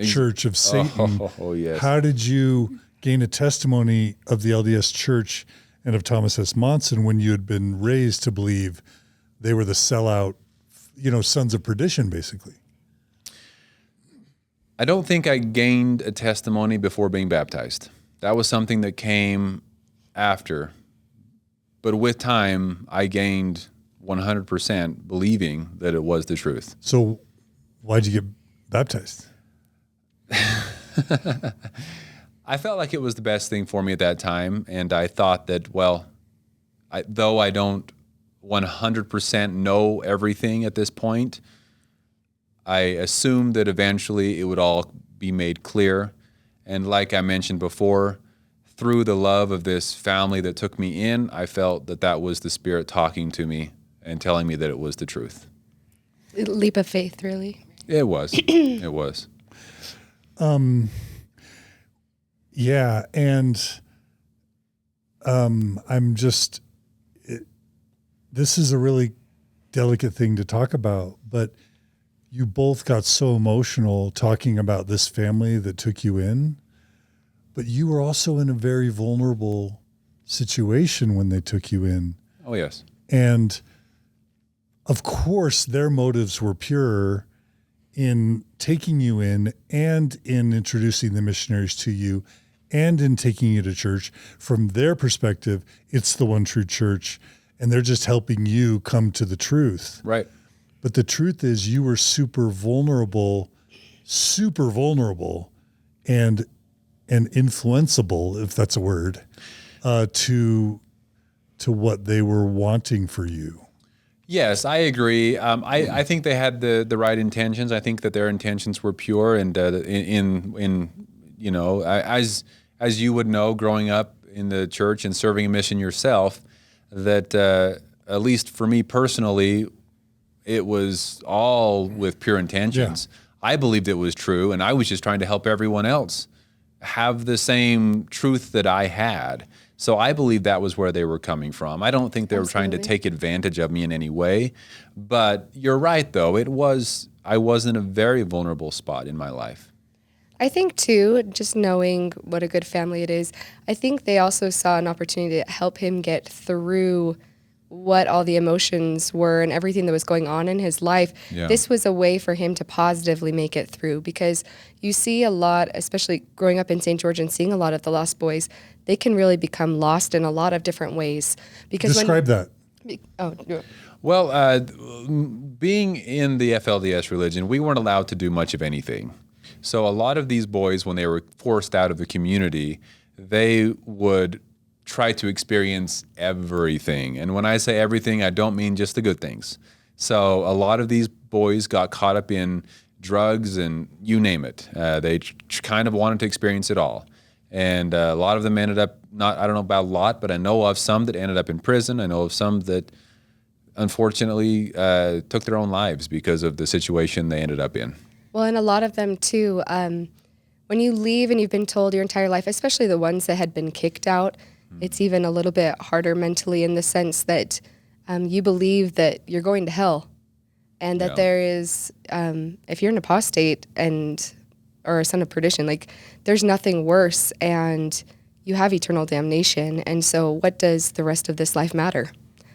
church of Satan. Oh, yes. How did you gain a testimony of the LDS Church and of Thomas S. Monson when you had been raised to believe they were the sellout, sons of perdition, basically? I don't think I gained a testimony before being baptized. That was something that came after. But with time, I gained 100% believing that it was the truth. So why'd you get baptized? I felt like it was the best thing for me at that time. And I thought that, though I don't 100% know everything at this point, I assumed that eventually it would all be made clear. And like I mentioned before, through the love of this family that took me in, I felt that was the Spirit talking to me and telling me that it was the truth. Leap of faith, really. It was. It was. Yeah, and this is a really delicate thing to talk about, but you both got so emotional talking about this family that took you in, but you were also in a very vulnerable situation when they took you in. Oh, yes. And of course, their motives were pure in taking you in and in introducing the missionaries to you and in taking you to church. From their perspective, it's the one true church, and they're just helping you come to the truth. Right. But the truth is you were super vulnerable and influenceable, if that's a word, to what they were wanting for you. Yes, I agree. I think they had the right intentions. I think that their intentions were pure, and as you would know, growing up in the church and serving a mission yourself, that at least for me personally, it was all with pure intentions. Yeah. I believed it was true, and I was just trying to help everyone else have the same truth that I had. So I believe that was where they were coming from. I don't think they were trying to take advantage of me in any way. But you're right, though. I was in a very vulnerable spot in my life. I think, too, just knowing what a good family it is, I think they also saw an opportunity to help him get through what all the emotions were and everything that was going on in his life. Yeah. This was a way for him to positively make it through, because you see a lot, especially growing up in St. George and seeing a lot of the lost boys, they can really become lost in a lot of different ways. Because Describe that. Oh, well, being in the FLDS religion, we weren't allowed to do much of anything. So a lot of these boys, when they were forced out of the community, they would try to experience everything. And when I say everything, I don't mean just the good things. So a lot of these boys got caught up in drugs and you name it. They kind of wanted to experience it all. And a lot of them ended up, I don't know about a lot, but I know of some that ended up in prison. I know of some that unfortunately took their own lives because of the situation they ended up in. Well, and a lot of them too, when you leave and you've been told your entire life, especially the ones that had been kicked out, it's even a little bit harder mentally in the sense that you believe that you're going to hell, and that there is, if you're an apostate or a son of perdition, like there's nothing worse, and you have eternal damnation. And so what does the rest of this life matter?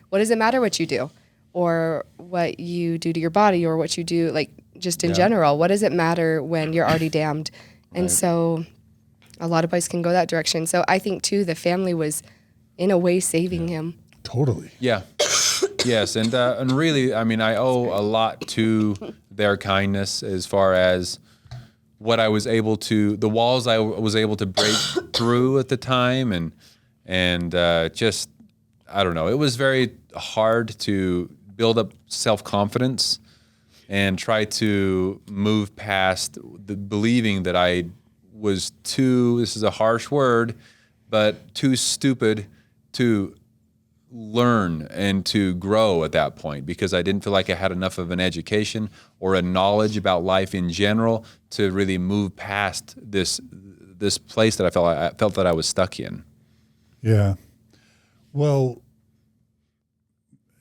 What does it matter what you do, or what you do to your body, or what you do, like just in general? What does it matter when you're already damned? And so a lot of boys can go that direction. So I think, too, the family was, in a way, saving him. Totally. Yeah. Yes. And really, I mean, I owe a lot to their kindness as far as what I was able to, the walls I was able to break through at the time. And just, I don't know, it was very hard to build up self-confidence and try to move past the believing that I was too, this is a harsh word, but too stupid to learn and to grow at that point, because I didn't feel like I had enough of an education or a knowledge about life in general to really move past this place that I felt that I was stuck in. Yeah. Well,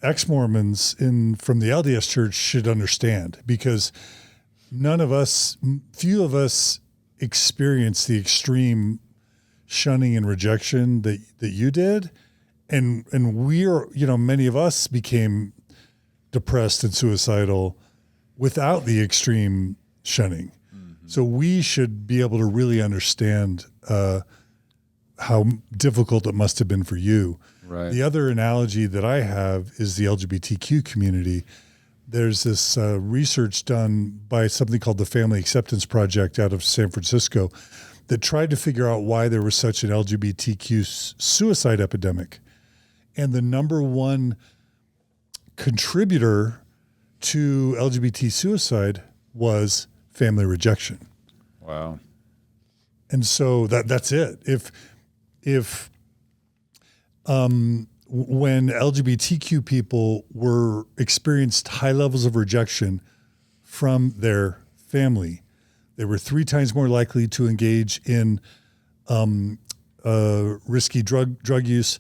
ex-Mormons from the LDS Church should understand, because few of us experienced the extreme shunning and rejection that you did. And many of us became depressed and suicidal without the extreme shunning. Mm-hmm. So we should be able to really understand how difficult it must have been for you. Right. The other analogy that I have is the LGBTQ community. There's this research done by something called the Family Acceptance Project out of San Francisco that tried to figure out why there was such an LGBTQ suicide epidemic. And the number one contributor to LGBT suicide was family rejection. Wow. And so that's it. If when LGBTQ people experienced high levels of rejection from their family. They were 3 times more likely to engage in risky drug use,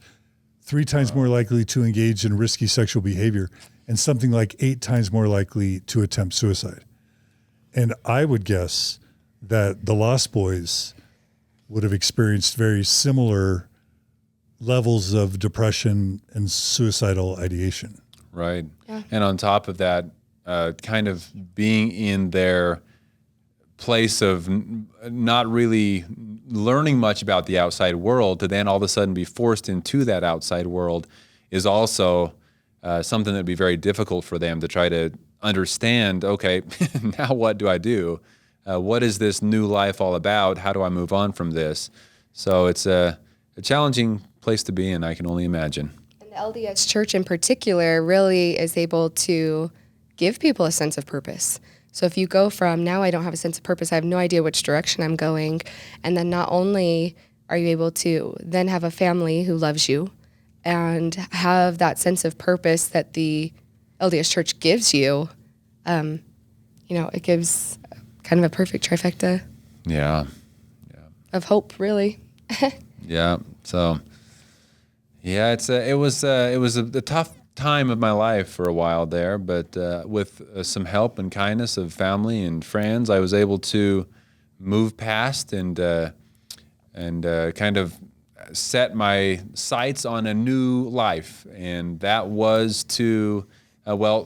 3 times more likely to engage in risky sexual behavior, and something like 8 times more likely to attempt suicide. And I would guess that the Lost Boys would have experienced very similar levels of depression and suicidal ideation. Right. Yeah. And on top of that, kind of being in their place of not really learning much about the outside world to then all of a sudden be forced into that outside world is also something that would be very difficult for them to try to understand, okay, now what do I do? What is this new life all about? How do I move on from this? So it's a challenging place to be in, I can only imagine. And the LDS Church in particular really is able to give people a sense of purpose. So if you go from, now I don't have a sense of purpose, I have no idea which direction I'm going, and then not only are you able to then have a family who loves you and have that sense of purpose that the LDS Church gives you, it gives kind of a perfect trifecta. Yeah. Of hope, really. Yeah. So, yeah, it was a tough time of my life for a while there, but with some help and kindness of family and friends, I was able to move past and kind of set my sights on a new life, and that was to.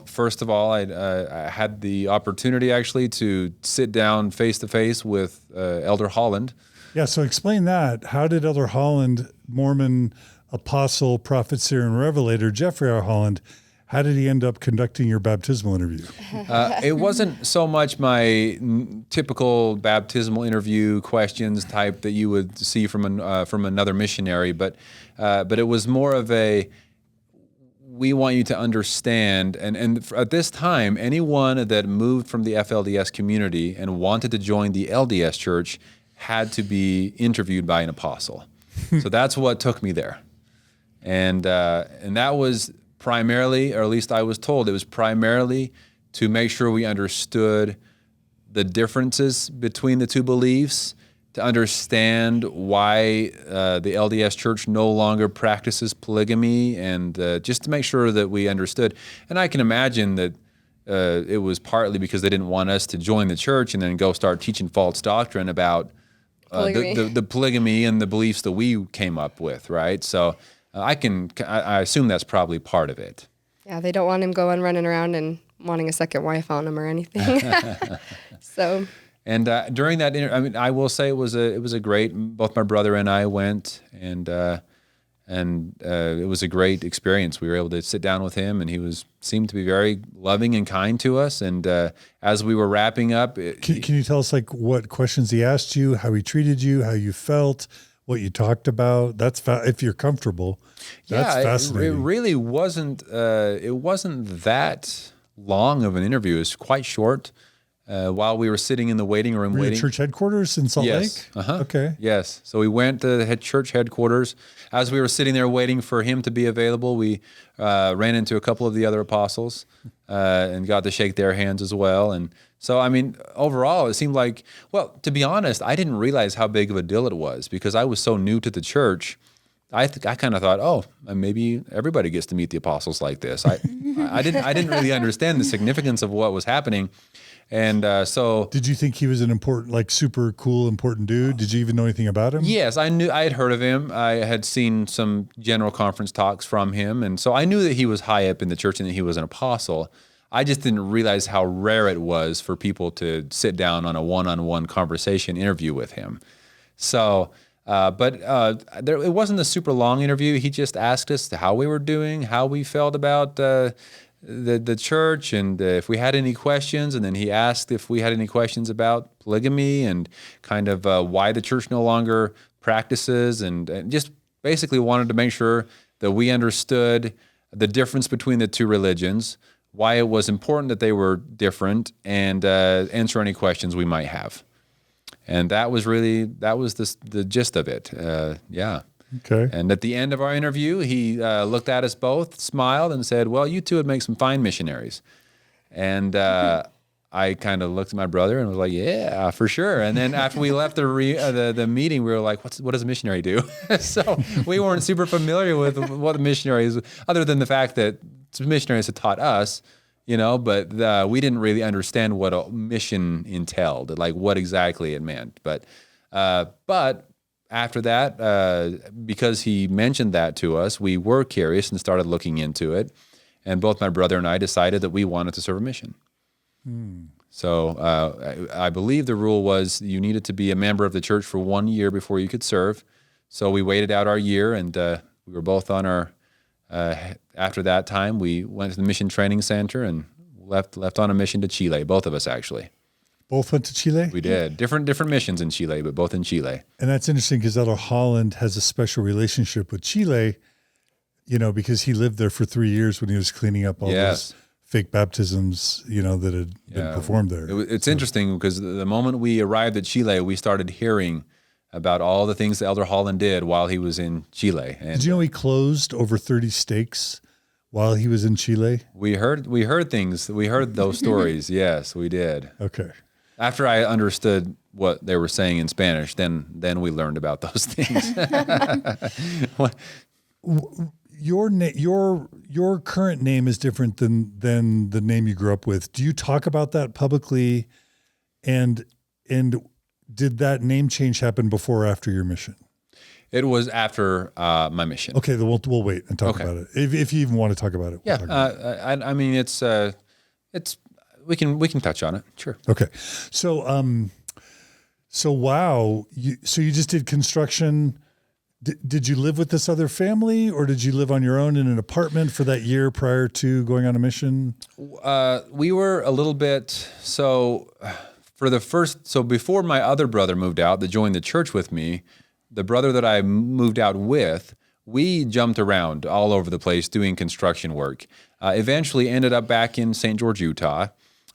First of all, I had the opportunity actually to sit down face to face with Elder Holland. Yeah, so explain that. How did Elder Holland, Mormon apostle, prophet, seer, and revelator, Jeffrey R. Holland, how did he end up conducting your baptismal interview? It wasn't so much my typical baptismal interview questions type that you would see from another missionary, but it was more of a, we want you to understand, and at this time, anyone that moved from the FLDS community and wanted to join the LDS Church had to be interviewed by an apostle. So that's what took me there. And that was primarily, or at least I was told, it was primarily to make sure we understood the differences between the two beliefs, to understand why the LDS Church no longer practices polygamy, and just to make sure that we understood. And I can imagine that it was partly because they didn't want us to join the church and then go start teaching false doctrine about the polygamy and the beliefs that we came up with, right? So I assume that's probably part of it. Yeah, they don't want him running around and wanting a second wife on him or anything. So. And during that, I will say it was a great. Both my brother and I went, and it was a great experience. We were able to sit down with him, and he seemed to be very loving and kind to us. And as we were wrapping up, can you tell us like what questions he asked you, how he treated you, how you felt, what you talked about? That's if you're comfortable. That's fascinating. It really wasn't. It wasn't that long of an interview. It was quite short. While we were sitting in the waiting room, were you at church headquarters in Salt Lake? Okay. Yes. So we went to the church headquarters. As we were sitting there waiting for him to be available, we ran into a couple of the other apostles and got to shake their hands as well. And so, overall, it seemed like, to be honest, I didn't realize how big of a deal it was because I was so new to the church. I kind of thought, maybe everybody gets to meet the apostles like this. I didn't really understand the significance of what was happening. And so, did you think he was an important, like super cool, important dude? Did you even know anything about him? Yes, I had heard of him. I had seen some general conference talks from him, and so I knew that he was high up in the church and that he was an apostle. I just didn't realize how rare it was for people to sit down on a one-on-one conversation interview with him. So, it wasn't a super long interview. He just asked us how we were doing, how we felt about the church, and if we had any questions, and then he asked if we had any questions about polygamy and kind of why the church no longer practices, and just basically wanted to make sure that we understood the difference between the two religions, why it was important that they were different, and answer any questions we might have. And that was the gist of it. Yeah. Okay. And at the end of our interview, he looked at us both, smiled, and said, "Well, you two would make some fine missionaries." And I kind of looked at my brother and was like, yeah, for sure. And then after we left the meeting, we were like, what does a missionary do? So we weren't super familiar with what the missionaries, other than the fact that missionaries had taught us, but we didn't really understand what a mission entailed, like what exactly it meant. But after that, because he mentioned that to us, we were curious and started looking into it. And both my brother and I decided that we wanted to serve a mission. So I believe the rule was you needed to be a member of the church for 1 year before you could serve. So we waited out our year, and we were both on our. After that time, we went to the mission training center and left on a mission to Chile. Both of us, actually. Both went to Chile? We did. Different missions in Chile, but both in Chile. And that's interesting because Elder Holland has a special relationship with Chile, because he lived there for 3 years when he was cleaning up all those fake baptisms, that had been performed there. It's interesting because the moment we arrived at Chile, we started hearing about all the things that Elder Holland did while he was in Chile. And did you know he closed over 30 stakes while he was in Chile? We heard things. We heard those stories. Yes, we did. Okay. After I understood what they were saying in Spanish, then we learned about those things. Your current name is different than the name you grew up with. Do you talk about that publicly? And did that name change happen before or after your mission? It was after my mission. Okay, then we'll wait and talk about it if you even want to talk about it. I mean it's we can touch on it. Sure. Okay, so wow, you just did construction. Did you live with this other family, or did you live on your own in an apartment for that year prior to going on a mission? We were a little bit before my other brother moved out that joined the church with me, the brother that I moved out with, we jumped around all over the place doing construction work. Eventually ended up back in St. George, Utah,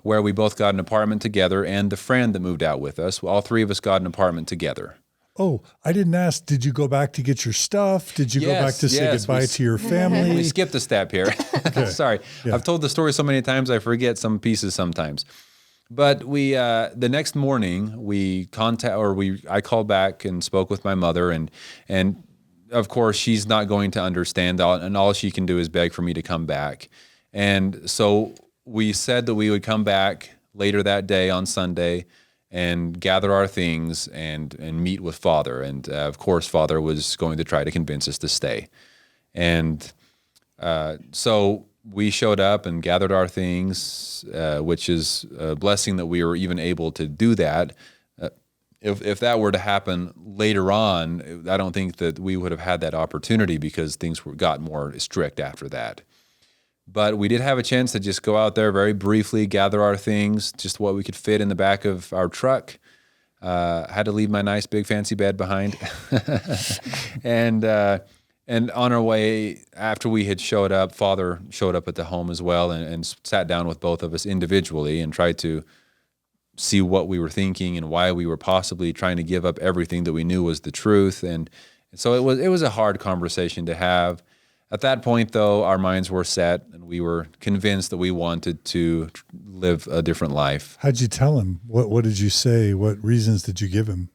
where we both got an apartment together, and the friend that moved out with us, all three of us got an apartment together. Oh, I didn't ask. Did you go back to get your stuff? Did you go back to say goodbye to your family? We skipped a step here. Okay. Sorry. Yeah. I've told the story so many times I forget some pieces sometimes. But we the next morning I called back and spoke with my mother, and of course she's not going to understand, and all she can do is beg for me to come back. And so we said that we would come back later that day on Sunday and gather our things and meet with Father. And of course, Father was going to try to convince us to stay. And so we showed up and gathered our things, which is a blessing that we were even able to do that. If that were to happen later on, I don't think that we would have had that opportunity because things got more strict after that. But we did have a chance to just go out there very briefly, gather our things, just what we could fit in the back of our truck. Had to leave my nice big fancy bed behind. And on our way, after we had showed up, Father showed up at the home as well and sat down with both of us individually and tried to see what we were thinking and why we were possibly trying to give up everything that we knew was the truth. And so it was a hard conversation to have. At that point, though, our minds were set, and we were convinced that we wanted to live a different life. How'd you tell him? What did you say? What reasons did you give him?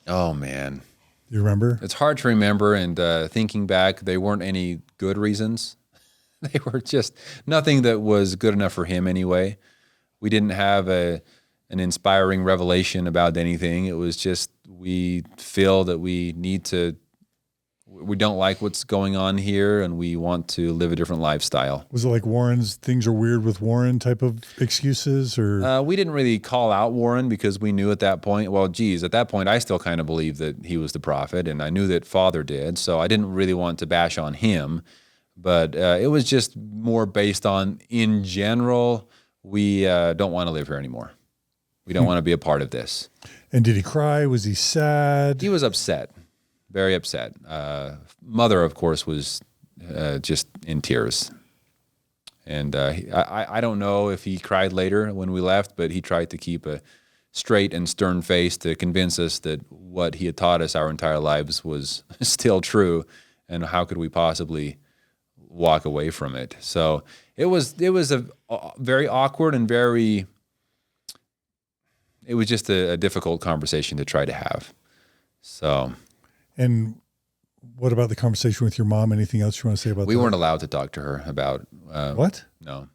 Oh, man. You remember? It's hard to remember, and thinking back, they weren't any good reasons. They were just nothing that was good enough for him anyway. We didn't have an inspiring revelation about anything. It was just we feel that we don't like what's going on here, and we want to live a different lifestyle. Was it like Warren's things are weird with Warren type of excuses, or? We didn't really call out Warren because we knew at that point, at that point, I still kind of believed that he was the prophet, and I knew that Father did, so I didn't really want to bash on him. But it was just more based on, in general, we don't want to live here anymore. We don't want to be a part of this. And did he cry? Was he sad? He was upset. Very upset. Mother, of course, was just in tears. And I don't know if he cried later when we left, but he tried to keep a straight and stern face to convince us that what he had taught us our entire lives was still true, and how could we possibly walk away from it. So it was a very awkward and very it was just a difficult conversation to try to have. So, And what about the conversation with your mom? Anything else you want to say about we that? weren't allowed to talk to her about What? No,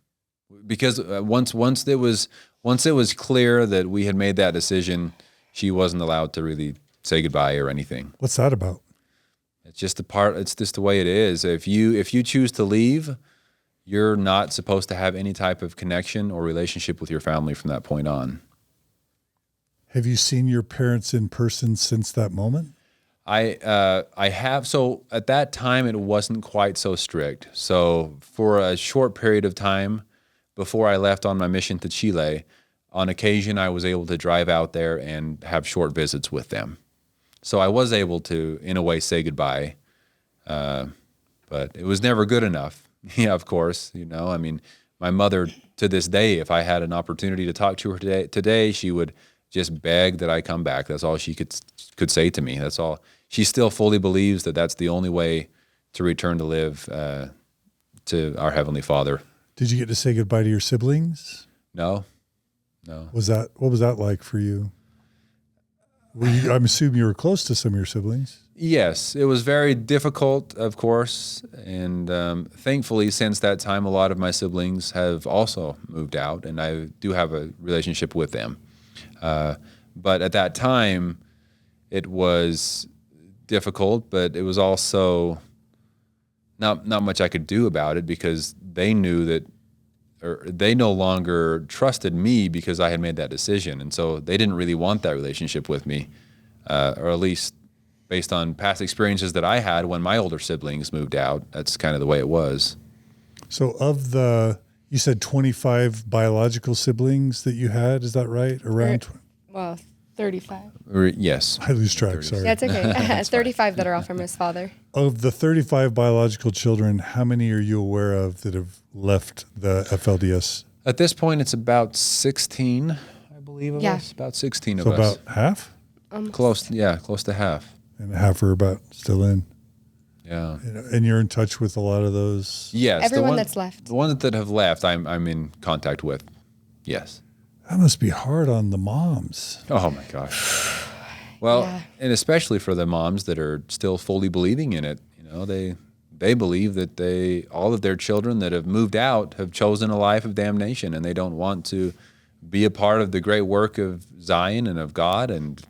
because once it was clear that we had made that decision, she wasn't allowed to really say goodbye or anything. What's that about? It's just it's just the way it is. If you choose to leave, you're not supposed to have any type of connection or relationship with your family from that point on. Have you seen your parents in person since that moment? I have. So at that time, it wasn't quite so strict. So for a short period of time before I left on my mission to Chile, on occasion I was able to drive out there and have short visits with them. So I was able to, in a way, say goodbye, but it was never good enough. Yeah, of course. I mean, my mother, to this day, if I had an opportunity to talk to her today, she would just beg that I come back. That's all she could say to me. That's all. She still fully believes that that's the only way to return to live to our Heavenly Father. Did you get to say goodbye to your siblings? No. What was that like for you? I'm assuming you were close to some of your siblings. Yes, it was very difficult, of course, and thankfully, since that time, a lot of my siblings have also moved out, and I do have a relationship with them. But at that time, it was difficult, but it was also not much I could do about it because they knew that, or they no longer trusted me because I had made that decision, and so they didn't really want that relationship with me, or at least based on past experiences that I had when my older siblings moved out. That's kind of the way it was. So you said 25 biological siblings that you had, is that right? Around? Well, 35. Yes. I lose track, sorry. That's okay. 35 that are all from his father. Of the 35 biological children, how many are you aware of that have left the FLDS? At this point, it's about 16, I believe of Yeah. us. About 16 of So us. about half? Close to half. And half are about still in. Yeah. And you're in touch with a lot of those? Yes. Everyone that's left. The ones that have left, I'm in contact with. Yes. That must be hard on the moms. Oh my gosh. Well, Yeah. and especially for the moms that are still fully believing in it, they believe that all of their children that have moved out have chosen a life of damnation, and they don't want to be a part of the great work of Zion and of God, and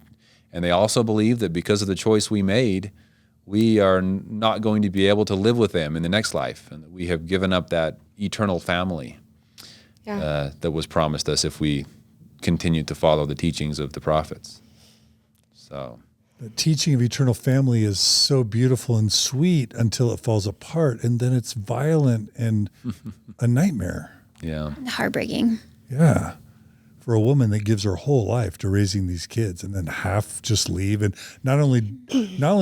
they also believe that because of the choice we made, we are not going to be able to live with them in the next life, and that we have given up that eternal family that was promised us if we continue to follow the teachings of the prophets. So The teaching of eternal family is so beautiful and sweet until it falls apart, and then it's violent and a nightmare. yeah, Heartbreaking. Yeah. For a woman that gives her whole life to raising these kids, and then half just leave. And not only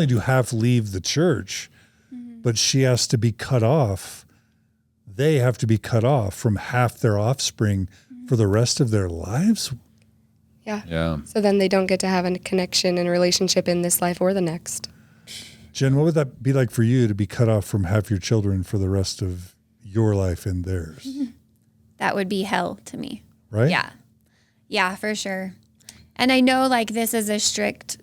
do half leave the church, but she has to be cut off. They have to be cut off from half their offspring for the rest of their lives. Yeah. yeah. So then they don't get to have a connection and relationship in this life or the next. Jen, what would that be like for you to be cut off from half your children for the rest of your life and theirs? That would be hell to me. Right? Yeah. Yeah, for sure. And I know like this is a strict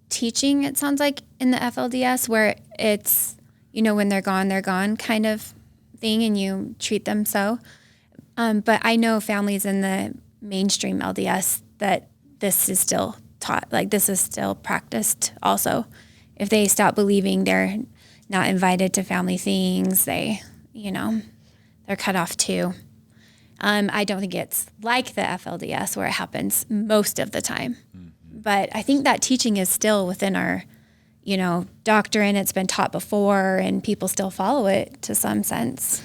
teaching, it sounds like, in the FLDS where it's, when they're gone kind of thing, and you treat them so. But I know families in the mainstream LDS that this is still taught, like this is still practiced also. If they stop believing, they're not invited to family things, they're cut off too. I don't think it's like the FLDS where it happens most of the time. But I think that teaching is still within our, doctrine. It's been taught before and people still follow it to some sense.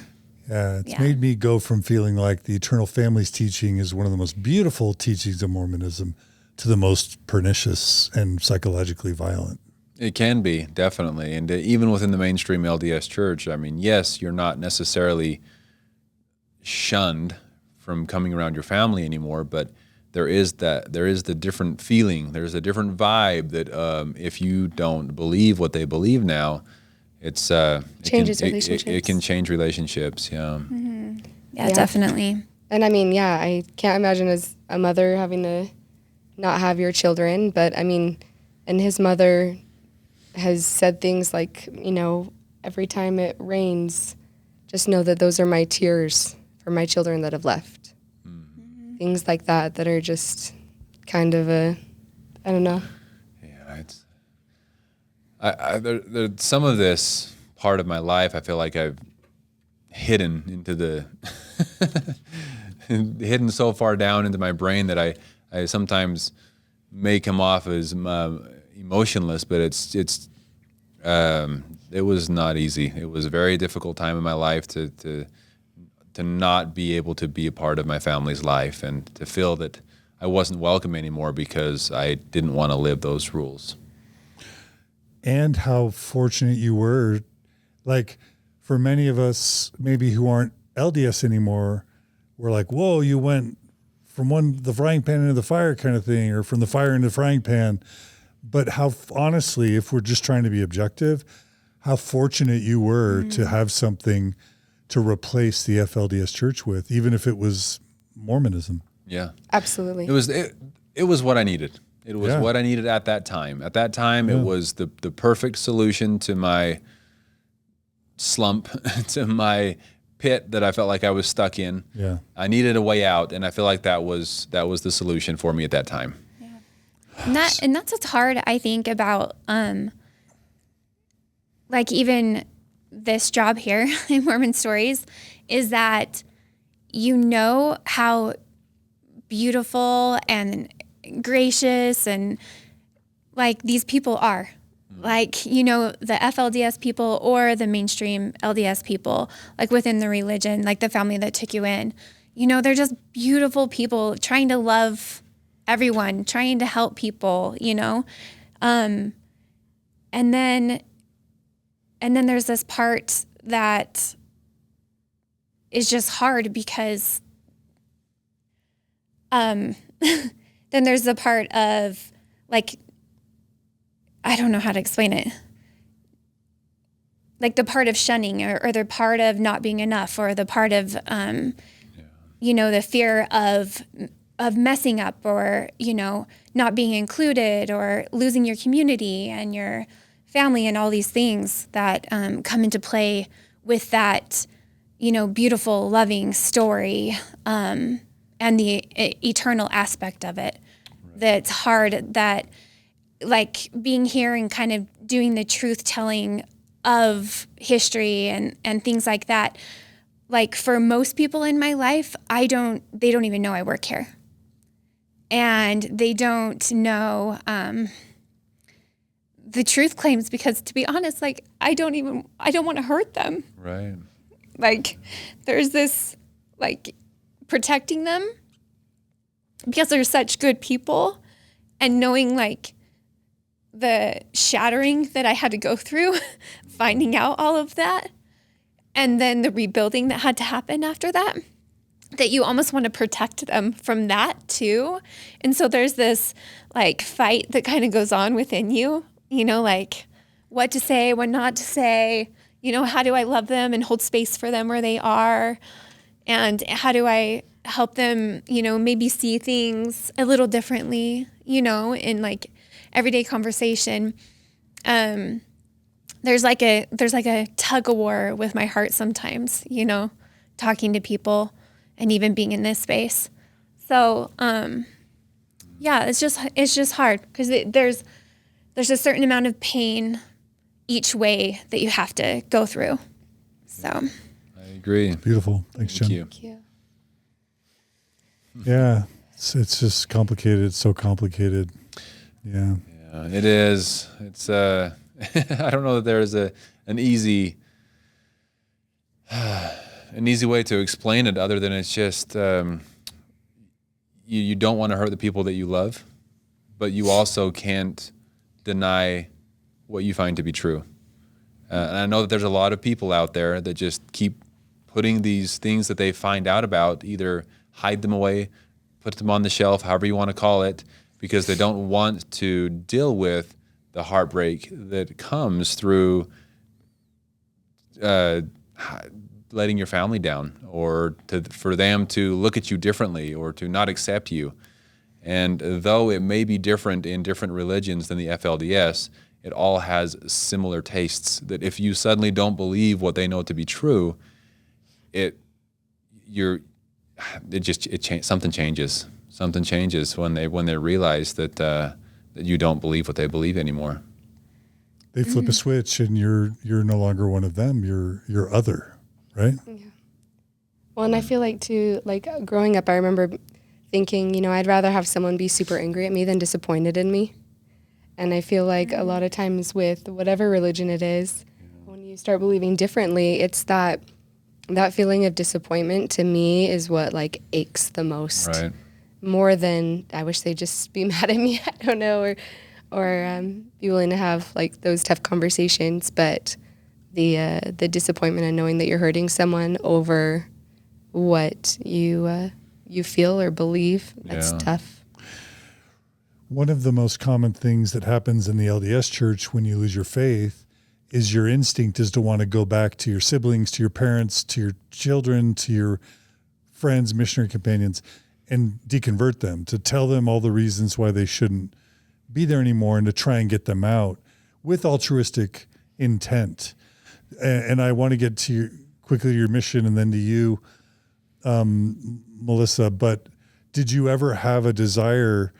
Yeah, it's made me go from feeling like the eternal family's teaching is one of the most beautiful teachings of Mormonism to the most pernicious and psychologically violent. It can be, definitely. And even within the mainstream LDS church, I mean, yes, you're not necessarily shunned from coming around your family anymore, but there is the different feeling, there's a different vibe that if you don't believe what they believe now, it's Changes relationships. It can change relationships, yeah. Yeah, definitely. And I mean, I can't imagine as a mother having to not have your children. But I mean, and his mother has said things like, every time it rains, just know that those are my tears for my children that have left. Mm-hmm. Things like that are just kind of I don't know. Yeah, there's some of this part of my life I feel like I've hidden into the hidden so far down into my brain that I sometimes may come off as emotionless, but it was not easy. It was a very difficult time in my life to not be able to be a part of my family's life and to feel that I wasn't welcome anymore because I didn't want to live those rules. And how fortunate you were. Like, for many of us, maybe who aren't LDS anymore, we're like, whoa, you went from the frying pan into the fire kind of thing, or from the fire into the frying pan. But how, honestly, if we're just trying to be objective, how fortunate you were to have something to replace the FLDS church with, even if it was Mormonism. Yeah, absolutely. It was what I needed. It was what I needed at that time. At that time, it was the perfect solution to my slump, to my pit that I felt like I was stuck in. Yeah, I needed a way out, and I feel like that was the solution for me at that time. Yeah, and that's what's hard, I think, about like even this job here in Mormon Stories, is that how beautiful and gracious and like these people are. Like, the FLDS people or the mainstream LDS people, like within the religion, like the family that took you in, they're just beautiful people trying to love everyone, trying to help people, and then there's this part that is just hard because then there's the part of, like, I don't know how to explain it. Like the part of shunning or the part of not being enough, or the part of, the fear of messing up, or, not being included, or losing your community and your family, and all these things that come into play with that, beautiful, loving story, and the eternal aspect of it. Right. That's hard, that like being here and kind of doing the truth telling of history and things like that. Like for most people in my life, they don't even know I work here. And they don't know the truth claims, because to be honest, like I don't want to hurt them. Right. Like there's this like protecting them because they're such good people, and knowing like the shattering that I had to go through, finding out all of that, and then the rebuilding that had to happen after that, that you almost want to protect them from that too. And so there's this like fight that kind of goes on within you, like what to say, what not to say, how do I love them and hold space for them where they are? And how do I help them, maybe see things a little differently, in like everyday conversation. There's like a tug of war with my heart sometimes, talking to people and even being in this space. So, it's just hard because there's a certain amount of pain each way that you have to go through. So I agree. Beautiful. Thanks, Jen. Thank you. Yeah. It's just complicated. It's so complicated. Yeah. Yeah, it is. It's I don't know that there's an easy way to explain it, other than it's just you don't want to hurt the people that you love, but you also can't deny what you find to be true. And I know that there's a lot of people out there that just keep putting these things that they find out about, either hide them away, put them on the shelf, however you want to call it, because they don't want to deal with the heartbreak that comes through letting your family down, or for them to look at you differently, or to not accept you. And though it may be different in different religions than the FLDS, it all has similar tastes. That if you suddenly don't believe what they know to be true, something changes. Something changes when they realize that you don't believe what they believe anymore. They flip a switch, and you're no longer one of them. You're other, right? Yeah. Well, and I feel like too, like growing up, I remember thinking, I'd rather have someone be super angry at me than disappointed in me. And I feel like a lot of times with whatever religion it is, when you start believing differently, it's that feeling of disappointment to me is what like aches the most. Right. More than I wish they'd just be mad at me, I don't know, or be willing to have like those tough conversations. But the disappointment of knowing that you're hurting someone over what you feel or believe, that's tough. One of the most common things that happens in the LDS church when you lose your faith is your instinct is to want to go back to your siblings, to your parents, to your children, to your friends, missionary companions, and deconvert them, to tell them all the reasons why they shouldn't be there anymore and to try and get them out with altruistic intent. And I want to get to quickly your mission and then to you, Melissa, but did you ever have a desire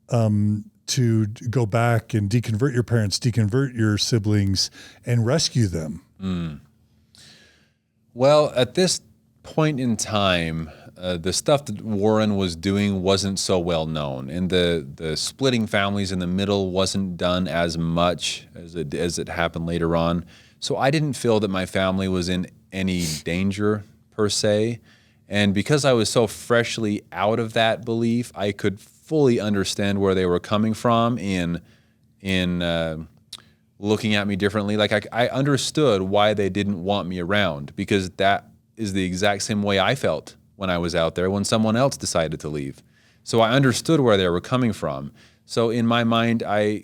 to go back and deconvert your parents, deconvert your siblings, and rescue them? Well, at this point in time, the stuff that Warren was doing wasn't so well known, and the splitting families in the middle wasn't done as much as it happened later on. So I didn't feel that my family was in any danger per se, and because I was so freshly out of that belief, I could fully understand where they were coming from in looking at me differently. Like I understood why they didn't want me around, because that is the exact same way I felt when I was out there when someone else decided to leave. So I understood where they were coming from. So in my mind, I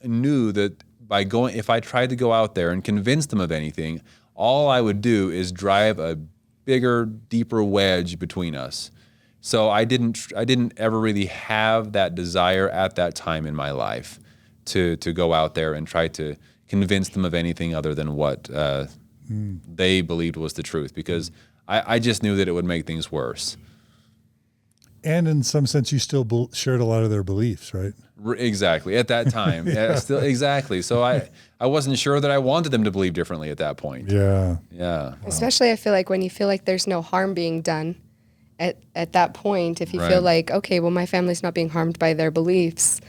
knew that if I tried to go out there and convince them of anything, all I would do is drive a bigger, deeper wedge between us. So I didn't ever really have that desire at that time in my life to go out there and try to convince them of anything other than what they believed was the truth, because I just knew that it would make things worse. And in some sense, you still shared a lot of their beliefs, right? Exactly. At that time. Yeah, still exactly. So I wasn't sure that I wanted them to believe differently at that point. Yeah. Yeah. Especially I feel like when you feel like there's no harm being done at that point, if you Right. feel like, okay, well, my family's not being harmed by their beliefs,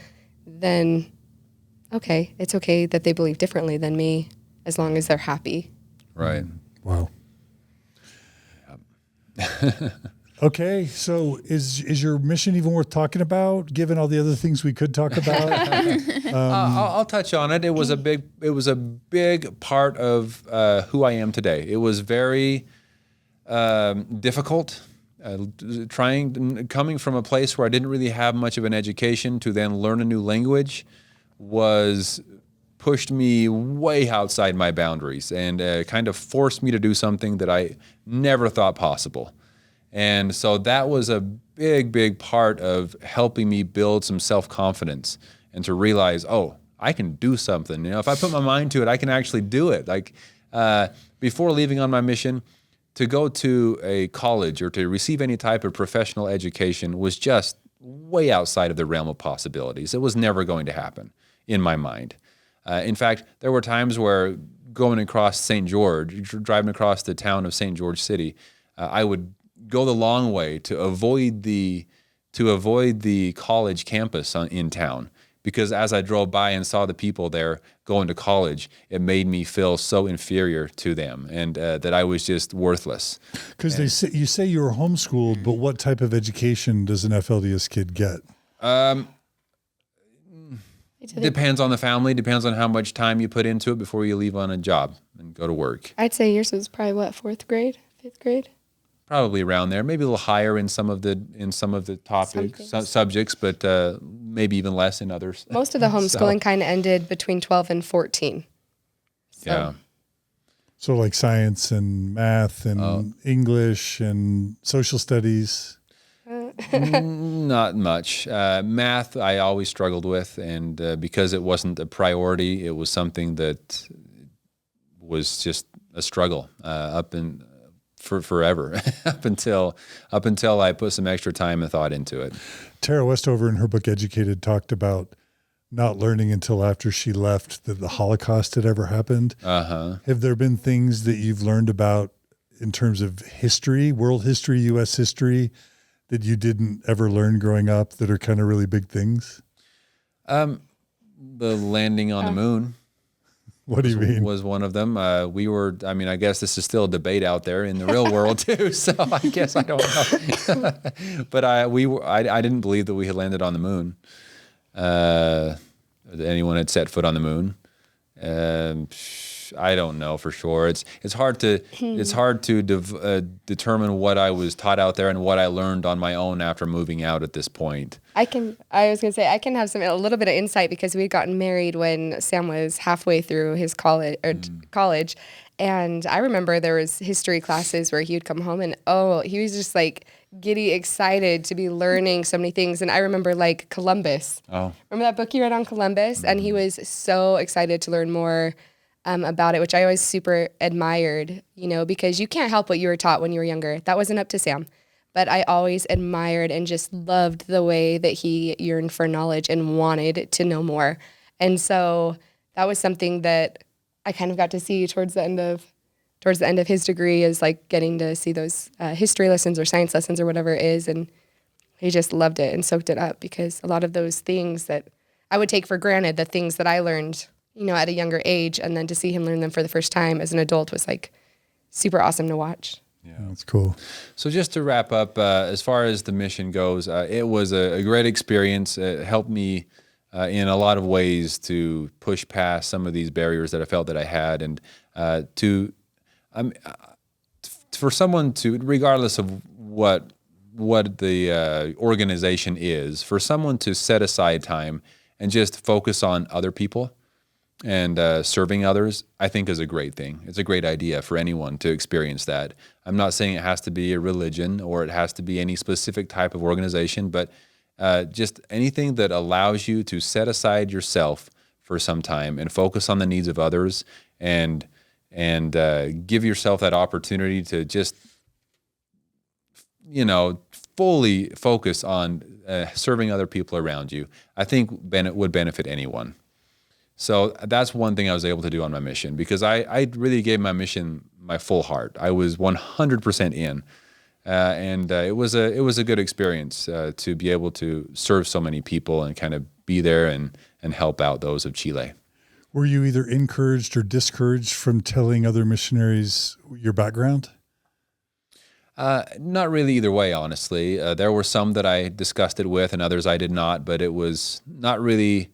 then okay, it's okay that they believe differently than me as long as they're happy. Right. Wow. Okay, so is your mission even worth talking about, given all the other things we could talk about? I'll touch on it. It was a big part of who I am today. It was very difficult. Coming from a place where I didn't really have much of an education to then learn a new language pushed me way outside my boundaries and kind of forced me to do something that I never thought possible. And so that was a big part of helping me build some self-confidence and to realize, oh, I can do something. If I put my mind to it, I can actually do it. Like before leaving on my mission, to go to a college or to receive any type of professional education was just way outside of the realm of possibilities. It was never going to happen in my mind. In fact, there were times where going across St. George, driving across the town of St. George City, I would go the long way to avoid the college campus in town, because as I drove by and saw the people there going to college, it made me feel so inferior to them and that I was just worthless. Because you say you were homeschooled, but what type of education does an FLDS kid get? Depends on the family, depends on how much time you put into it before you leave on a job and go to work. I'd say yours was probably what, 4th grade, 5th grade? Probably around there, maybe a little higher in some of the topics, subjects, but maybe even less in others. Most of the homeschooling kind of ended between 12 and 14. So. Yeah. So like science and math and English and social studies. Not much. Math, I always struggled with, and because it wasn't a priority, it was something that was just a struggle for forever up until I put some extra time and thought into it. Tara Westover in her book Educated talked about not learning until after she left that the Holocaust had ever happened. Have there been things that you've learned about in terms of history, world history, U.S. history, that you didn't ever learn growing up that are kind of really big things? The landing on the moon. What do you mean? Was one of them. I guess this is still a debate out there in the real world too, so I guess I don't know. But I didn't believe that we had landed on the moon. That anyone had set foot on the moon. I don't know for sure. It's hard to determine what I was taught out there and what I learned on my own after moving out at this point. I was going to say, I can have a little bit of insight because we had gotten married when Sam was halfway through his college. And I remember there was history classes where he would come home and, he was just like giddy excited to be learning so many things. And I remember like Columbus. Oh. Remember that book you read on Columbus? Mm-hmm. And he was so excited to learn more about it, which I always super admired, because you can't help what you were taught when you were younger. That wasn't up to Sam. But I always admired and just loved the way that he yearned for knowledge and wanted to know more. And so that was something that I kind of got to see towards the end of his degree, is like getting to see those history lessons or science lessons or whatever it is. And he just loved it and soaked it up, because a lot of those things that I would take for granted, the things that I learned, at a younger age, and then to see him learn them for the first time as an adult was like super awesome to watch. Yeah, that's cool. So just to wrap up, as far as the mission goes, it was a great experience. It helped me in a lot of ways to push past some of these barriers that I felt that I had, and for someone to, regardless of what the organization is, for someone to set aside time and just focus on other people and serving others, I think is a great thing. It's a great idea for anyone to experience that. I'm not saying it has to be a religion or it has to be any specific type of organization, but just anything that allows you to set aside yourself for some time and focus on the needs of others, and give yourself that opportunity to just, fully focus on serving other people around you, I think would benefit anyone. So that's one thing I was able to do on my mission, because I really gave my mission my full heart. I was 100% in, and it was a good experience to be able to serve so many people and kind of be there and help out those of Chile. Were you either encouraged or discouraged from telling other missionaries your background? Not really either way, honestly. There were some that I discussed it with and others I did not, but it was not really...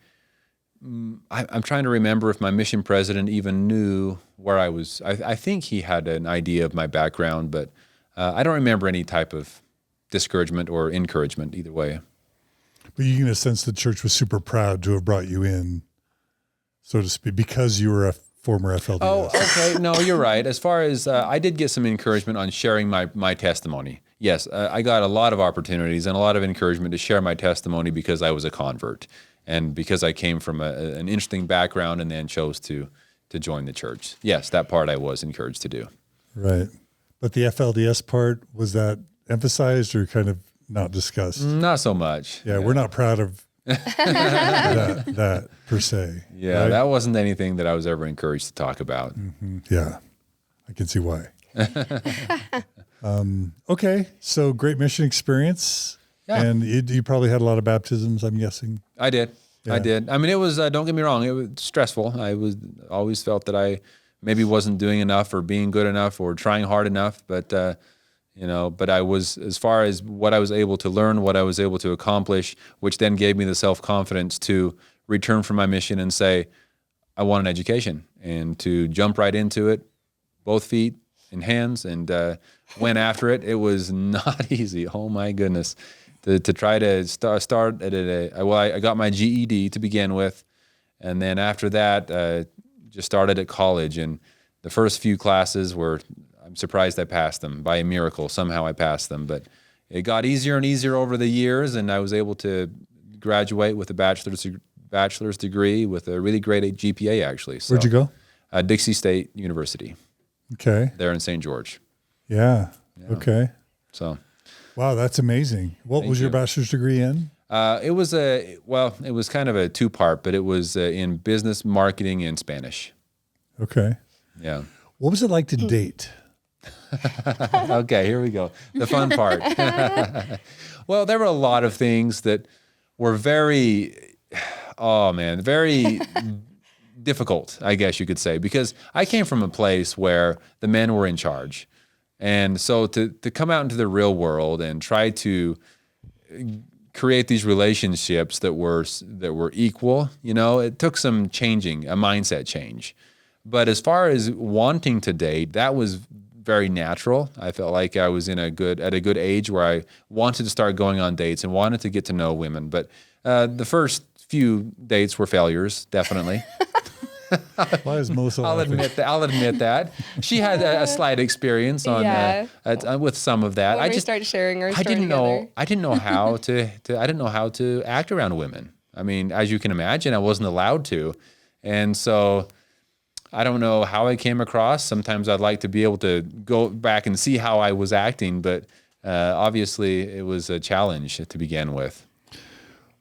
I'm trying to remember if my mission president even knew where I was. I think he had an idea of my background, but I don't remember any type of discouragement or encouragement either way. But you get a sense the church was super proud to have brought you in, so to speak, because you were a former FLDS. Oh, okay. No, you're right. As far as I did get some encouragement on sharing my testimony. Yes, I got a lot of opportunities and a lot of encouragement to share my testimony because I was a convert and because I came from an interesting background and then chose to join the church. Yes, that part I was encouraged to do. Right. But the FLDS part, was that emphasized or kind of not discussed? Not so much. Yeah. We're not proud of that per se. Yeah, right? That wasn't anything that I was ever encouraged to talk about. Mm-hmm. Yeah, I can see why. Okay, so great mission experience. Yeah. And you probably had a lot of baptisms, I'm guessing. I did. Yeah. I did. I mean, it was, don't get me wrong, it was stressful. I always felt that I maybe wasn't doing enough or being good enough or trying hard enough, but but I was, as far as what I was able to learn, what I was able to accomplish, which then gave me the self-confidence to return from my mission and say, I want an education, and to jump right into it, both feet in hands, and went after it. It was not easy. Oh my goodness. To try to start at I got my GED to begin with, and then after that, just started at college. And the first few classes were, I'm surprised I passed them. By a miracle, somehow I passed them. But it got easier and easier over the years, and I was able to graduate with a bachelor's degree with a really great GPA, actually. So, Where'd you go? Dixie State University. Okay. There in St. George. Yeah. Okay. So, wow, that's amazing. What was your bachelor's degree in? it was kind of a two-part, but it was in business, marketing, and Spanish. Okay. Yeah. What was it like to date? Okay, here we go. The fun part. Well, there were a lot of things that were very difficult, I guess you could say, because I came from a place where the men were in charge. And so to come out into the real world and try to create these relationships that were equal, it took some changing, a mindset change. But as far as wanting to date, that was very natural. I felt like I was at a good age where I wanted to start going on dates and wanted to get to know women. But the first few dates were failures, definitely. Why is Melissa laughing? I'll admit that. She had a slight experience on with some of that. When we started sharing our story I didn't know how to act around women. I mean, as you can imagine, I wasn't allowed to. And so I don't know how I came across. Sometimes I'd like to be able to go back and see how I was acting, but obviously it was a challenge to begin with.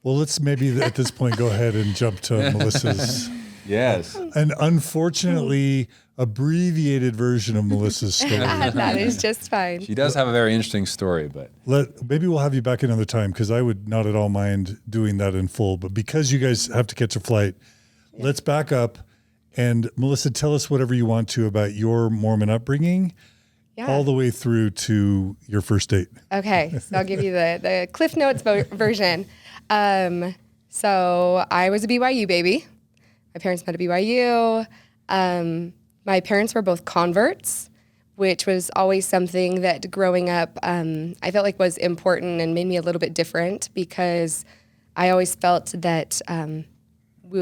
Well, let's maybe at this point go ahead and jump to Melissa's. Yes. An unfortunately abbreviated version of Melissa's story. That is just fine. She does have a very interesting story, but Maybe we'll have you back another time, because I would not at all mind doing that in full. But because you guys have to catch a flight, let's back up. And Melissa, tell us whatever you want to about your Mormon upbringing, all the way through to your first date. Okay, so I'll give you the Cliff Notes version. So I was a BYU baby. My parents met at BYU. My parents were both converts, which was always something that growing up I felt like was important and made me a little bit different, because I always felt that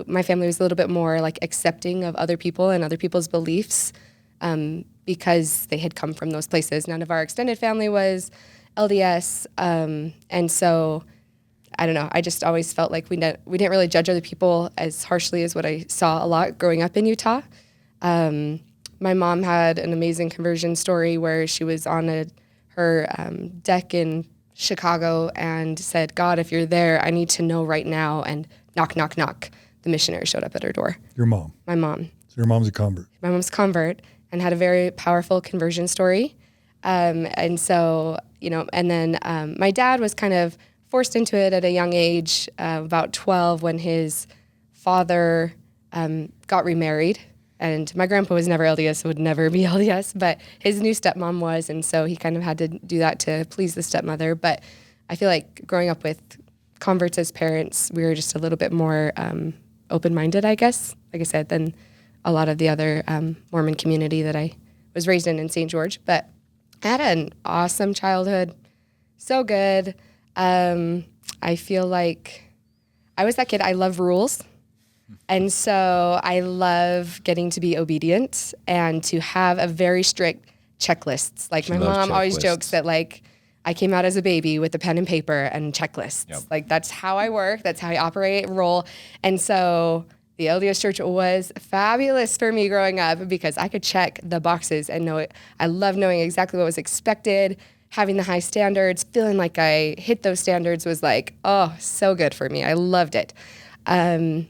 my family was a little bit more like accepting of other people and other people's beliefs because they had come from those places. None of our extended family was LDS. And so, I don't know, I just always felt like we didn't really judge other people as harshly as what I saw a lot growing up in Utah. My mom had an amazing conversion story where she was on her deck in Chicago and said, "God, if you're there, I need to know right now," and knock, knock, knock. The missionary showed up at her door. Your mom? My mom. So your mom's a convert? My mom's a convert and had a very powerful conversion story. And so, and then my dad was kind of forced into it at a young age, about 12, when his father got remarried. And my grandpa was never LDS, would never be LDS, but his new stepmom was. And so he kind of had to do that to please the stepmother. But I feel like growing up with converts as parents, we were just a little bit more open-minded, I guess, like I said, than a lot of the other Mormon community that I was raised in St. George. But I had an awesome childhood, so good. I feel like I was that kid. I love rules. And so I love getting to be obedient and to have a very strict checklists. Like my mom always jokes that like I came out as a baby with a pen and paper and checklists. Yep. Like that's how I work. That's how I operate, roll. And so the LDS Church was fabulous for me growing up because I could check the boxes and know it. I love knowing exactly what was expected, having the high standards, feeling like I hit those standards was like, oh, so good for me. I loved it. All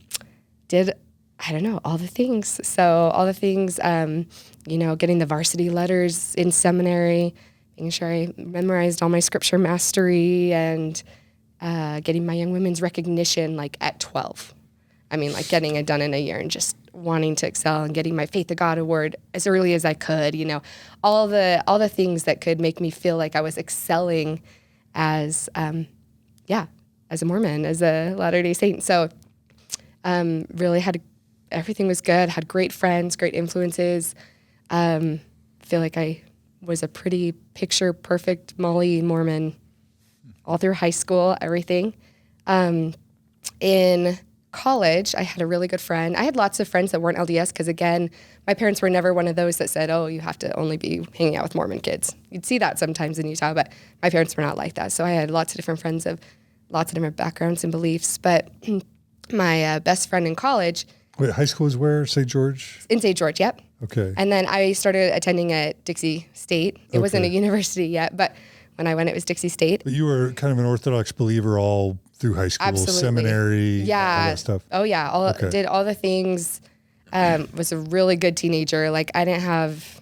the things. So all the things, getting the varsity letters in seminary, making sure I memorized all my scripture mastery and getting my young women's recognition like at 12. I mean, like getting it done in a year and just wanting to excel and getting my Faith of God award as early as I could, all the things that could make me feel like I was excelling as a Mormon, as a Latter-day Saint. So really everything was good, had great friends, great influences. Feel like I was a pretty picture perfect Molly Mormon all through high school, everything. In college, I had a really good friend. I had lots of friends that weren't LDS because, again, my parents were never one of those that said, oh, you have to only be hanging out with Mormon kids. You'd see that sometimes in Utah, but my parents were not like that. So I had lots of different friends of lots of different backgrounds and beliefs. But my best friend in college. Wait, high school is where? St. George? In St. George, yep. Okay. And then I started attending at Dixie State. It wasn't a university yet, but when I went, it was Dixie State. But you were kind of an Orthodox believer all through high school, Absolutely. Seminary, yeah. all that stuff. Oh, yeah. Did all the things. Was a really good teenager. Like, I didn't have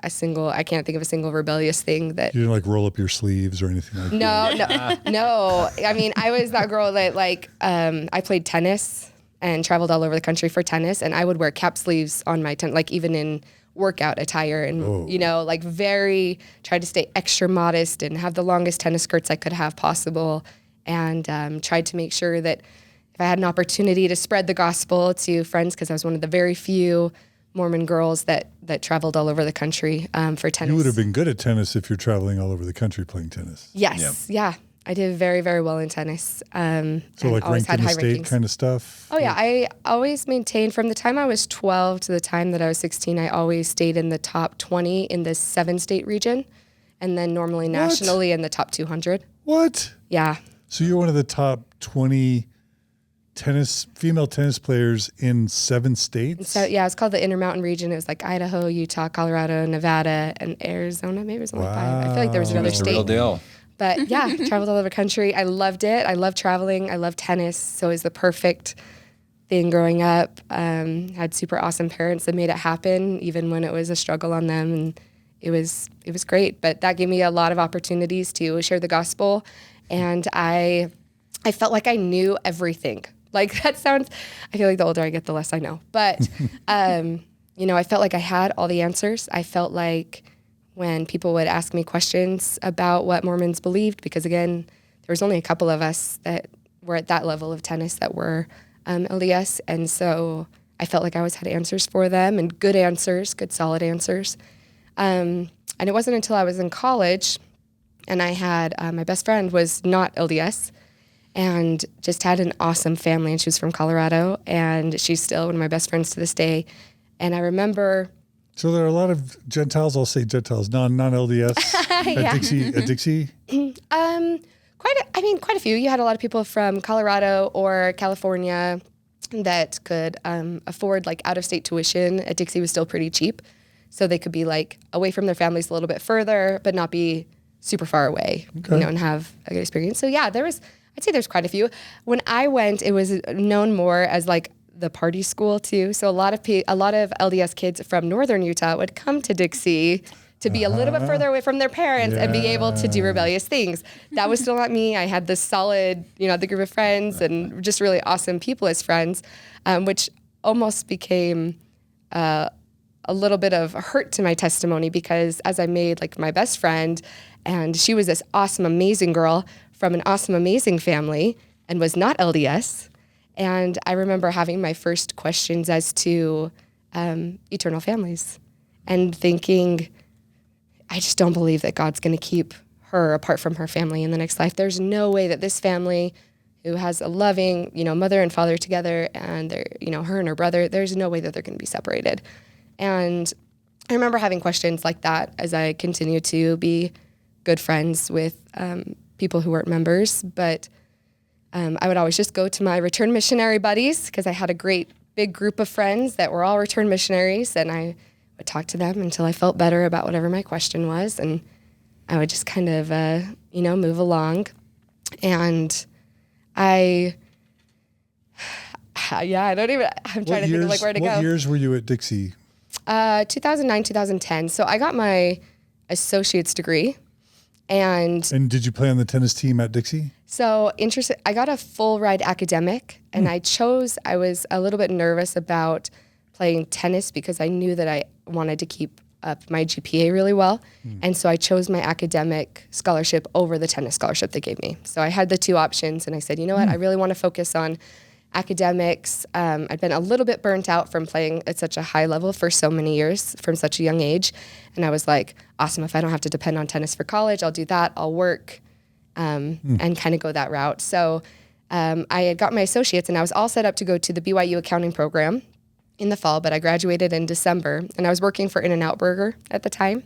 I can't think of a single rebellious thing that. You didn't like roll up your sleeves or anything like that? No. I mean, I was that girl that I played tennis and traveled all over the country for tennis, and I would wear cap sleeves on my like even in workout attire, and tried to stay extra modest and have the longest tennis skirts I could have possible, and tried to make sure that if I had an opportunity to spread the gospel to friends, because I was one of the very few Mormon girls that traveled all over the country for tennis. You would have been good at tennis if you're traveling all over the country playing tennis. Yes, yeah. I did very, very well in tennis. So like ranked in the state kind of stuff? Oh, yeah. I always maintained from the time I was 12 to the time that I was 16, I always stayed in the top 20 in the 7-state region, and then normally nationally in the top 200. What? Yeah. So you're one of the top 20 female tennis players in 7 states? So, yeah, it's called the Intermountain region. It was like Idaho, Utah, Colorado, Nevada, and Arizona. Maybe it was only 5. I feel like there was another It's a state. real deal. But yeah, traveled all over the country. I loved it. I love traveling. I love tennis. So it was the perfect thing growing up. Had super awesome parents that made it happen, even when it was a struggle on them. And it was great. But that gave me a lot of opportunities to share the gospel. And I felt like I knew everything. Like that sounds, I feel like the older I get, the less I know. But, I felt like I had all the answers. I felt like when people would ask me questions about what Mormons believed, because again, there was only a couple of us that were at that level of tennis that were LDS. And so I felt like I always had answers for them, and good answers, good solid answers. And it wasn't until I was in college and I had, my best friend was not LDS and just had an awesome family, and she was from Colorado, and she's still one of my best friends to this day. And I remember... So there are a lot of Gentiles, I'll say Gentiles, non-LDS at Dixie? Quite a few. You had a lot of people from Colorado or California that could afford like out-of-state tuition. At Dixie was still pretty cheap. So they could be like away from their families a little bit further, but not be super far away, and have a good experience. So yeah, I'd say there's quite a few. When I went, it was known more as like the party school too. So a lot of LDS kids from northern Utah would come to Dixie to be a little bit further away from their parents and be able to do rebellious things. That was still not me. I had this solid, the group of friends and just really awesome people as friends, which almost became a little bit of a hurt to my testimony, because as I made like my best friend, and she was this awesome, amazing girl from an awesome, amazing family and was not LDS. And I remember having my first questions as to eternal families and thinking, I just don't believe that God's going to keep her apart from her family in the next life. There's no way that this family who has a loving, mother and father together, and they're, her and her brother, there's no way that they're going to be separated. And I remember having questions like that as I continued to be good friends with people who weren't members. But I would always just go to my return missionary buddies, because I had a great big group of friends that were all return missionaries, and I would talk to them until I felt better about whatever my question was, and I would just kind of, move along. And I'm trying to think of like where to go. What years were you at Dixie? 2009, 2010. So I got my associate's degree. And did you play on the tennis team at Dixie? So I got a full ride academic, and I was a little bit nervous about playing tennis because I knew that I wanted to keep up my GPA really well. And so I chose my academic scholarship over the tennis scholarship they gave me. So I had the two options, and I said, you know what, I really want to focus on academics. I'd been a little bit burnt out from playing at such a high level for so many years from such a young age. And I was like, awesome, if I don't have to depend on tennis for college, I'll do that. I'll work and kind of go that route. So I had got my associates and I was all set up to go to the BYU accounting program in the fall, but I graduated in December and I was working for In-N-Out Burger at the time.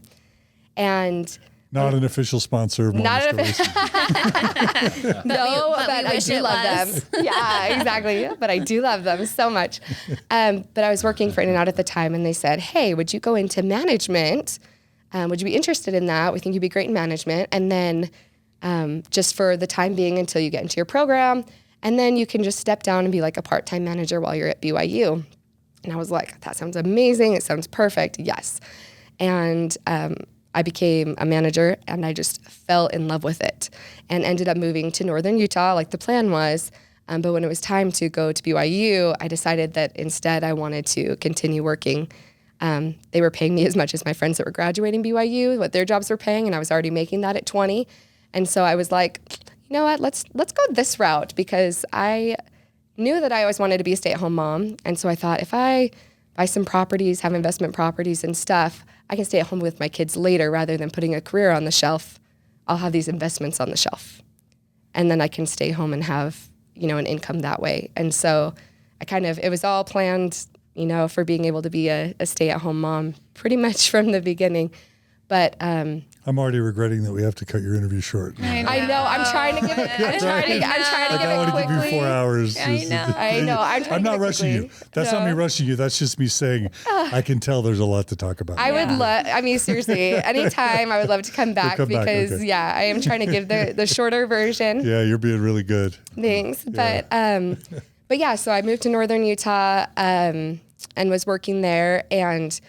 And not an official sponsor of MormonStories. No, but I wish do it love was. them. Yeah, exactly. But I do love them so much. But I was working for In-N-Out at the time, and they said, hey, would you go into management? Would you be interested in that? We think you'd be great in management. And then just for the time being until you get into your program, and then you can just step down and be like a part-time manager while you're at BYU. And I was like, that sounds amazing. It sounds perfect. Yes. And I became a manager and I just fell in love with it and ended up moving to Northern Utah like the plan was. But when it was time to go to BYU, I decided that instead I wanted to continue working. They were paying me as much as my friends that were graduating BYU, what their jobs were paying, and I was already making that at 20. And so I was like, you know what, let's go this route, because I knew that I always wanted to be a stay-at-home mom. And so I thought, if I buy some properties, have investment properties and stuff, I can stay at home with my kids later rather than putting a career on the shelf. I'll have these investments on the shelf. And then I can stay home and have, an income that way. And so it was all planned, for being able to be a stay-at-home mom pretty much from the beginning. But I'm already regretting that we have to cut your interview short. I know. I'm trying to give it. I'm trying to give I it want to quickly. give you 4 hours. I know. I know. I'm trying I'm to not give it rushing you. quickly. That's not me rushing you. That's just me saying I can tell there's a lot to talk about. I would love. I mean, seriously, anytime I would love to come back come back, because okay. I am trying to give the shorter version. Yeah, you're being really good. Thanks. But yeah, so I moved to Northern Utah and was working there, and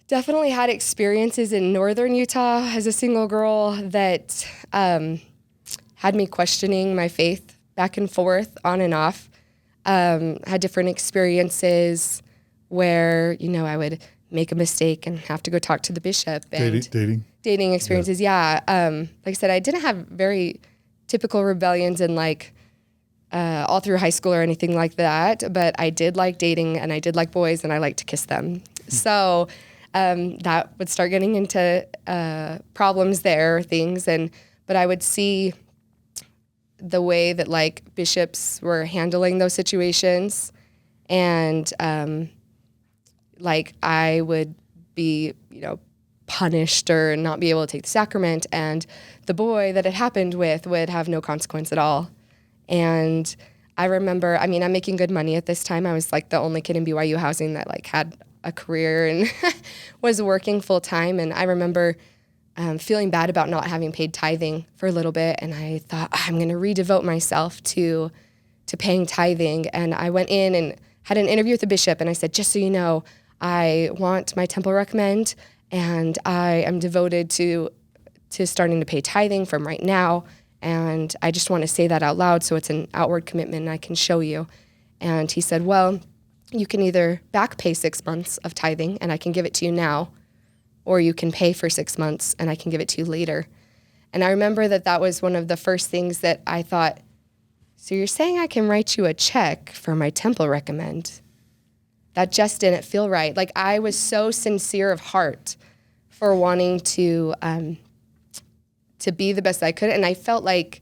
definitely had experiences in Northern Utah as a single girl that had me questioning my faith back and forth, on and off. Had different experiences where, I would make a mistake and have to go talk to the bishop. And dating experiences, yeah. Like I said, I didn't have very typical rebellions in all through high school or anything like that, but I did like dating and I did like boys and I liked to kiss them. So that would start getting into problems there, things, but I would see the way that bishops were handling those situations, and I would be, punished or not be able to take the sacrament, and the boy that it happened with would have no consequence at all. And I remember, I'm making good money at this time. I was the only kid in BYU housing that had a career and was working full time. And I remember feeling bad about not having paid tithing for a little bit. And I thought, I'm going to redevote myself to paying tithing. And I went in and had an interview with the bishop. And I said, just so you know, I want my temple recommend, and I am devoted to starting to pay tithing from right now. And I just want to say that out loud so it's an outward commitment and I can show you. And he said, well, you can either back pay 6 months of tithing and I can give it to you now, or you can pay for 6 months and I can give it to you later. And I remember that was one of the first things that I thought, so you're saying I can write you a check for my temple recommend? That just didn't feel right. I was so sincere of heart for wanting to be the best I could. And I felt like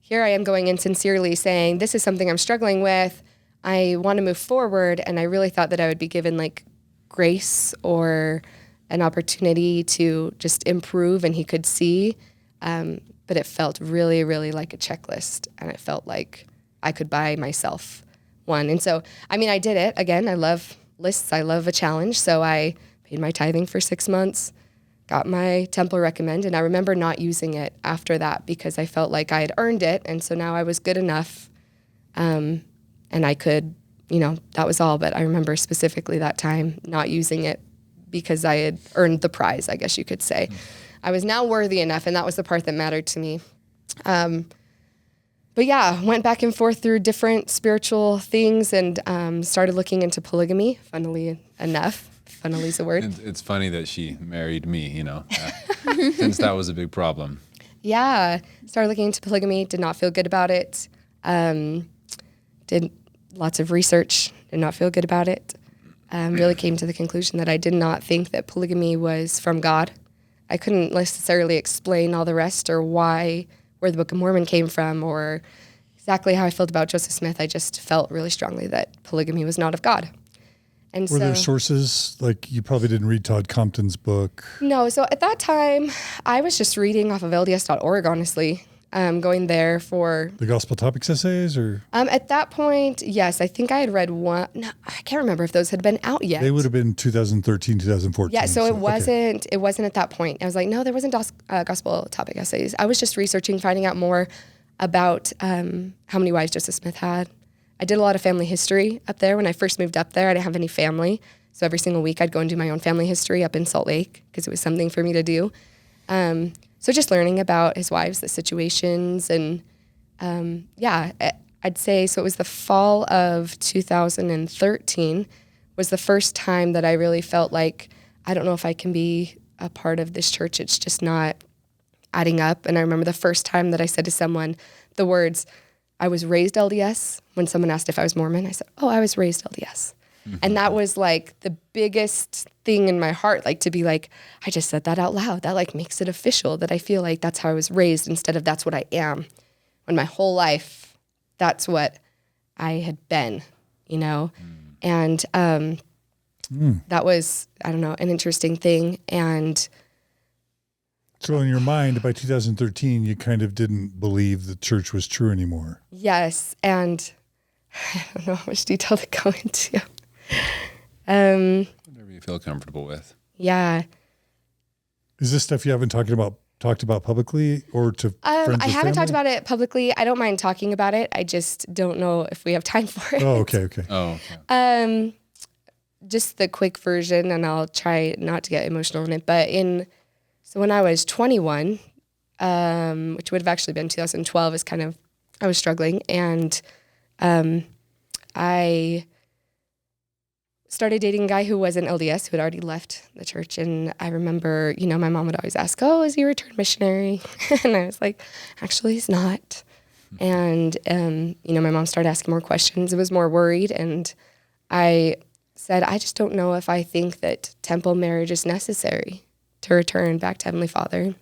here I am going in sincerely saying, this is something I'm struggling with. I want to move forward. And I really thought that I would be given grace or an opportunity to just improve and he could see. But it felt really, really like a checklist. And it felt like I could buy myself one. And so, I did it. Again, I love lists. I love a challenge. So I paid my tithing for 6 months. Got my temple recommend, and I remember not using it after that because I felt like I had earned it, and so now I was good enough, and I could, that was all. But I remember specifically that time not using it because I had earned the prize, I guess you could say. I was now worthy enough, and that was the part that mattered to me. But yeah, went back and forth through different spiritual things and started looking into polygamy, funnily enough. Funnily's a word. It's funny that she married me, since that was a big problem. Yeah. Started looking into polygamy, did not feel good about it. Did lots of research, did not feel good about it. Really came to the conclusion that I did not think that polygamy was from God. I couldn't necessarily explain all the rest or where the Book of Mormon came from or exactly how I felt about Joseph Smith. I just felt really strongly that polygamy was not of God. And Were there sources, like you probably didn't read Todd Compton's book? No. So at that time, I was just reading off of LDS.org, honestly, going there for... The Gospel Topics essays, or? At that point, yes, I think I had read one. No, I can't remember if those had been out yet. They would have been 2013, 2014. Yeah, so it wasn't. Okay. It wasn't at that point. I was like, no, there wasn't gospel topic essays. I was just researching, finding out more about how many wives Joseph Smith had. I did a lot of family history up there. When I first moved up there, I didn't have any family, so every single week I'd go and do my own family history up in Salt Lake because it was something for me to do. So just learning about his wives, the situations, and I'd say so. It was the fall of 2013 was the first time that I really felt like I don't know if I can be a part of this church. It's just not adding up. And I remember the first time that I said to someone the words, I was raised LDS. When someone asked if I was Mormon, I said, oh, I was raised LDS. Mm-hmm. And that was like the biggest thing in my heart, like to be like, I just said that out loud. That like makes it official that I feel like that's how I was raised instead of that's what I am. When my whole life, that's what I had been, you know? And that was, I don't know, an interesting thing. And so in your mind, by 2013, you kind of didn't believe the church was true anymore. Yes. And I don't know how much detail to go into. Whatever you feel comfortable with. Yeah. Is this stuff you haven't talked about publicly or to friends I haven't talked about it publicly. I don't mind talking about it. I just don't know if we have time for it. Oh, okay. Oh, okay. Just the quick version, and I'll try not to get emotional in it. But so when I was 21, which would have actually been 2012, is kind of, I was struggling, and I started dating a guy who was an LDS who had already left the church. And I remember, you know, my mom would always ask, oh, is he a returned missionary? And I was like, actually, he's not. And, you know, my mom started asking more questions. I was more worried. And I said, I just don't know if I think that temple marriage is necessary to return back to Heavenly Father.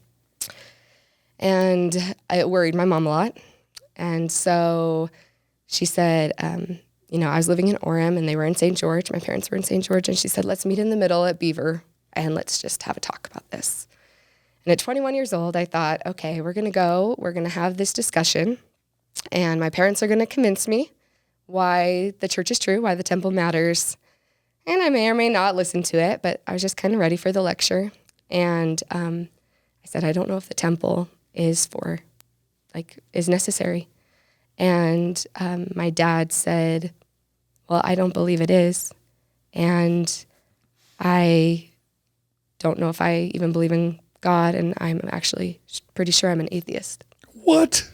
And it worried my mom a lot. And so she said, you know, I was living in Orem and they were in St. George. My parents were in St. George. And she said, let's meet in the middle at Beaver and let's just have a talk about this. And at 21 years old, I thought, okay, we're going to have this discussion. And my parents are going to convince me why the church is true, why the temple matters. And I may or may not listen to it, but I was just kind of ready for the lecture. And I said, I don't know if the temple is necessary. And my dad said, well, I don't believe it is. And I don't know if I even believe in God. And I'm actually pretty sure I'm an atheist. What?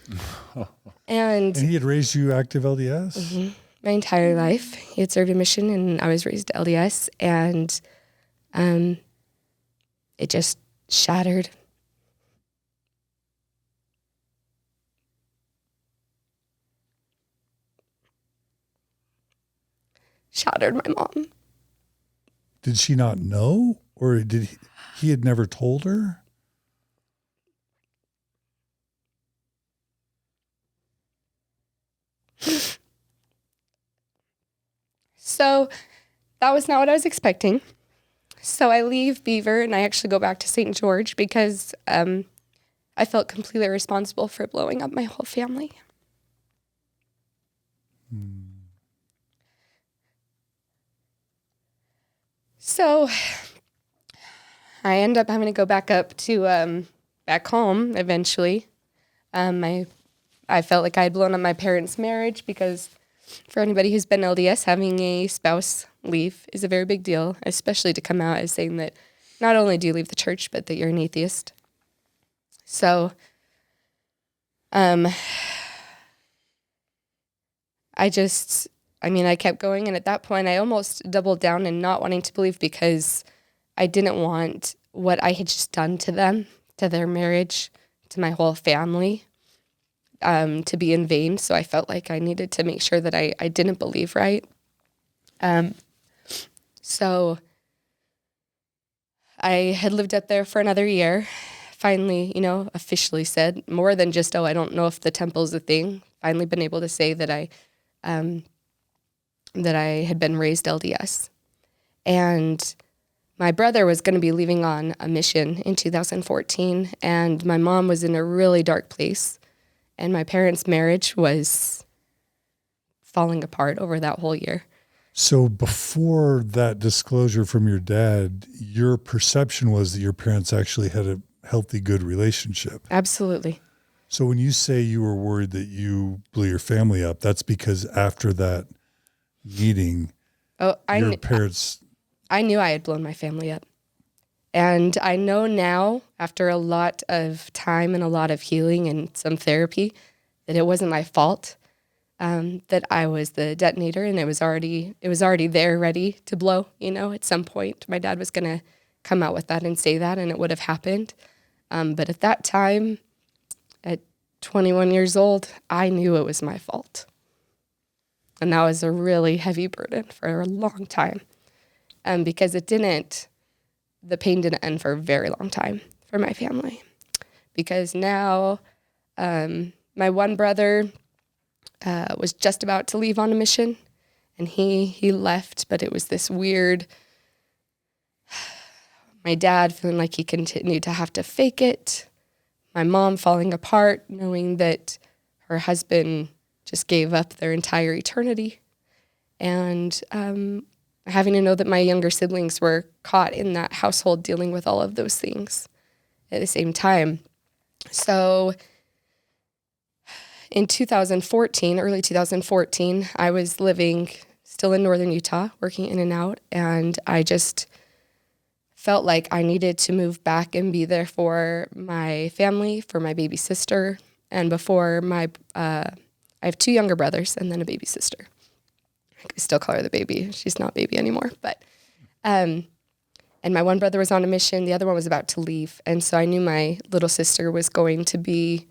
And he had raised you active LDS? Mm-hmm. My entire life. He had served a mission and I was raised LDS. And it just shattered. Shattered my mom. Did she not know? Or did he had never told her? So that was not what I was expecting. So I leave Beaver and I actually go back to St. George because I felt completely responsible for blowing up my whole family. So I end up having to go back up to back home eventually. I felt like I had blown up my parents' marriage because for anybody who's been LDS, having a spouse leave is a very big deal, especially to come out as saying that not only do you leave the church, but that you're an atheist. So I kept going. And at that point, I almost doubled down in not wanting to believe because I didn't want what I had just done to them, to their marriage, to my whole family, to be in vain. So I felt like I needed to make sure that I didn't believe right. So I had lived up there for another year. Finally, officially said more than just, I don't know if the temple's a thing. finally been able to say that I had been raised LDS. And my brother was going to be leaving on a mission in 2014, and my mom was in a really dark place, and my parents' marriage was falling apart over that whole year. So before that disclosure from your dad, your perception was that your parents actually had a healthy, good relationship. Absolutely. So when you say you were worried that you blew your family up, that's because after that meeting, your parents... I knew I had blown my family up. And I know now, after a lot of time and a lot of healing and some therapy, that it wasn't my fault, that I was the detonator, and it was already there, ready to blow. At some point, my dad was going to come out with that and say that, and it would have happened. But at that time, at 21 years old, I knew it was my fault. And that was a really heavy burden for a long time. Because the pain didn't end for a very long time for my family. Because now my one brother was just about to leave on a mission, and he left, but it was this weird, my dad feeling like he continued to have to fake it, my mom falling apart, knowing that her husband just gave up their entire eternity, and having to know that my younger siblings were caught in that household dealing with all of those things at the same time. So in 2014, early 2014, I was living still in northern Utah, working in and out, and I just felt like I needed to move back and be there for my family, for my baby sister, and before I have two younger brothers and then a baby sister. I still call her the baby. She's not baby anymore. But, and my one brother was on a mission. The other one was about to leave. And so I knew my little sister was going to be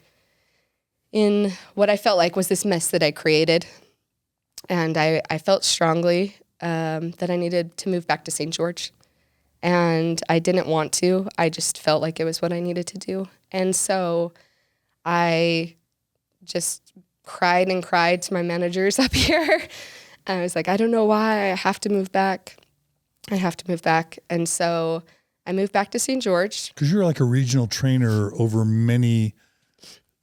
in what I felt like was this mess that I created. And I felt strongly that I needed to move back to St. George. And I didn't want to. I just felt like it was what I needed to do. And so I just cried and cried to my managers up here. I was like, I don't know why. I have to move back. And so I moved back to St. George. Because you're like a regional trainer over many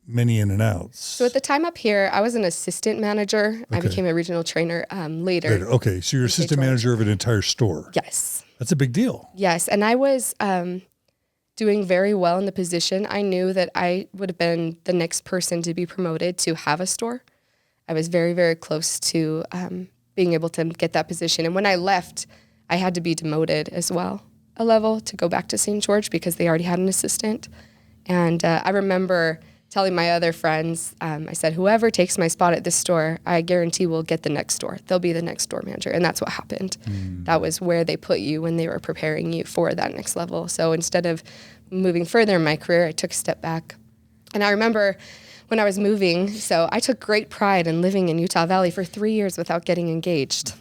in and outs. So at the time up here, I was an assistant manager. Okay. I became a regional trainer later. Okay, so you're assistant manager of an entire store. Yes. That's a big deal. Yes, and I was doing very well in the position. I knew that I would have been the next person to be promoted to have a store. I was very, very close to being able to get that position. And when I left, I had to be demoted as well a level to go back to St. George because they already had an assistant. And I remember telling my other friends, I said, whoever takes my spot at this store, I guarantee will get the next store. They'll be the next store manager. And that's what happened. That was where they put you when they were preparing you for that next level. So instead of moving further in my career, I took a step back. And I remember when I was moving, so I took great pride in living in Utah Valley for 3 years without getting engaged.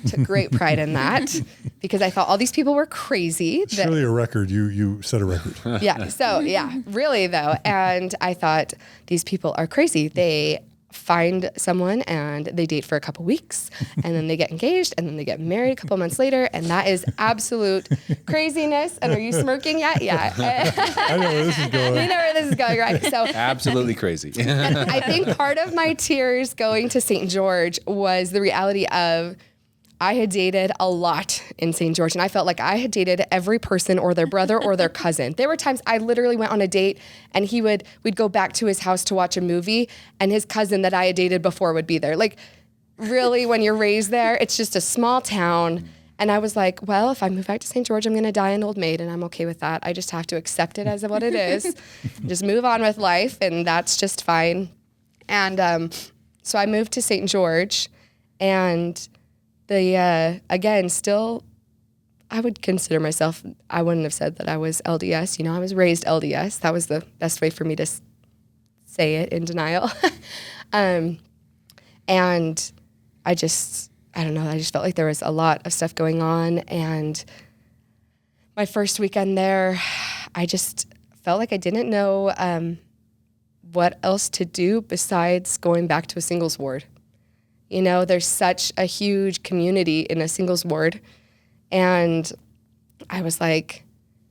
Took great pride in that because I thought all these people were crazy. Surely a record. You set a record. Yeah. So yeah, really though. And I thought these people are crazy. They find someone and they date for a couple weeks and then they get engaged and then they get married a couple months later. And that is absolute craziness. And are you smirking yet? Yeah. I know where this is going. You know where this is going, right? So absolutely crazy. And I think part of my tears going to St. George was the reality of I had dated a lot in St. George, and I felt like I had dated every person or their brother or their cousin. There were times I literally went on a date and we'd go back to his house to watch a movie and his cousin that I had dated before would be there. Like really, when you're raised there, it's just a small town. And I was like, well, if I move back to St. George, I'm going to die an old maid, and I'm okay with that. I just have to accept it as what it is. Just move on with life, and that's just fine. And so I moved to St. George, and again, still, I would consider myself, I wouldn't have said that I was LDS. You know, I was raised LDS. That was the best way for me to say it in denial. And I don't know, I just felt like there was a lot of stuff going on. And my first weekend there, I just felt like I didn't know what else to do besides going back to a singles ward. You know, there's such a huge community in a singles ward. And I was like,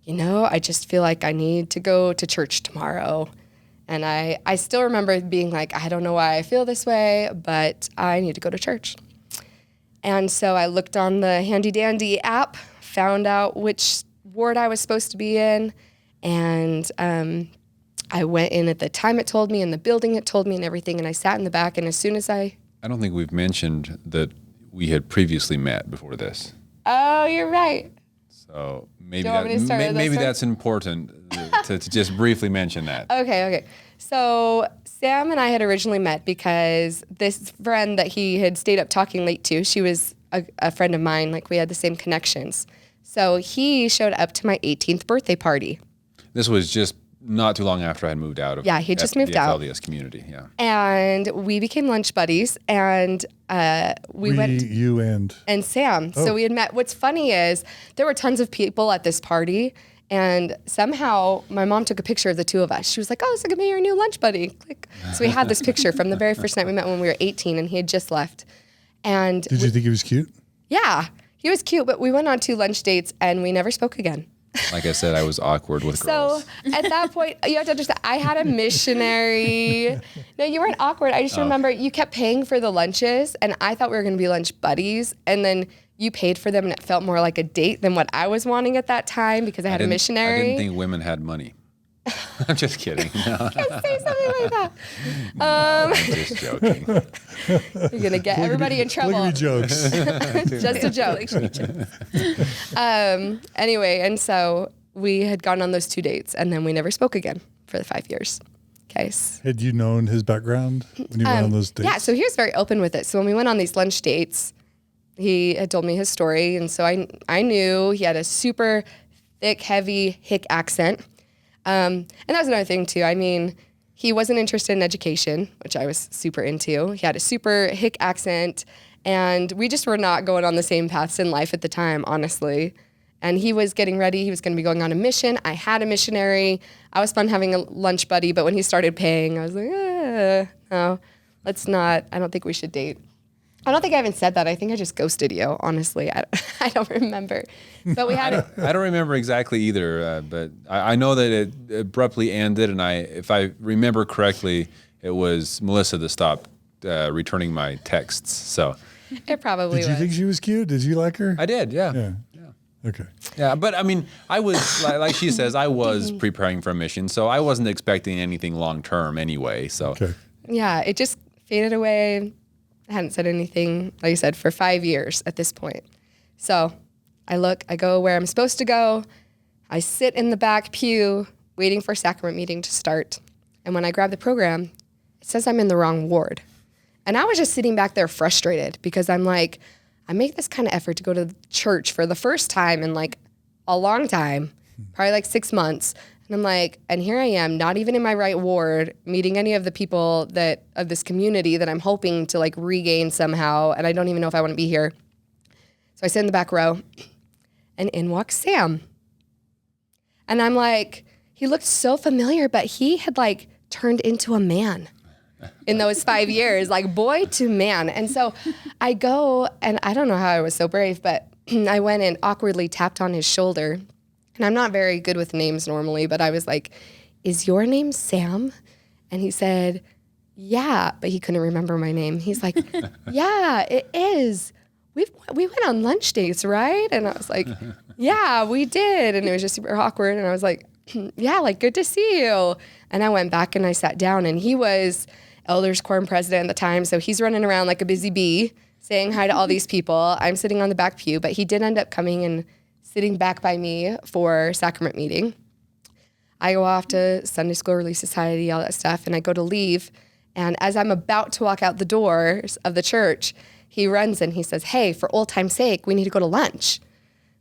you know, I just feel like I need to go to church tomorrow. And I still remember being like, I don't know why I feel this way, but I need to go to church. And so I looked on the handy dandy app, found out which ward I was supposed to be in, and I went in at the time it told me, in the building it told me, and everything, and I sat in the back, and as soon as I don't think we've mentioned that we had previously met before this. Oh, you're right. So maybe Do you want me to start with that story? that's important to just briefly mention that. Okay. So Sam and I had originally met because this friend that he had stayed up talking late to, she was a friend of mine, like we had the same connections. So he showed up to my 18th birthday party. This was just not too long after I had moved out of he just moved the out. FLDS community, yeah. And we became lunch buddies, and we went... You and Sam. So we had met. What's funny is there were tons of people at this party, and somehow my mom took a picture of the two of us. She was like, oh, this is going to be your new lunch buddy. Click. So we had this picture from the very first night we met when we were 18, and he had just left. And did you think he was cute? Yeah, he was cute, but we went on 2 lunch dates, and we never spoke again. Like I said, I was awkward with girls. So at that point, you have to understand, I had a missionary. No, you weren't awkward. I just remember you kept paying for the lunches, and I thought we were going to be lunch buddies. And then you paid for them, and it felt more like a date than what I was wanting at that time because I had a missionary. I didn't think women had money. I'm just kidding. No. Can't say something like that. I'm just joking. You're going to get everybody in trouble. Polygamy jokes. Just a joke. Anyway, and so we had gone on those 2 dates, and then we never spoke again for the 5 years. Okay. Had you known his background when you went on those dates? Yeah, so he was very open with it. So when we went on these lunch dates, he had told me his story, and so I knew he had a super thick, heavy hick accent. And that was another thing too. I mean, he wasn't interested in education, which I was super into. He had a super hick accent, and we just were not going on the same paths in life at the time, honestly. And he was getting ready. He was going to be going on a mission. I had a missionary. I was fun having a lunch buddy, but when he started paying, I was like, no, let's not. I don't think we should date. I don't think I even said that. I think I just ghosted you, honestly. I don't remember. But we had... I don't remember exactly either, but I know that it abruptly ended, and if I remember correctly, it was Melissa that stopped returning my texts. So it probably was. Did you think she was cute? Did you like her? I did, yeah. Yeah. Okay. Yeah, but I mean, I was, like she says, I was preparing for a mission, so I wasn't expecting anything long-term anyway, so... Okay. Yeah, it just faded away. I hadn't said anything, like I said, for 5 years at this point. So I go where I'm supposed to go. I sit in the back pew waiting for sacrament meeting to start. And when I grab the program, it says I'm in the wrong ward. And I was just sitting back there frustrated because I'm like, I make this kind of effort to go to church for the first time in like a long time, probably like 6 months. And I'm like, and here I am, not even in my right ward, meeting any of the people of this community that I'm hoping to like regain somehow. And I don't even know if I want to be here. So I sit in the back row, and in walks Sam. And I'm like, he looked so familiar, but he had like turned into a man in those 5 years, like boy to man. And so I go, and I don't know how I was so brave, but I went and awkwardly tapped on his shoulder. And I'm not very good with names normally, but I was like, is your name Sam? And he said, yeah, but he couldn't remember my name. He's like, yeah, it is. We went on lunch dates, right? And I was like, yeah, we did. And it was just super awkward. And I was like, yeah, like, good to see you. And I went back and I sat down, and he was Elders Quorum president at the time. So he's running around like a busy bee, saying hi to all these people. I'm sitting on the back pew, but he did end up coming and sitting back by me for sacrament meeting. I go off to Sunday School Relief Society, all that stuff, and I go to leave. And as I'm about to walk out the doors of the church, he runs and he says, hey, for old time's sake, we need to go to lunch.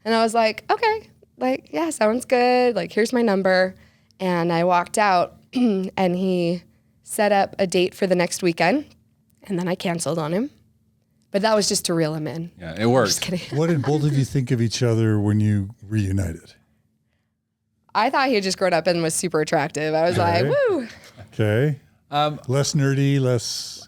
And I was like, okay, like, yeah, sounds good. Like, here's my number. And I walked out, and he set up a date for the next weekend, and then I canceled on him. But that was just to reel him in. Yeah, it worked. Just kidding. What did both of you think of each other when you reunited? I thought he had just grown up and was super attractive. I was like, woo. Okay. Less nerdy, less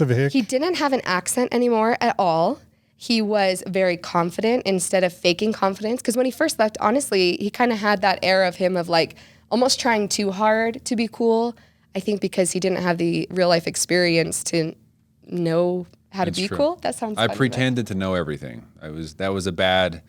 of a hick. He didn't have an accent anymore at all. He was very confident instead of faking confidence. Because when he first left, honestly, he kind of had that air of him of like almost trying too hard to be cool. I think because he didn't have the real life experience to know how to be cool. That sounds funny, I pretended to know everything. That was a bad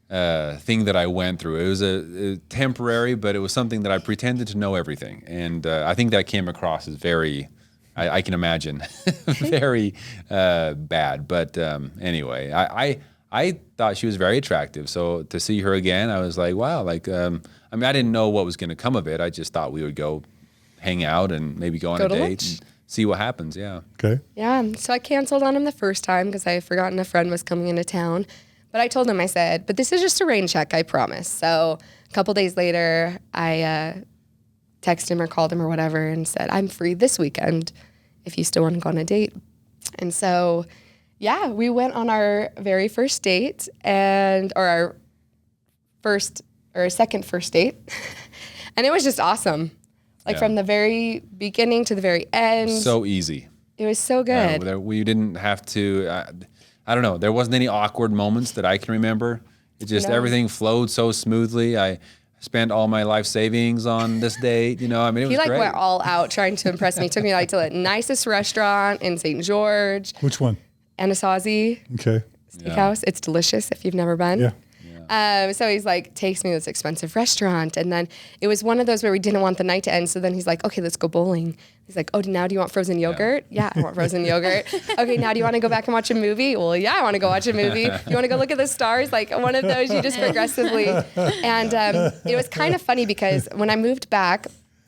thing that I went through. It was a temporary, but it was something that I pretended to know everything. And I think that came across as very, I can imagine, very bad. But anyway, I thought she was very attractive. So to see her again, I was like, wow. Like, I mean, I didn't know what was going to come of it. I just thought we would go hang out and maybe go on a date and see what happens. Yeah. Okay. Yeah. So I canceled on him the first time because I had forgotten a friend was coming into town. But I told him, I said, but this is just a rain check, I promise. So a couple days later, I texted him or called him or whatever and said, I'm free this weekend if you still want to go on a date. And so, yeah, we went on our very first date or our second first date. And it was just awesome. Like from the very beginning to the very end. So easy. It was so good. We didn't have to, I don't know, there wasn't any awkward moments that I can remember. It just, everything flowed so smoothly. I spent all my life savings on this date, you know, I mean, it was great. He went all out trying to impress me. He took me to the nicest restaurant in St. George. Which one? Anasazi Okay. Steakhouse. It's delicious if you've never been. Yeah. So he's like, takes me to this expensive restaurant. And then it was one of those where we didn't want the night to end. So then he's like, okay, let's go bowling. He's like, oh, now do you want frozen yogurt? Yeah, I want frozen yogurt. Okay, now do you want to go back and watch a movie? Well, yeah, I want to go watch a movie. You want to go look at the stars? Like one of those, you just progressively. And it was kind of funny because when I moved back,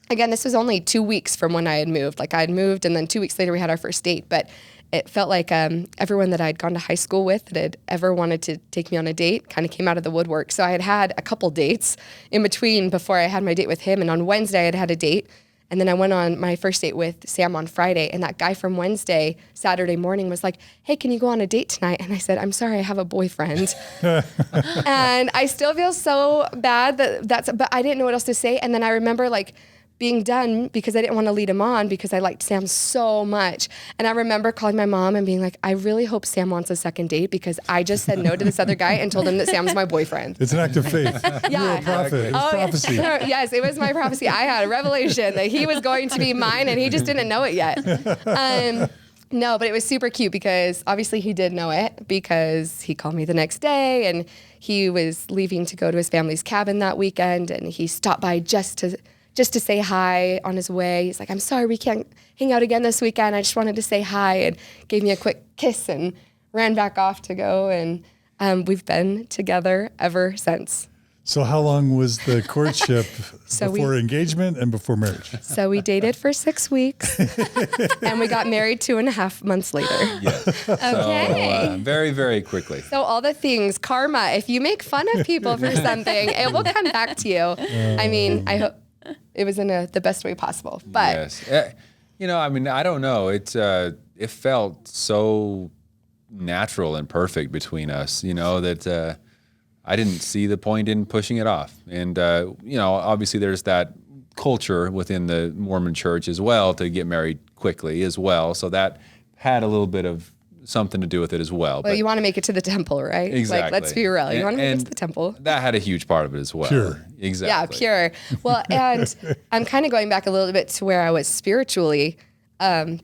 again, this was only 2 weeks from when I had moved. Like I had moved and then 2 weeks later we had our first date. But it felt like everyone that I'd gone to high school with that had ever wanted to take me on a date kind of came out of the woodwork. So I had a couple dates in between before I had my date with him. And on Wednesday, I had a date. And then I went on my first date with Sam on Friday. And that guy from Wednesday, Saturday morning, was like, hey, can you go on a date tonight? And I said, I'm sorry, I have a boyfriend. And I still feel so bad but I didn't know what else to say. And then I remember like being done because I didn't want to lead him on because I liked Sam so much. And I remember calling my mom and being like, I really hope Sam wants a second date because I just said no to this other guy and told him that Sam's my boyfriend. It's an act of faith. You're a prophet. It was prophecy. Yes, it was my prophecy. I had a revelation that he was going to be mine and he just didn't know it yet. No, but it was super cute because obviously he did know it because he called me the next day and he was leaving to go to his family's cabin that weekend and he stopped by just to say hi on his way. He's like, I'm sorry we can't hang out again this weekend. I just wanted to say hi, and gave me a quick kiss and ran back off to go. And we've been together ever since. So how long was the courtship before engagement and before marriage? So we dated for 6 weeks and we got married 2.5 months later. Yes. Okay. So, very, very quickly. So all the things, karma, if you make fun of people for something, it will come back to you. I mean, I hope it was in the best way possible. But yes. You know, I mean, I don't know. It felt so natural and perfect between us, you know, that I didn't see the point in pushing it off. And, you know, obviously there's that culture within the Mormon church as well to get married quickly as well. So that had a little bit of something to do with it as well. Well, you want to make it to the temple, right? Exactly. Like, let's be real. You want to make it to the temple. That had a huge part of it as well. Pure. Exactly. Yeah, pure. Well, and I'm kind of going back a little bit to where I was spiritually,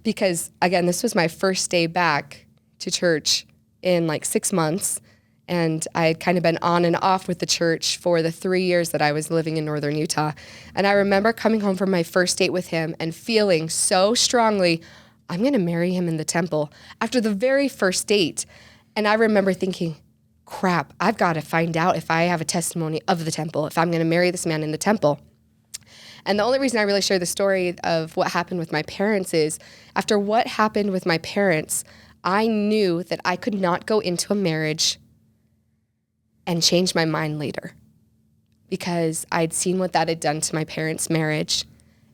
because again, this was my first day back to church in like 6 months. And I had kind of been on and off with the church for the 3 years that I was living in northern Utah. And I remember coming home from my first date with him and feeling so strongly, I'm going to marry him in the temple after the very first date. And I remember thinking, crap, I've got to find out if I have a testimony of the temple, if I'm going to marry this man in the temple. And the only reason I really share the story of what happened with my parents is after what happened with my parents, I knew that I could not go into a marriage and change my mind later because I'd seen what that had done to my parents' marriage.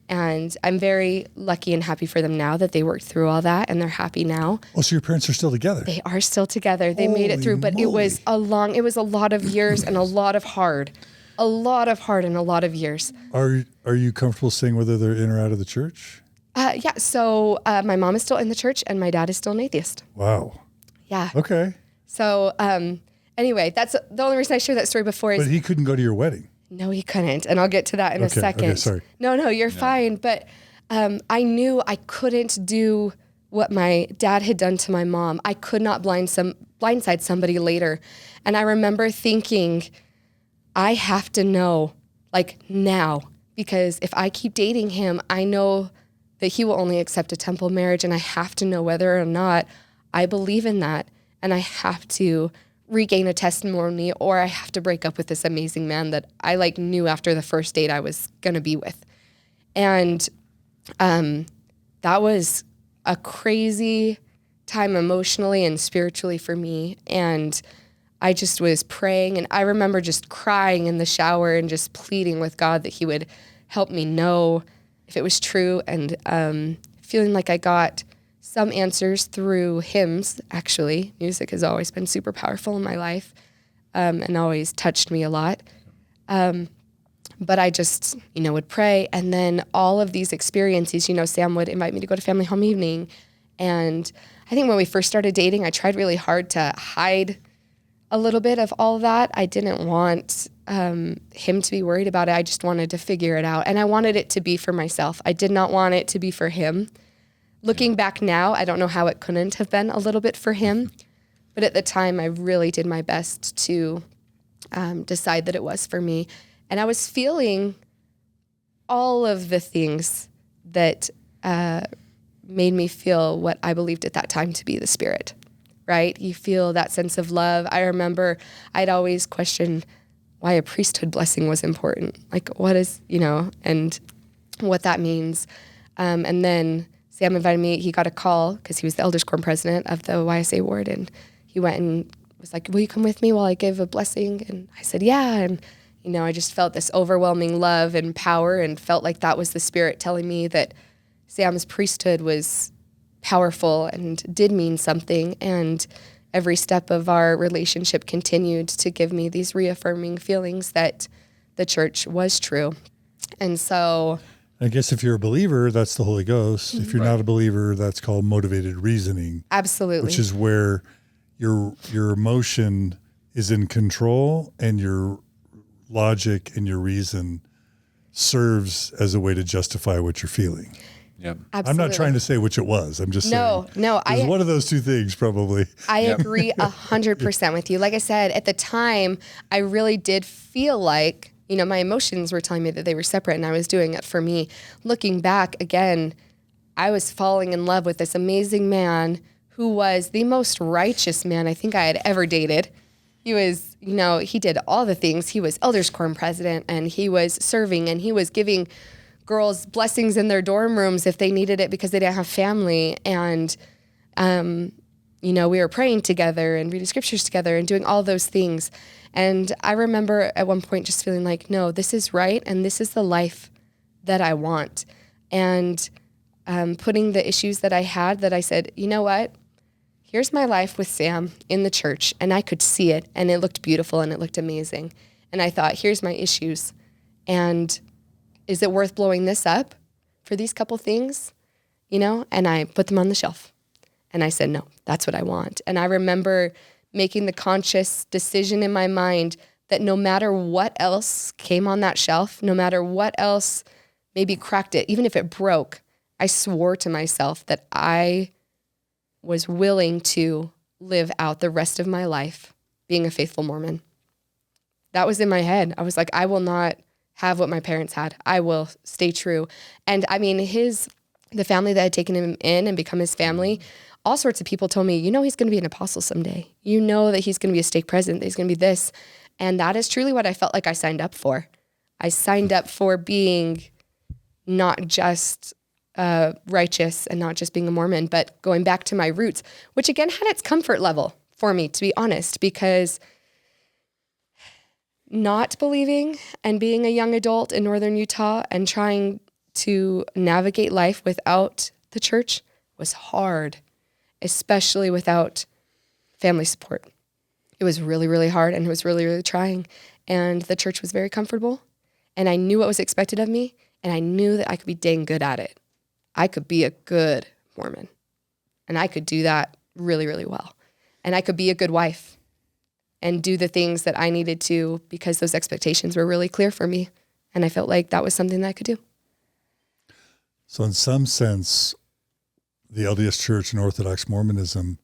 And I'm very lucky and happy for them now that they worked through all that and they're happy now. Oh, so your parents are still together? They are still together. They made it through, but it was a lot of years and a lot of hard and a lot of years. Are you comfortable saying whether they're in or out of the church? Yeah. So my mom is still in the church and my dad is still an atheist. Wow. Yeah. Okay. So anyway, that's the only reason I shared that story before is But he couldn't go to your wedding. no, he couldn't. And I'll get to that in a second. Okay, sorry. No, you're fine. But I knew I couldn't do what my dad had done to my mom. I could not blindside somebody later. And I remember thinking, I have to know, like now, because if I keep dating him, I know that he will only accept a temple marriage, and I have to know whether or not I believe in that. And I have to regain a testimony, or I have to break up with this amazing man that I knew after the first date I was going to be with. And that was a crazy time emotionally and spiritually for me. And I just was praying, and I remember just crying in the shower and just pleading with God that he would help me know if it was true, and feeling like I got some answers through hymns. Actually, music has always been super powerful in my life, and always touched me a lot. But I just, would pray. And then all of these experiences, Sam would invite me to go to family home evening. And I think when we first started dating, I tried really hard to hide a little bit of all of that. I didn't want him to be worried about it. I just wanted to figure it out. And I wanted it to be for myself. I did not want it to be for him. Looking back now, I don't know how it couldn't have been a little bit for him. But at the time, I really did my best to decide that it was for me. And I was feeling all of the things that made me feel what I believed at that time to be the Spirit, right? You feel that sense of love. I remember I'd always questioned why a priesthood blessing was important. Like, what is, and what that means. And then Sam invited me. He got a call because he was the Elders Quorum president of the YSA ward. And he went and was like, will you come with me while I give a blessing? And I said, yeah. And, I just felt this overwhelming love and power, and felt like that was the Spirit telling me that Sam's priesthood was powerful and did mean something. And every step of our relationship continued to give me these reaffirming feelings that the church was true. And so I guess if you're a believer, that's the Holy Ghost. If you're not a believer, that's called motivated reasoning. Absolutely. Which is where your emotion is in control, and your logic and your reason serves as a way to justify what you're feeling. Yep. Absolutely. I'm not trying to say which it was. I'm just saying. No. It was one of those two things, probably. I agree 100% with you. Like I said, at the time, I really did feel like, my emotions were telling me that they were separate, and I was doing it for me. Looking back again, I was falling in love with this amazing man who was the most righteous man I think I had ever dated. He was, he did all the things. He was Elders Quorum president, and he was serving, and he was giving girls blessings in their dorm rooms if they needed it because they didn't have family. And, we were praying together and reading scriptures together and doing all those things. And I remember at one point just feeling like, no, this is right, and this is the life that I want. And putting the issues that I had, that I said, you know what? Here's my life with Sam in the church, and I could see it, and it looked beautiful, and it looked amazing. And I thought, here's my issues, and is it worth blowing this up for these couple things? And I put them on the shelf, and I said, no, that's what I want. And I remember making the conscious decision in my mind that no matter what else came on that shelf, no matter what else maybe cracked it, even if it broke, I swore to myself that I was willing to live out the rest of my life being a faithful Mormon. That was in my head. I was like, I will not have what my parents had. I will stay true. And I mean, the family that had taken him in and become his family, all sorts of people told me, he's going to be an apostle someday. That he's going to be a stake president, that he's going to be this. And that is truly what I felt like I signed up for. I signed up for being not just righteous and not just being a Mormon, but going back to my roots, which again had its comfort level for me, to be honest, because not believing and being a young adult in northern Utah and trying to navigate life without the church was hard, especially without family support. It was really, really hard, and it was really, really trying. And the church was very comfortable, and I knew what was expected of me, and I knew that I could be dang good at it. I could be a good Mormon, and I could do that really, really well. And I could be a good wife and do the things that I needed to because those expectations were really clear for me. And I felt like that was something that I could do. So in some sense, the LDS Church and Orthodox Mormonism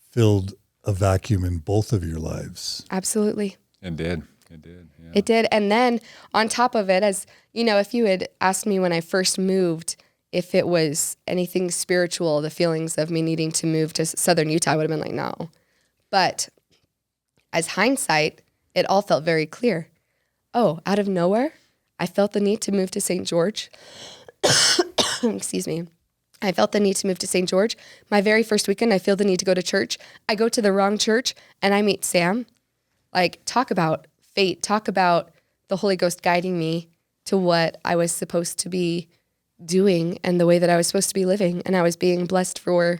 filled a vacuum in both of your lives. Absolutely. It did. Yeah. It did. And then on top of it, as you know, if you had asked me when I first moved, if it was anything spiritual, the feelings of me needing to move to Southern Utah, I would have been like, no. But as hindsight, it all felt very clear. Oh, out of nowhere, I felt the need to move to St. George. Excuse me. I felt the need to move to St. George. My very first weekend, I feel the need to go to church. I go to the wrong church and I meet Sam. Like, talk about fate, talk about the Holy Ghost guiding me to what I was supposed to be doing and the way that I was supposed to be living. And I was being blessed for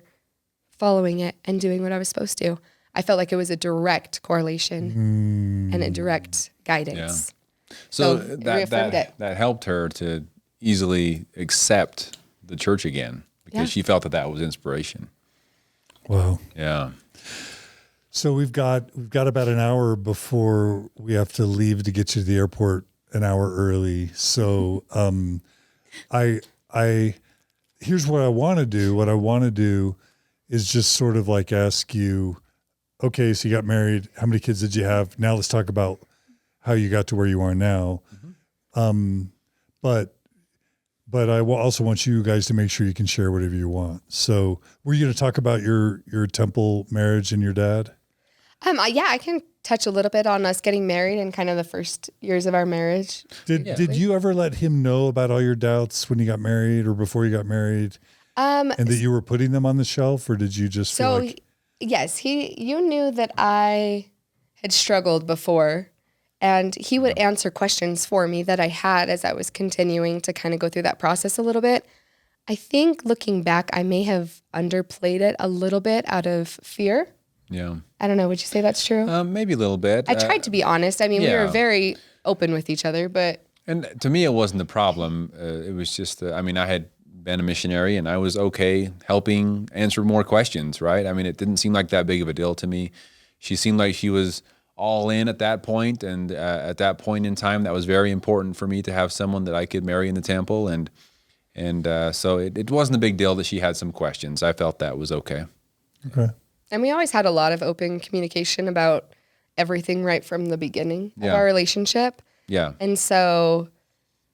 following it and doing what I was supposed to. I felt like it was a direct correlation and a direct guidance. Yeah. So reaffirmed it. that helped her to easily accept the church again because she felt that was inspiration. Wow. Yeah. So we've got about an hour before we have to leave to get you to the airport an hour early. So I here's what I want to do. What I want to do is just sort of like ask you, okay, so you got married. How many kids did you have? Now let's talk about how you got to where you are now. But I also want you guys to make sure you can share whatever you want. So were you going to talk about your temple marriage and your dad? Yeah, I can touch a little bit on us getting married and kind of the first years of our marriage. Did you ever let him know about all your doubts when you got married or before you got married? And that you were putting them on the shelf, or did you just feel like... Yes, you knew that I had struggled before, and he would answer questions for me that I had as I was continuing to kind of go through that process a little bit. I think looking back, I may have underplayed it a little bit out of fear. Yeah. I don't know. Would you say that's true? Maybe a little bit. I tried to be honest. I mean, we were very open with each other, but... And to me, it wasn't the problem. It was just, I had been a missionary and I was okay helping answer more questions, right? I mean, it didn't seem like that big of a deal to me. She seemed like she was all in at that point, and at that point in time, that was very important for me to have someone that I could marry in the temple, and so it wasn't a big deal that she had some questions. I felt that was okay. Okay. And we always had a lot of open communication about everything right from the beginning of our relationship. Yeah. And so,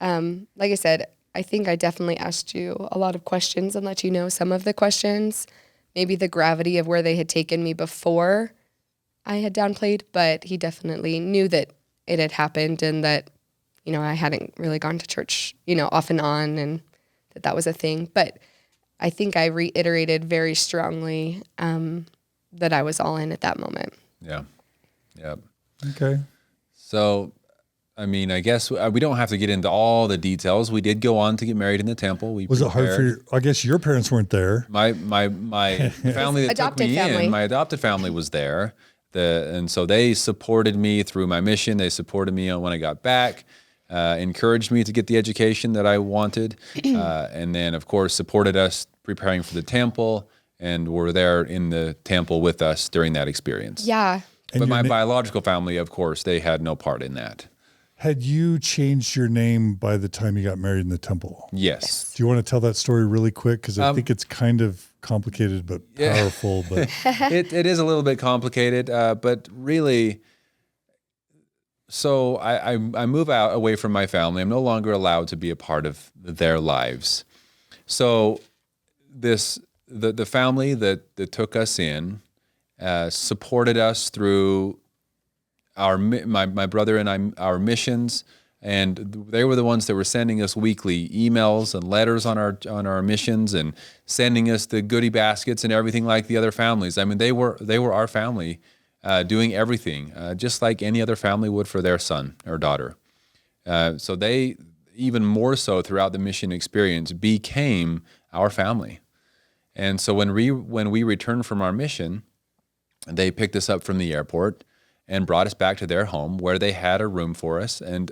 like I said, I think I definitely asked you a lot of questions and let you know some of the questions, maybe the gravity of where they had taken me before I had downplayed, but he definitely knew that it had happened and that, I hadn't really gone to church, off and on, and that was a thing. But I think I reiterated very strongly that I was all in at that moment. Yeah. Yeah. Okay. So, I guess we don't have to get into all the details. We did go on to get married in the temple. Was it hard for you? I guess your parents weren't there. My family that took me in, my adopted family was there. And so they supported me through my mission. They supported me when I got back, encouraged me to get the education that I wanted, and then, of course, supported us preparing for the temple, and were there in the temple with us during that experience. Yeah. But my biological family, of course, they had no part in that. Had you changed your name by the time you got married in the temple? Yes. Do you want to tell that story really quick? Because I think it's kind of complicated but powerful. But it is a little bit complicated, but really, so I move out away from my family. I'm no longer allowed to be a part of their lives. So the family that took us in supported us through my brother and our missions, and they were the ones that were sending us weekly emails and letters on our missions, and sending us the goodie baskets and everything like the other families. They were our family, doing everything just like any other family would for their son or daughter. So they, even more so throughout the mission experience, became our family. And so when we returned from our mission, they picked us up from the airport and brought us back to their home, where they had a room for us. And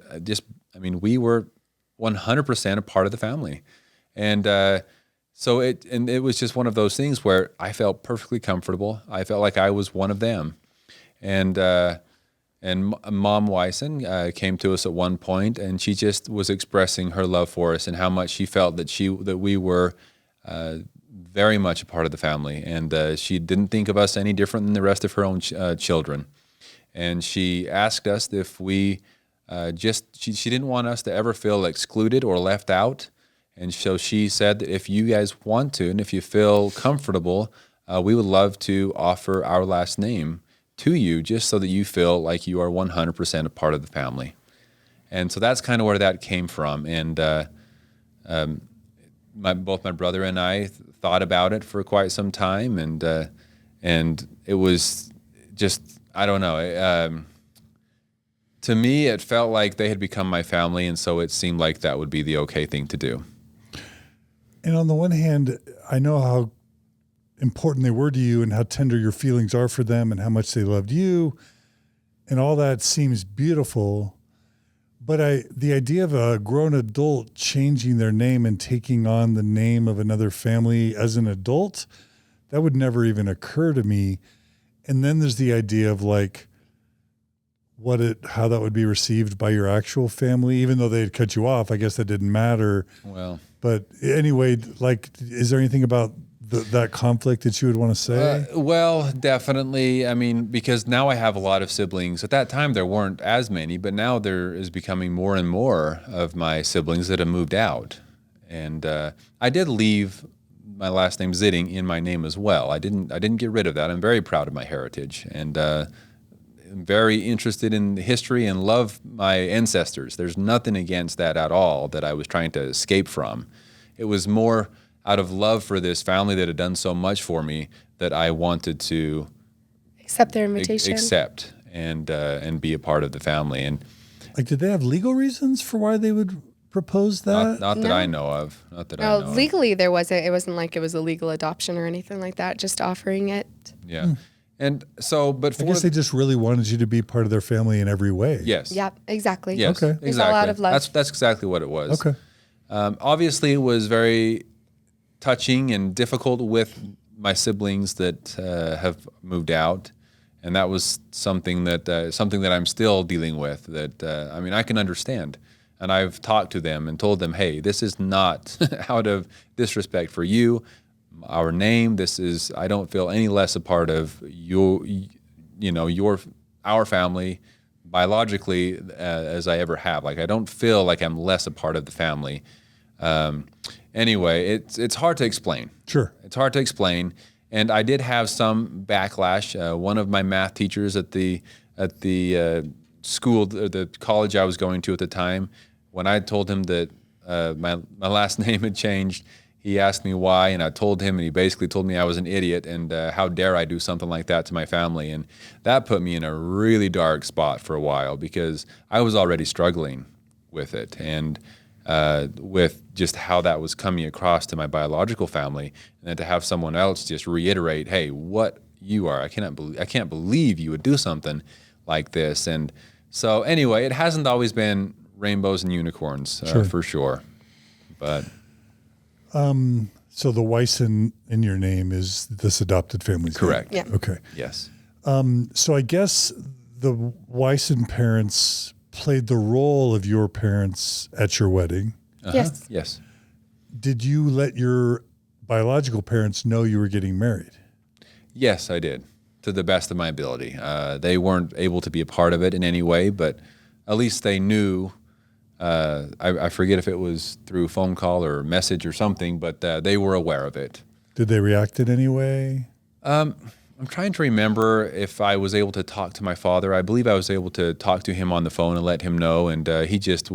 we were 100% a part of the family. And So it was just one of those things where I felt perfectly comfortable. I felt like I was one of them. And Mom Wyson came to us at one point, and she just was expressing her love for us and how much she felt that we were very much a part of the family. And she didn't think of us any different than the rest of her own children. And she asked us if we she didn't want us to ever feel excluded or left out. And so she said that if you guys want to, and if you feel comfortable, we would love to offer our last name to you, just so that you feel like you are 100% a part of the family. And so that's kind of where that came from. And both my brother and I thought about it for quite some time, and it was just, I don't know. To me, it felt like they had become my family, and so it seemed like that would be the okay thing to do. And on the one hand, I know how important they were to you and how tender your feelings are for them and how much they loved you, and all that seems beautiful. But the idea of a grown adult changing their name and taking on the name of another family as an adult, that would never even occur to me. And then there's the idea of like how that would be received by your actual family, even though they had cut you off. I guess that didn't matter. Well, but anyway, like, is there anything about that conflict that you would want to say? Well, definitely. I mean, because now I have a lot of siblings. At that time, there weren't as many, but now there is becoming more and more of my siblings that have moved out. And I did leave my last name Zitting in my name as well. I didn't get rid of that. I'm very proud of my heritage, and I'm very interested in history and love my ancestors. There's nothing against that at all that I was trying to escape from. It was more out of love for this family that had done so much for me that I wanted to accept their invitation, accept and be a part of the family. And like, did they have legal reasons for why they would propose that? Not that I know of. Not that I know of. Legally, there wasn't. It wasn't like it was a legal adoption or anything like that. Just offering it. Yeah. And so, but I guess they just really wanted you to be part of their family in every way. Yes. Yep. Exactly. Yes. Okay. It's all out of love. That's exactly what it was. Okay. Obviously, it was very touching and difficult with my siblings that have moved out, and that was something that I'm still dealing with. That I mean, I can understand, and I've talked to them and told them, hey, this is not out of disrespect for you, our name. I don't feel any less a part of our family biologically as I ever have. Like, I don't feel like I'm less a part of the family. Anyway, it's hard to explain. Sure. It's hard to explain. And I did have some backlash. One of my math teachers at the school, the college I was going to at the time, when I told him that my last name had changed, he asked me why, and I told him, and he basically told me I was an idiot, and how dare I do something like that to my family. And that put me in a really dark spot for a while, because I was already struggling with it, and with just how that was coming across to my biological family, and then to have someone else just reiterate, hey, what you are, I can't believe you would do something like this. And so anyway, it hasn't always been rainbows and unicorns, for sure. But so the Wyson in your name is this adopted family's correct. name? Yeah. Okay. Yes. So I guess the Wyson parents played the role of your parents at your wedding. Yes. Yes. Did you let your biological parents know you were getting married? Yes, I did, to the best of my ability. They weren't able to be a part of it in any way, but at least they knew. I forget if it was through phone call or message or something, but they were aware of it. Did they react in any way? I'm trying to remember if I was able to talk to my father. I believe I was able to talk to him on the phone and let him know, and he just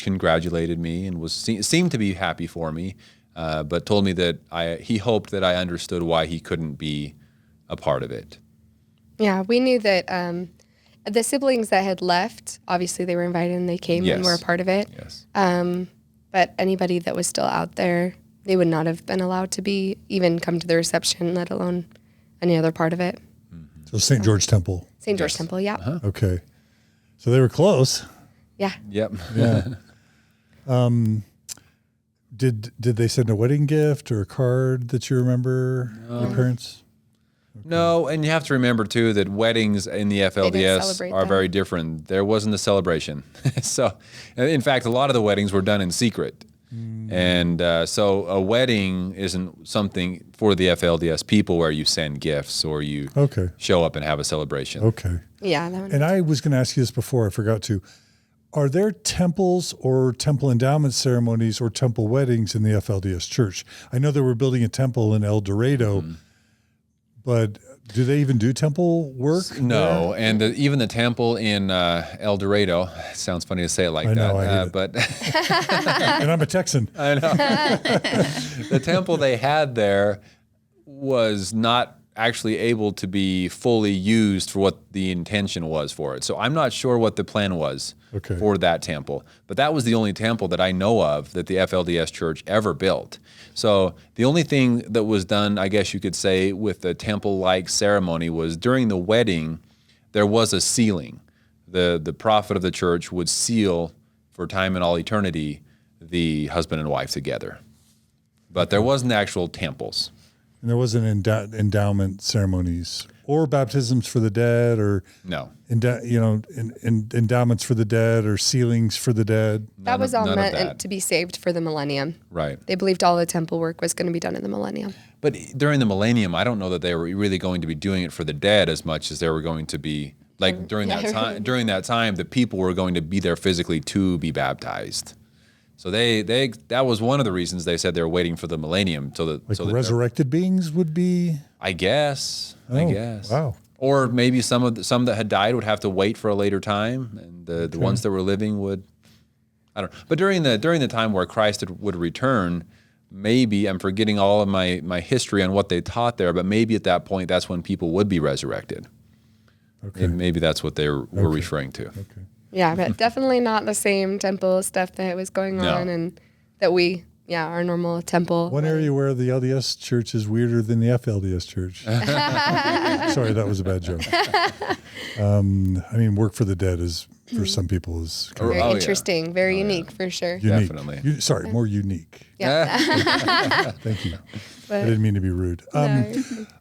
congratulated me and seemed to be happy for me, but told me that he hoped that I understood why he couldn't be a part of it. Yeah, we knew that the siblings that had left, obviously they were invited and they came and were a part of it. Yes. But anybody that was still out there, they would not have been allowed to even come to the reception, let alone any other part of it. So St. George Temple. St. George Temple, yeah. Uh-huh. Okay. So they were close. Yeah. Yep. Yeah. Did they send a wedding gift or a card that you remember? Your parents? No, and you have to remember too that weddings in the FLDS celebrate are them. very different. There wasn't a celebration. So, in fact, a lot of the weddings were done in secret. And so a wedding isn't something for the FLDS people where you send gifts or you show up and have a celebration. Okay. Yeah. That one. And I was going to ask you this before, I forgot to. Are there temples or temple endowment ceremonies or temple weddings in the FLDS church? I know they were building a temple in El Dorado, but do they even do temple work? No, and even the temple in El Dorado, it sounds funny to say it like I know, that, I hate it. but And I'm a Texan. I know. The temple they had there was not actually able to be fully used for what the intention was for it. So I'm not sure what the plan was for that temple. But that was the only temple that I know of that the FLDS church ever built. So the only thing that was done, I guess you could say, with the temple-like ceremony was during the wedding, there was a sealing. The prophet of the church would seal for time and all eternity the husband and wife together. But there wasn't actual temples. And there wasn't endowment ceremonies or baptisms for the dead or endowments for the dead or sealings for the dead. That was all meant to be saved for the millennium. Right. They believed all the temple work was going to be done in the millennium. But during the millennium, I don't know that they were really going to be doing it for the dead as much as they were going to be during that time. During that time, the people were going to be there physically to be baptized. So that was one of the reasons they said they were waiting for the millennium so that resurrected beings would be. I guess. Wow. Or maybe some that had died would have to wait for a later time, and the ones that were living would. I don't know. But during the time where Christ would return, maybe I'm forgetting all of my history on what they taught there, but maybe at that point that's when people would be resurrected. Okay. Maybe that's what they were referring to. Okay. Yeah, but definitely not the same temple stuff that was going on and that our normal temple. One area where the LDS church is weirder than the FLDS church. Sorry, that was a bad joke. Work for the dead is, for some people, is kind very interesting, very unique for sure. Unique. Definitely. More unique. Yeah. Thank you. I didn't mean to be rude.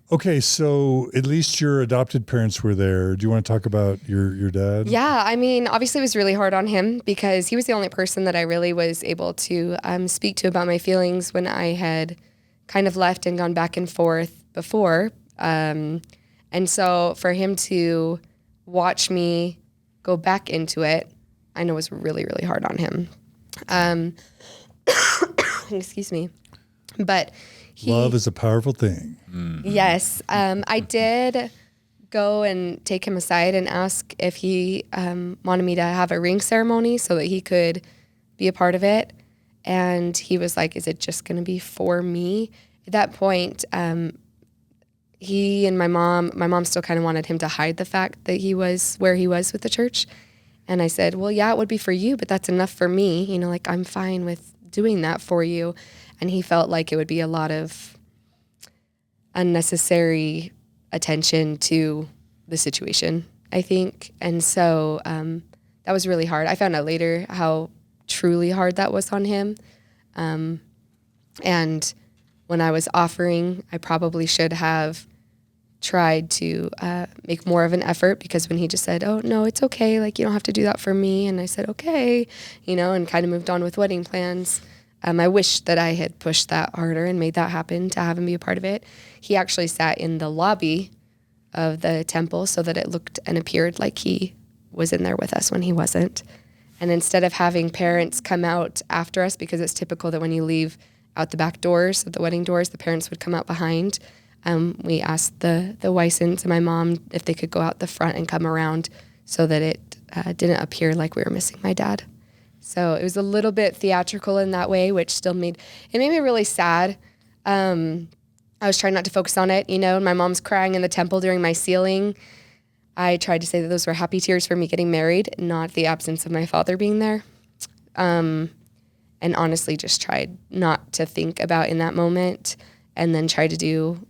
Okay, so at least your adopted parents were there. Do you want to talk about your dad? Yeah, obviously it was really hard on him because he was the only person that I really was able to speak to about my feelings when I had kind of left and gone back and forth before. And so for him to watch me go back into it, I know was really, really hard on him. Excuse me. But love is a powerful thing. Yes. I did go and take him aside and ask if he wanted me to have a ring ceremony so that he could be a part of it. And he was like, is it just going to be for me? At that point, he and my mom still kind of wanted him to hide the fact that he was where he was with the church. And I said, well, yeah, it would be for you, but that's enough for me. I'm fine with doing that for you. And he felt like it would be a lot of unnecessary attention to the situation, I think. And so that was really hard. I found out later how truly hard that was on him. And when I was offering, I probably should have tried to make more of an effort, because when he just said, oh, no, it's okay. You don't have to do that for me. And I said, okay, and kind of moved on with wedding plans. I wish that I had pushed that harder and made that happen to have him be a part of it. He actually sat in the lobby of the temple so that it looked and appeared like he was in there with us when he wasn't. And instead of having parents come out after us, because it's typical that when you leave out the back doors of the wedding doors, the parents would come out behind, we asked the Wysons and my mom if they could go out the front and come around so that it didn't appear like we were missing my dad. So it was a little bit theatrical in that way, which still made me really sad. I was trying not to focus on it, and my mom's crying in the temple during my sealing. I tried to say that those were happy tears for me getting married, not the absence of my father being there. And honestly just tried not to think about in that moment, and then tried to do,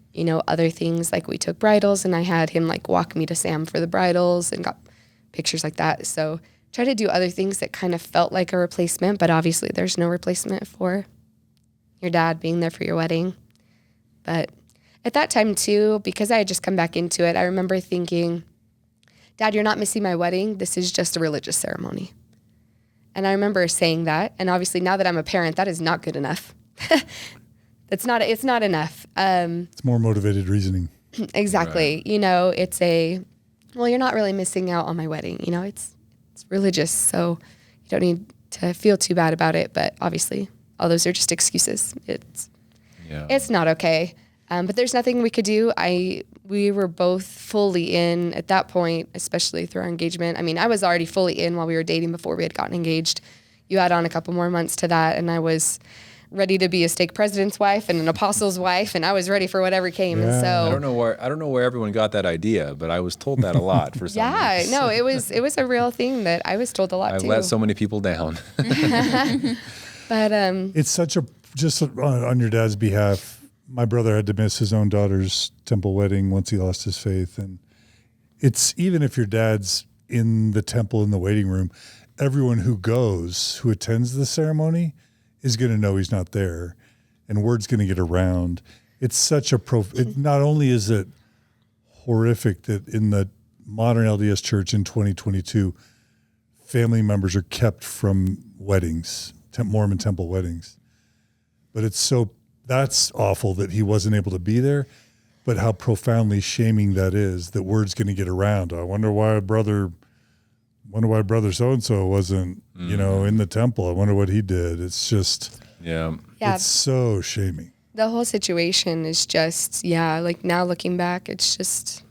other things. Like we took bridals and I had him walk me to Sam for the bridals and got pictures like that. So try to do other things that kind of felt like a replacement, but obviously there's no replacement for your dad being there for your wedding. But at that time too, because I had just come back into it, I remember thinking, Dad, you're not missing my wedding. This is just a religious ceremony. And I remember saying that. And obviously now that I'm a parent, that is not good enough. It's not enough. It's more motivated reasoning. Exactly. Right. You know, it's well, you're not really missing out on my wedding. You know, it's religious, so you don't need to feel too bad about it. But obviously, all those are just excuses. It's not okay. But there's nothing we could do. We were both fully in at that point, especially through our engagement. I mean, I was already fully in while we were dating before we had gotten engaged. You add on a couple more months to that, and I was ready to be a stake president's wife and an apostle's wife, and I was ready for whatever came. Yeah. And so I don't know where everyone got that idea, but I was told that a lot for some reason. no, it was a real thing that I was told a lot I've too. let so many people down. But It's such just on your dad's behalf, my brother had to miss his own daughter's temple wedding once he lost his faith. And it's, even if your dad's in the temple in the waiting room, everyone who attends the ceremony is going to know he's not there, and word's going to get around. It's such not only is it horrific that in the modern LDS church in 2022, family members are kept from weddings, Mormon temple weddings, but that's awful that he wasn't able to be there, but how profoundly shaming that is, that word's going to get around. I wonder why brother so-and-so wasn't, in the temple. I wonder what he did. It's just, it's so shaming. The whole situation is just, like now looking back, it's just,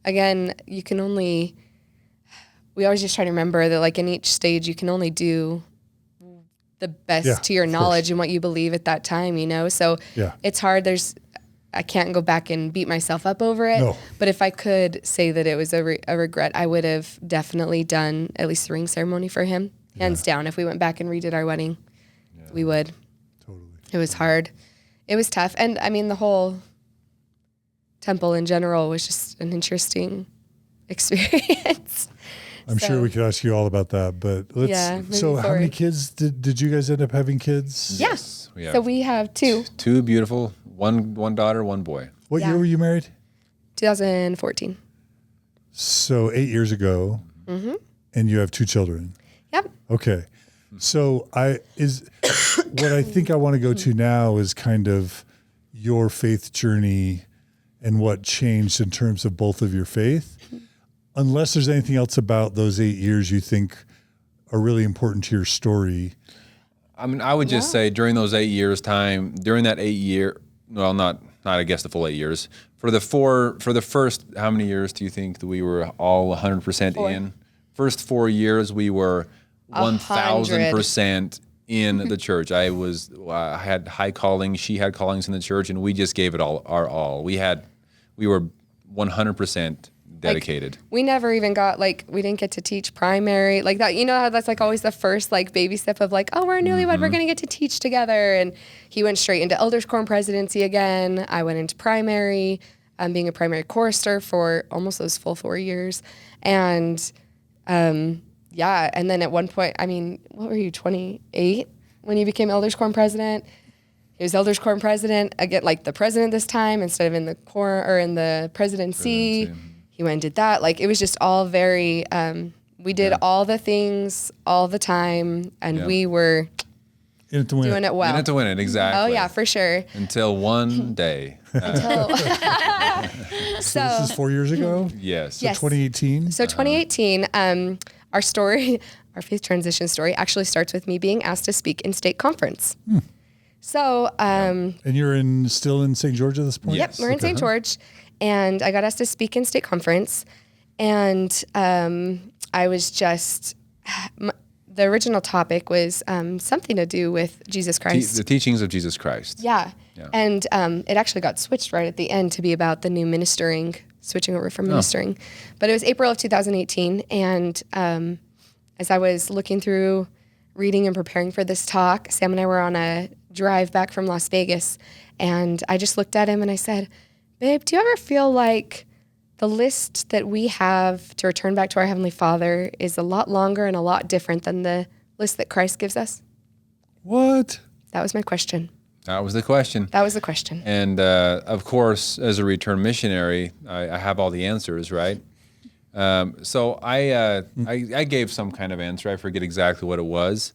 again, we always just try to remember that like in each stage, you can only do the best to your knowledge and what you believe at that time, So it's hard. I can't go back and beat myself up over it. No. But if I could say that it was a regret, I would have definitely done at least the ring ceremony for him. Hands down. If we went back and redid our wedding, we would. Totally. It was hard. It was tough. And I mean, the whole temple in general was just an interesting experience. I'm sure we could ask you all about that, but so how many kids did you guys end up having kids? Yes. We have So we have two. Two beautiful, one daughter, one boy. What year were you married? 2014. So 8 years ago, and you have two children. Yep. Okay. So what I think I want to go to now is kind of your faith journey and what changed in terms of both of your faith. Unless there's anything else about those 8 years you think are really important to your story. I mean, I would just say during those 8 years time, during that 8 year, well, not I guess the full 8 years. For the first, how many years do you think that we were all 100% in? First 4 years, we were 1,000% in the church. I had high callings. She had callings in the church, and we just gave it our all. We were 100% dedicated. We never even got we didn't get to teach primary like that. You know how that's like always the first like baby step of like, oh, we're a newlywed, we're gonna get to teach together. And he went straight into elders quorum presidency again. I went into primary, being a primary chorister for almost those full 4 years. And and then at one point, I mean, what were you, 28 when you became elders quorum president? He was elders quorum president again, like the president this time instead of in the quorum or in the presidency. He went and did that. Like it was just all very. We did all the things all the time, and we were in it to win doing it well. In it to win it, exactly. Oh yeah, for sure. Until one day. So this is 4 years ago? Yes. Yes. 2018? So 2018, our story, our faith transition story, actually starts with me being asked to speak in state conference. So, and you're still in St. George at this point? Yep, we're in St. George, and I got asked to speak in state conference, and I was just. The original topic was something to do with Jesus Christ. The teachings of Jesus Christ. Yeah. And it actually got switched right at the end to be about the new ministering, switching over from ministering. But it was April of 2018, and as I was looking through, reading and preparing for this talk, Sam and I were on a drive back from Las Vegas, and I just looked at him and I said, babe, do you ever feel like the list that we have to return back to our Heavenly Father is a lot longer and a lot different than the list that Christ gives us? What? That was my question. That was the question. That was the question. And of course, as a return missionary, I have all the answers, right? So I gave some kind of answer. I forget exactly what it was,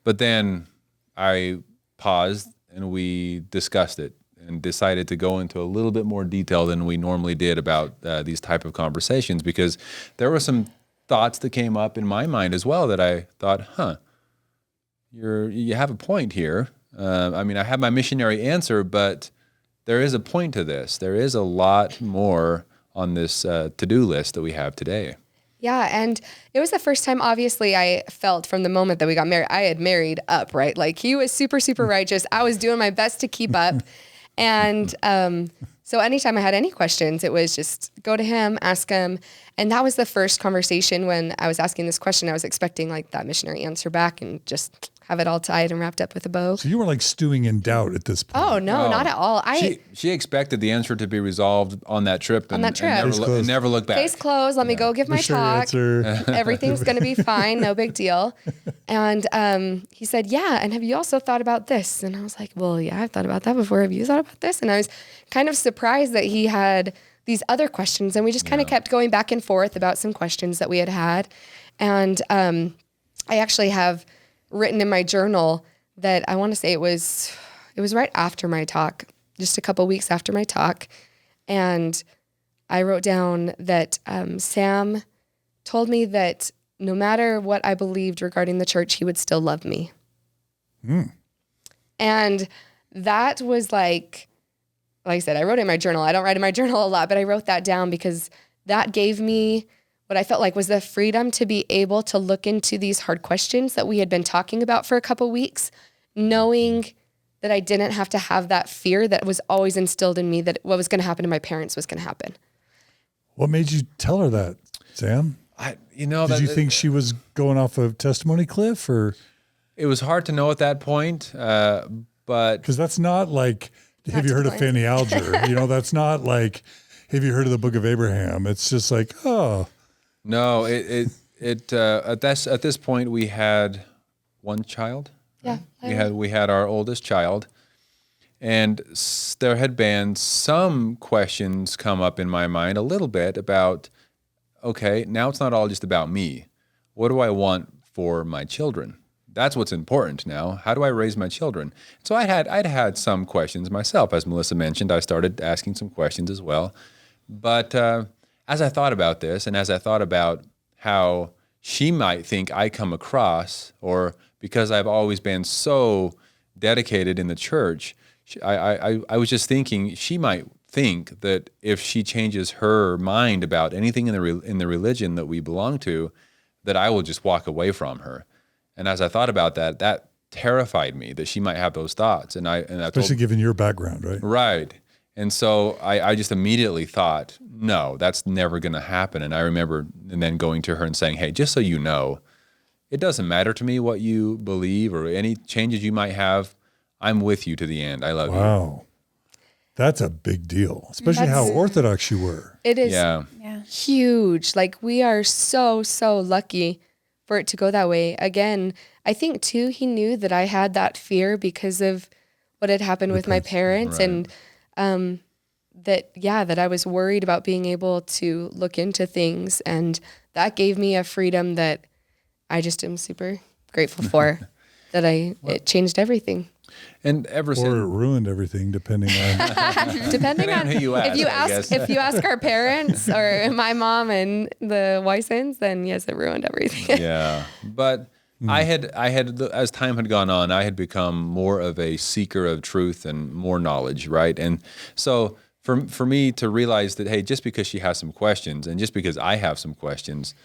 but then I paused and we discussed it and decided to go into a little bit more detail than we normally did about these type of conversations, because there were some thoughts that came up in my mind as well that I thought, you have a point here. I mean, I have my missionary answer, but there is a point to this. There is a lot more on this to-do list that we have today. Yeah, and it was the first time, obviously, I felt from the moment that we got married, I had married up, right? Like, he was super, super righteous. I was doing my best to keep up. And so anytime I had any questions, it was just go to him, ask him. And that was the first conversation when I was asking this question. I was expecting like that missionary answer back and just have it all tied and wrapped up with a bow. So you were like stewing in doubt at this point. Oh, no, not at all. She expected the answer to be resolved on that trip. On that trip. And never look back. Case closed. Let me go give my talk. Everything's going to be fine. No big deal. And he said, yeah. And have you also thought about this? And I was like, well, yeah, I've thought about that before. Have you thought about this? And I was kind of surprised that he had these other questions. And we just kind of kept going back and forth about some questions that we had. And I actually have written in my journal that I want to say it was right after my talk, just a couple weeks after my talk. And I wrote down that Sam told me that no matter what I believed regarding the church, he would still love me. And that was like I said, I wrote it in my journal. I don't write in my journal a lot, but I wrote that down because that gave me what I felt like was the freedom to be able to look into these hard questions that we had been talking about for a couple weeks, knowing that I didn't have to have that fear that was always instilled in me that what was going to happen to my parents was going to happen. What made you tell her that, Sam? Did you think she was going off a testimony cliff, or? It was hard to know at that point, but because that's not like, have you heard of Fanny Alger? That's not like, have you heard of the Book of Abraham? It's just like, oh. No, at this point we had one child. Yeah. We had our oldest child, and there had been some questions come up in my mind a little bit about, okay, now it's not all just about me. What do I want for my children? That's what's important now. How do I raise my children? So I'd had some questions myself. As Melissa mentioned, I started asking some questions as well. But as I thought about this, and as I thought about how she might think I come across, or because I've always been so dedicated in the church, I was just thinking she might think that if she changes her mind about anything in the religion that we belong to, that I will just walk away from her. And as I thought about that, that terrified me that she might have those thoughts. Especially given your background, right? Right. And so I just immediately thought, no, that's never going to happen. And I remember then going to her and saying, hey, just so you know, it doesn't matter to me what you believe or any changes you might have. I'm with you to the end. I love you. Wow. That's a big deal, especially how Orthodox you were. It is huge. Like, we are so, so lucky for it to go that way. Again, I think too, he knew that I had that fear because of what had happened with my parents, right. And that I was worried about being able to look into things, and that gave me a freedom that I just am super grateful for. It changed everything. And ever since, or it ruined everything, depending on who you ask. If you ask our parents or my mom and the Wysons, then yes, it ruined everything. Yeah, but I had as time had gone on, I had become more of a seeker of truth and more knowledge, right? And so for me to realize that, hey, just because she has some questions, and just because I have some questions,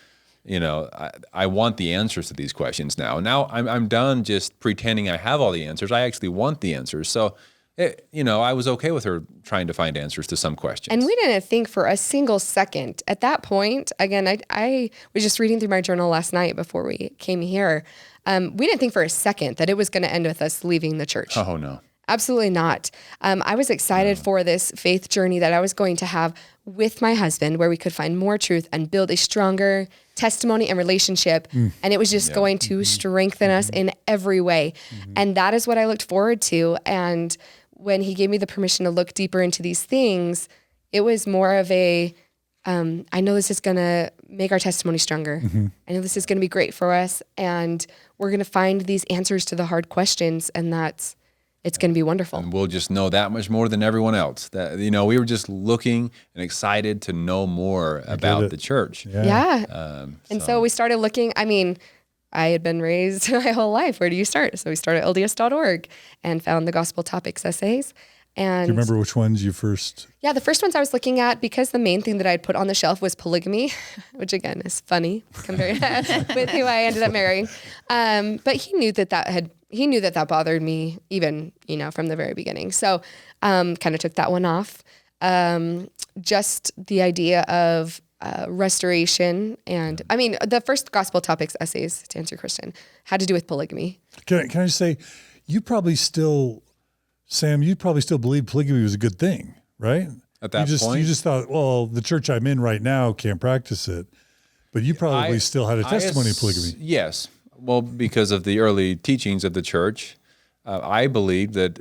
I want the answers to these questions now. Now I'm done just pretending I have all the answers. I actually want the answers. So, I was okay with her trying to find answers to some questions. And we didn't think for a single second at that point. Again, I was just reading through my journal last night before we came here. We didn't think for a second that it was going to end with us leaving the church. Oh, no. Absolutely not. I was excited for this faith journey that I was going to have with my husband, where we could find more truth and build a stronger testimony and relationship. And it was just going to strengthen us in every way. And that is what I looked forward to. And when he gave me the permission to look deeper into these things, it was more of a, I know this is going to make our testimony stronger. I know this is going to be great for us. And we're going to find these answers to the hard questions. And it's going to be wonderful. And we'll just know that much more than everyone else. That, you know, we were just looking and excited to know more about the church. Yeah. And so we started looking. I mean, I had been raised my whole life. Where do you start? So we started LDS.org and found the gospel topics essays. And Do you remember which ones you first? Yeah, the first ones I was looking at, because the main thing that I had put on the shelf was polygamy, which again is funny compared with who I ended up marrying. But he knew that bothered me even, from the very beginning. So kind of took that one off. Just the idea of restoration. And I mean, the first gospel topics essays, to answer your question, had to do with polygamy. Can I just say, Sam, you probably still believe polygamy was a good thing, right? At that point? You just thought, well, the church I'm in right now can't practice it. But you probably still had a testimony of polygamy. Yes. Well, because of the early teachings of the church, I believed that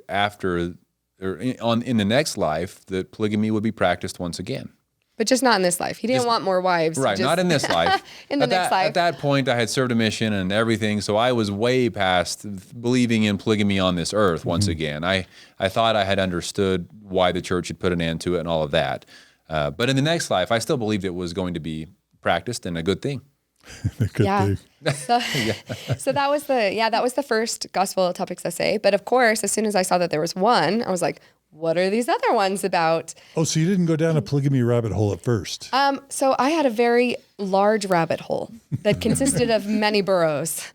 in the next life, that polygamy would be practiced once again. But just not in this life. He didn't want more wives. Right, not in this life. In the next life. At that point, I had served a mission and everything, so I was way past believing in polygamy on this earth once again. I thought I had understood why the church had put an end to it and all of that. But in the next life, I still believed it was going to be practiced and a good thing. Thing. So that was the first gospel topics essay. But of course, as soon as I saw that there was one, I was like, what are these other ones about? Oh, so you didn't go down a polygamy rabbit hole at first? So I had a very large rabbit hole that consisted of many burrows.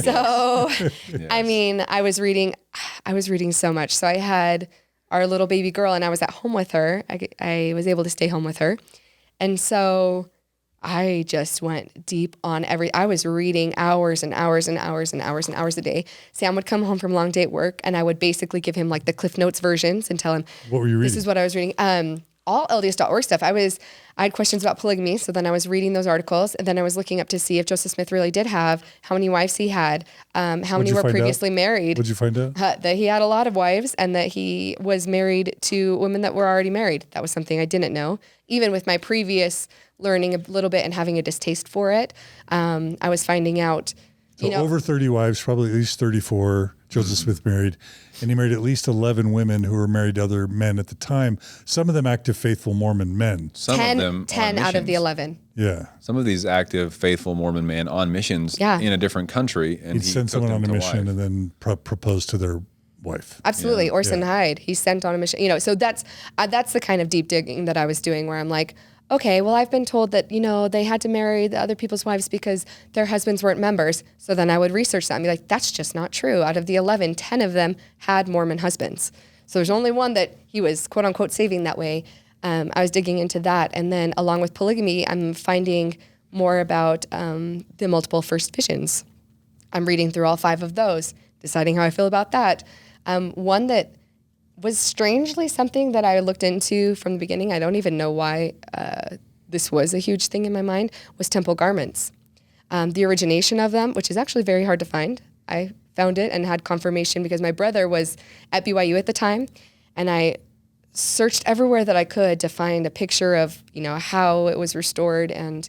So, I mean, I was reading so much. So I had our little baby girl and I was at home with her. I was able to stay home with her. And so I just went deep on I was reading hours and hours and hours and hours and hours a day. Sam would come home from long day at work and I would basically give him like the Cliff Notes versions and tell him, what were you reading? This is what I was reading. All LDS.org stuff. I had questions about polygamy. So then I was reading those articles and then I was looking up to see if Joseph Smith really did have, how many wives he had, how many were previously married. What'd you find out? That he had a lot of wives and that he was married to women that were already married. That was something I didn't know. Even with my previous learning a little bit and having a distaste for it, I was finding out, over 30 wives, probably at least 34, Joseph Smith married, and he married at least 11 women who were married to other men at the time. Some of them active, faithful Mormon men. Some of them 10 out of the 11. Yeah. Some of these active, faithful Mormon men on missions in a different country. And He'd send someone on a mission and then propose to their wife. Absolutely. Orson Hyde, he sent on a mission. So that's the kind of deep digging that I was doing where I'm like, okay, well, I've been told that, they had to marry the other people's wives because their husbands weren't members. So then I would research that and be like, that's just not true. Out of the 11, 10 of them had Mormon husbands. So there's only one that he was, quote unquote, saving that way. I was digging into that. And then along with polygamy, I'm finding more about the multiple first visions. I'm reading through all 5 of those, deciding how I feel about that. One that was strangely something that I looked into from the beginning. I don't even know why this was a huge thing in my mind, was temple garments. The origination of them, which is actually very hard to find. I found it and had confirmation because my brother was at BYU at the time, and I searched everywhere that I could to find a picture of, how it was restored, and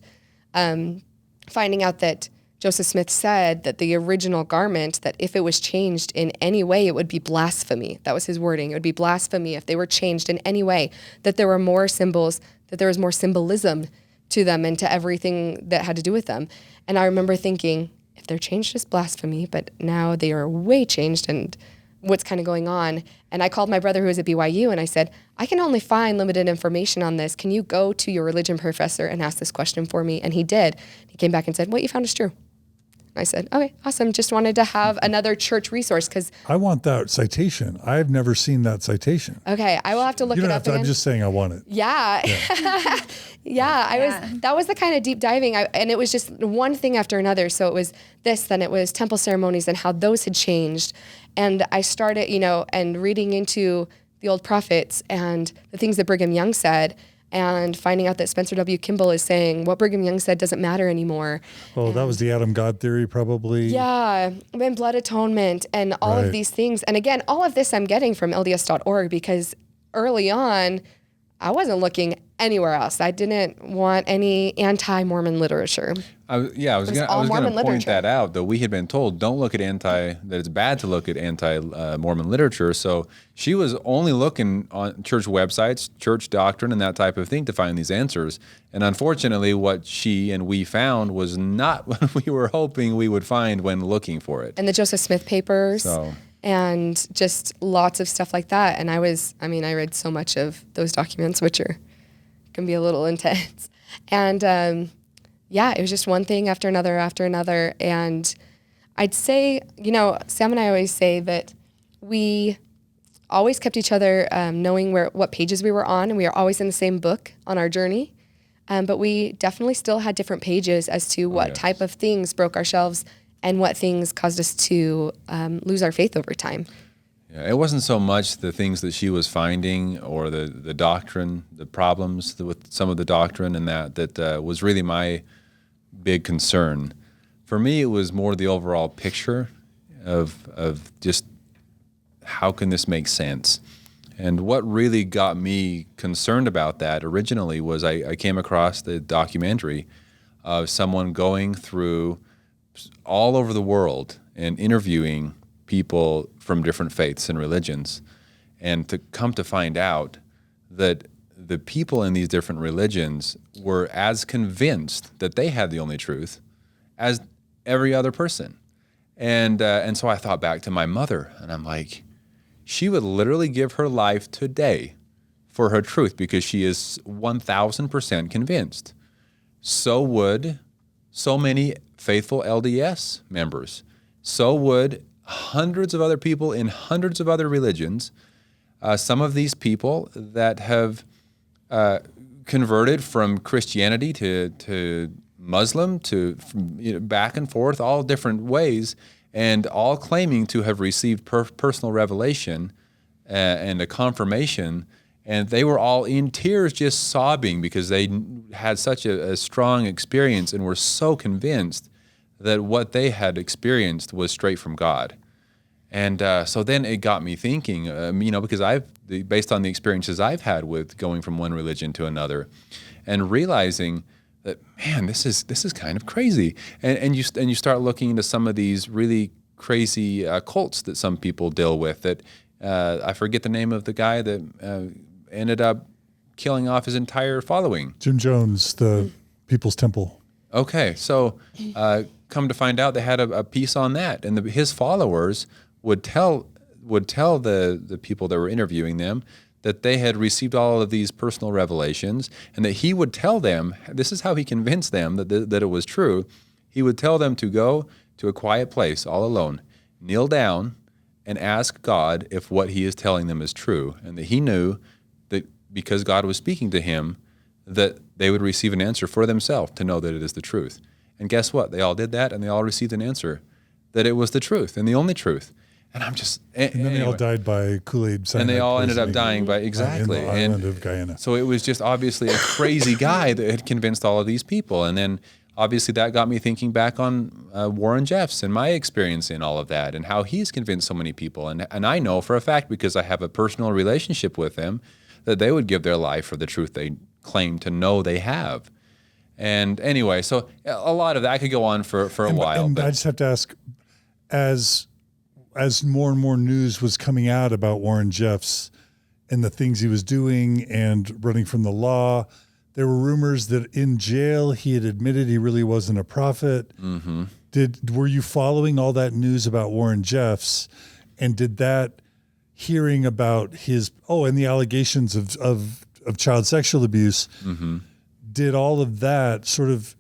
finding out that Joseph Smith said that the original garment, that if it was changed in any way, it would be blasphemy. That was his wording. It would be blasphemy if they were changed in any way, that there were more symbols, that there was more symbolism to them and to everything that had to do with them. And I remember thinking, if they're changed as blasphemy, but now they are way changed, and what's kind of going on? And I called my brother who was at BYU and I said, I can only find limited information on this. Can you go to your religion professor and ask this question for me? And he did. He came back and said, what you found is true. I said, okay, awesome. Just wanted to have another church resource because. I want that citation. I've never seen that citation. Okay, I will have to look it up again. I'm just saying I want it. Yeah. That was the kind of deep diving. And it was just one thing after another. So it was this, then it was temple ceremonies and how those had changed. And I started, and reading into the old prophets and the things that Brigham Young said, and finding out that Spencer W. Kimball is saying what Brigham Young said doesn't matter anymore. Oh, that was the Adam God theory, probably. Yeah, and blood atonement and all of these things. And again, all of this I'm getting from LDS.org because early on, I wasn't looking anywhere else. I didn't want any anti-Mormon literature. I was going to point that out, though. We had been told don't look at that it's bad to look at anti-Mormon literature. So she was only looking on church websites, church doctrine, and that type of thing to find these answers. And unfortunately, what she and we found was not what we were hoping we would find when looking for it. And the Joseph Smith papers. And just lots of stuff like that. And I read so much of those documents, which can be a little intense. And it was just one thing after another. And I'd say, Sam and I always say that we always kept each other knowing what pages we were on, and we were always in the same book on our journey. But we definitely still had different pages as to what type of things broke our shelves and what things caused us to lose our faith over time. Yeah, it wasn't so much the things that she was finding or the doctrine, the problems with some of the doctrine and that was really my big concern. For me, it was more the overall picture of just how can this make sense? And what really got me concerned about that originally was I came across the documentary of someone going through all over the world and interviewing people from different faiths and religions, and to come to find out that the people in these different religions were as convinced that they had the only truth as every other person. And so I thought back to my mother, and I'm like, she would literally give her life today for her truth because she is 1,000% convinced. So would so many faithful LDS members. So would hundreds of other people in hundreds of other religions. Some of these people that have converted from Christianity to Muslim to back and forth, all different ways, and all claiming to have received personal revelation and a confirmation. And they were all in tears, just sobbing because they had such a strong experience and were so convinced that what they had experienced was straight from God. And so then it got me thinking, because based on the experiences I've had with going from one religion to another, and realizing that, man, this is kind of crazy. And you start looking into some of these really crazy cults that some people deal with. That I forget the name of the guy that ended up killing off his entire following. Jim Jones, the People's Temple. Okay, so come to find out they had a piece on that, and his followers would tell the people that were interviewing them that they had received all of these personal revelations, and that he would tell them, this is how he convinced them that it was true. He would tell them to go to a quiet place all alone, kneel down, and ask God if what he is telling them is true, and that he knew that because God was speaking to him, that they would receive an answer for themselves to know that it is the truth. And guess what? They all did that, and they all received an answer that it was the truth and the only truth. And I'm just... And then they all died by Kool-Aid cyanide. And they all ended up dying by... Exactly. In the island of Guyana. So it was just obviously a crazy guy that had convinced all of these people. And then obviously that got me thinking back on Warren Jeffs and my experience in all of that and how he's convinced so many people. And I know for a fact, because I have a personal relationship with them, that they would give their life for the truth they claim to know they have. And anyway, so a lot of that, I could go on for a while. And I just have to ask, as more and more news was coming out about Warren Jeffs and the things he was doing and running from the law, there were rumors that in jail he had admitted he really wasn't a prophet. Mm-hmm. Were you following all that news about Warren Jeffs, and did that hearing about his and the allegations of child sexual abuse, mm-hmm. did all of that sort of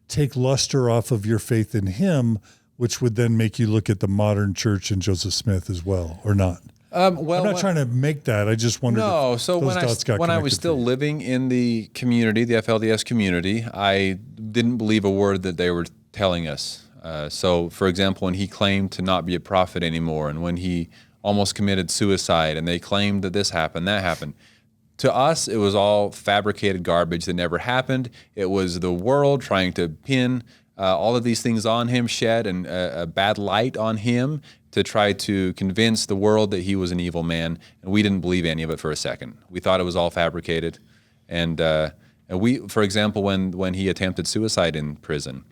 take luster off of your faith in him which would then make you look at the modern church and Joseph Smith as well, or not? Well, I'm not trying to make that. I just wondered no. if So those dots got when I was connected still for you. living in the community, the FLDS community, I didn't believe a word that they were telling us. So, for example, when he claimed to not be a prophet anymore, and when he almost committed suicide, and they claimed that this happened, that happened. To us, it was all fabricated garbage that never happened. It was the world trying to pin all of these things on him, shed and a bad light on him to try to convince the world that he was an evil man. And we didn't believe any of it for a second. We thought it was all fabricated. And we, for example, when he attempted suicide in prison,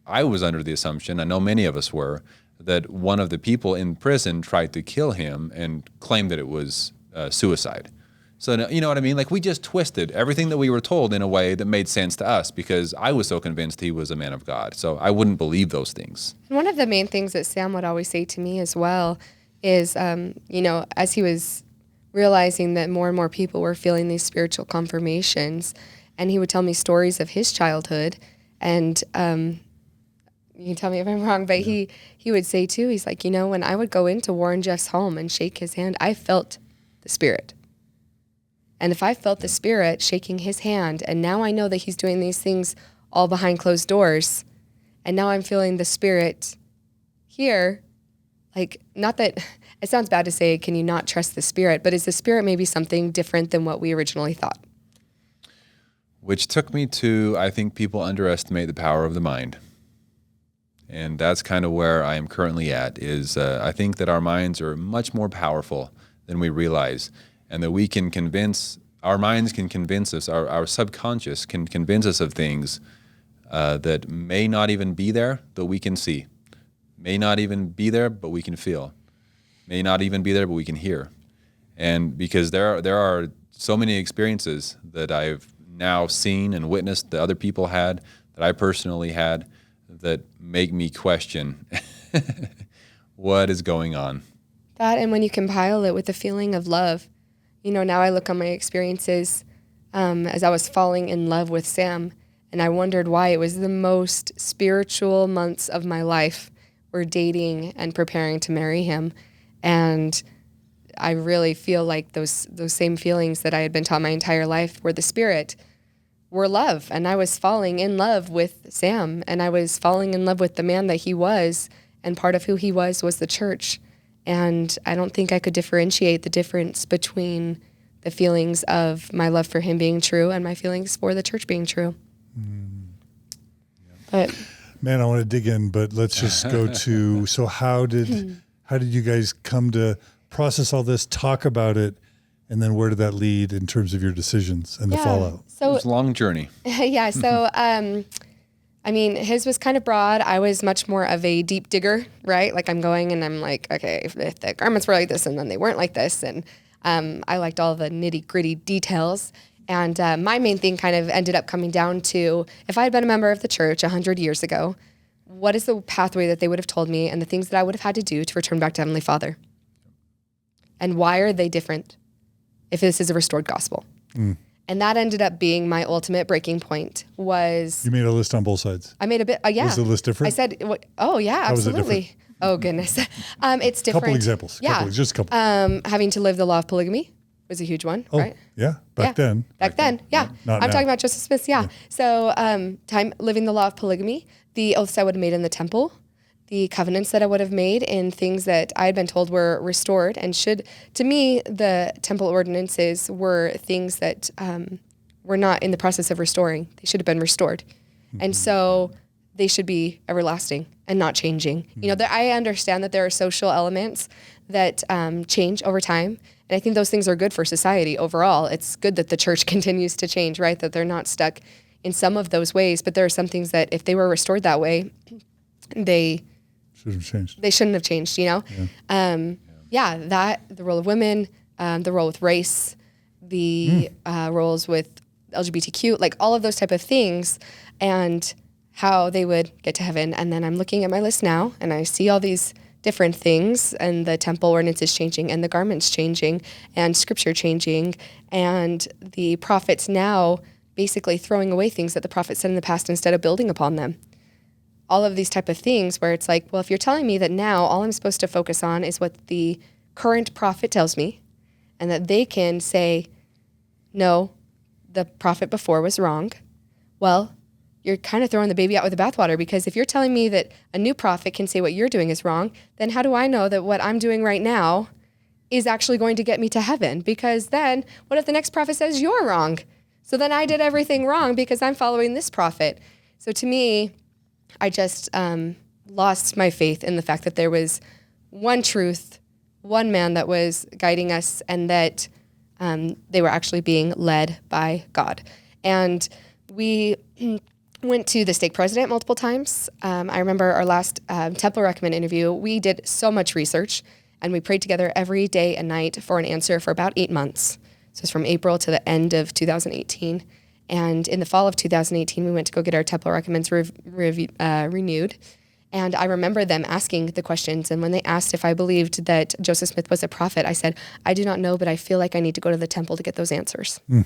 I was under the assumption, I know many of us were, that one of the people in prison tried to kill him and claimed that it was suicide. So, you know what I mean? Like, we just twisted everything that we were told in a way that made sense to us because I was so convinced he was a man of God. So I wouldn't believe those things. One of the main things that Sam would always say to me as well is, as he was realizing that more and more people were feeling these spiritual confirmations, and he would tell me stories of his childhood. And you can tell me if I'm wrong, but he would say too, he's like, when I would go into Warren Jeff's home and shake his hand, I felt the Spirit. And if I felt the Spirit shaking his hand, and now I know that he's doing these things all behind closed doors, and now I'm feeling the Spirit here, like, not that, it sounds bad to say, can you not trust the Spirit, but is the Spirit maybe something different than what we originally thought? Which took me to, I think people underestimate the power of the mind. And that's kind of where I am currently at, is I think that our minds are much more powerful than we realize. And that we can our minds can convince us, our subconscious can convince us of things that may not even be there, but we can see. May not even be there, but we can feel. May not even be there, but we can hear. And because there are so many experiences that I've now seen and witnessed that other people had, that I personally had, that make me question what is going on. That, and when you compile it with the feeling of love. Now I look on my experiences as I was falling in love with Sam, and I wondered why. It was the most spiritual months of my life were dating and preparing to marry him. And I really feel like those same feelings that I had been taught my entire life were the Spirit, were love. And I was falling in love with Sam, and I was falling in love with the man that he was, and part of who he was the church. And I don't think I could differentiate the difference between the feelings of my love for him being true and my feelings for the church being true. But Man, I want to dig in, but let's just go to, so how did you guys come to process all this, talk about it, and then where did that lead in terms of your decisions and the fallout? It was a long journey. Yeah, so his was kind of broad. I was much more of a deep digger, right? Like, I'm going and I'm like, okay, if the garments were like this and then they weren't like this. And I liked all the nitty gritty details. And my main thing kind of ended up coming down to, if I had been a member of the church 100 years ago, what is the pathway that they would have told me and the things that I would have had to do to return back to Heavenly Father? And why are they different if this is a restored gospel? And that ended up being my ultimate breaking point. Was You made a list on both sides. I made a bit, yeah. Was the list different? I said, oh yeah, How was it absolutely. Oh goodness. It's different. Couple examples. Yeah. Just a couple. Having to live the law of polygamy was a huge one, right? Yeah. Back then. Back then, yeah. Not I'm now. talking about Joseph Smith, yeah. So time living the law of polygamy, the oaths I would have made in the temple, the covenants that I would have made in things that I had been told were restored, and to me, the temple ordinances were things that were not in the process of restoring. They should have been restored. And so they should be everlasting and not changing. I understand that there are social elements that change over time. And I think those things are good for society overall. It's good that the church continues to change, right? That they're not stuck in some of those ways. But there are some things that if they were restored that way, they shouldn't have changed, that, the role of women, the role with race, the roles with LGBTQ, like all of those type of things, and how they would get to heaven. And then I'm looking at my list now, and I see all these different things, and the temple ordinance is changing, and the garments changing, and scripture changing, and the prophets now basically throwing away things that the prophets said in the past instead of building upon them. all of these type of things where it's like, well, if you're telling me that now all I'm supposed to focus on is what the current prophet tells me, and that they can say, no, the prophet before was wrong, well, you're kind of throwing the baby out with the bathwater, because if you're telling me that a new prophet can say what you're doing is wrong, then how do I know that what I'm doing right now is actually going to get me to heaven? Because then what if the next prophet says you're wrong? So then I did everything wrong because I'm following this prophet. So to me, I just lost my faith in the fact that there was one truth, one man that was guiding us, and that they were actually being led by God. And we went to the stake president multiple times. I remember our last temple recommend interview, we did so much research, and we prayed together every day and night for an answer for about 8 months. So it's from April to the end of 2018. And in the fall of 2018, we went to go get our temple recommends renewed. And I remember them asking the questions. And when they asked if I believed that Joseph Smith was a prophet, I said, I do not know, but I feel like I need to go to the temple to get those answers. That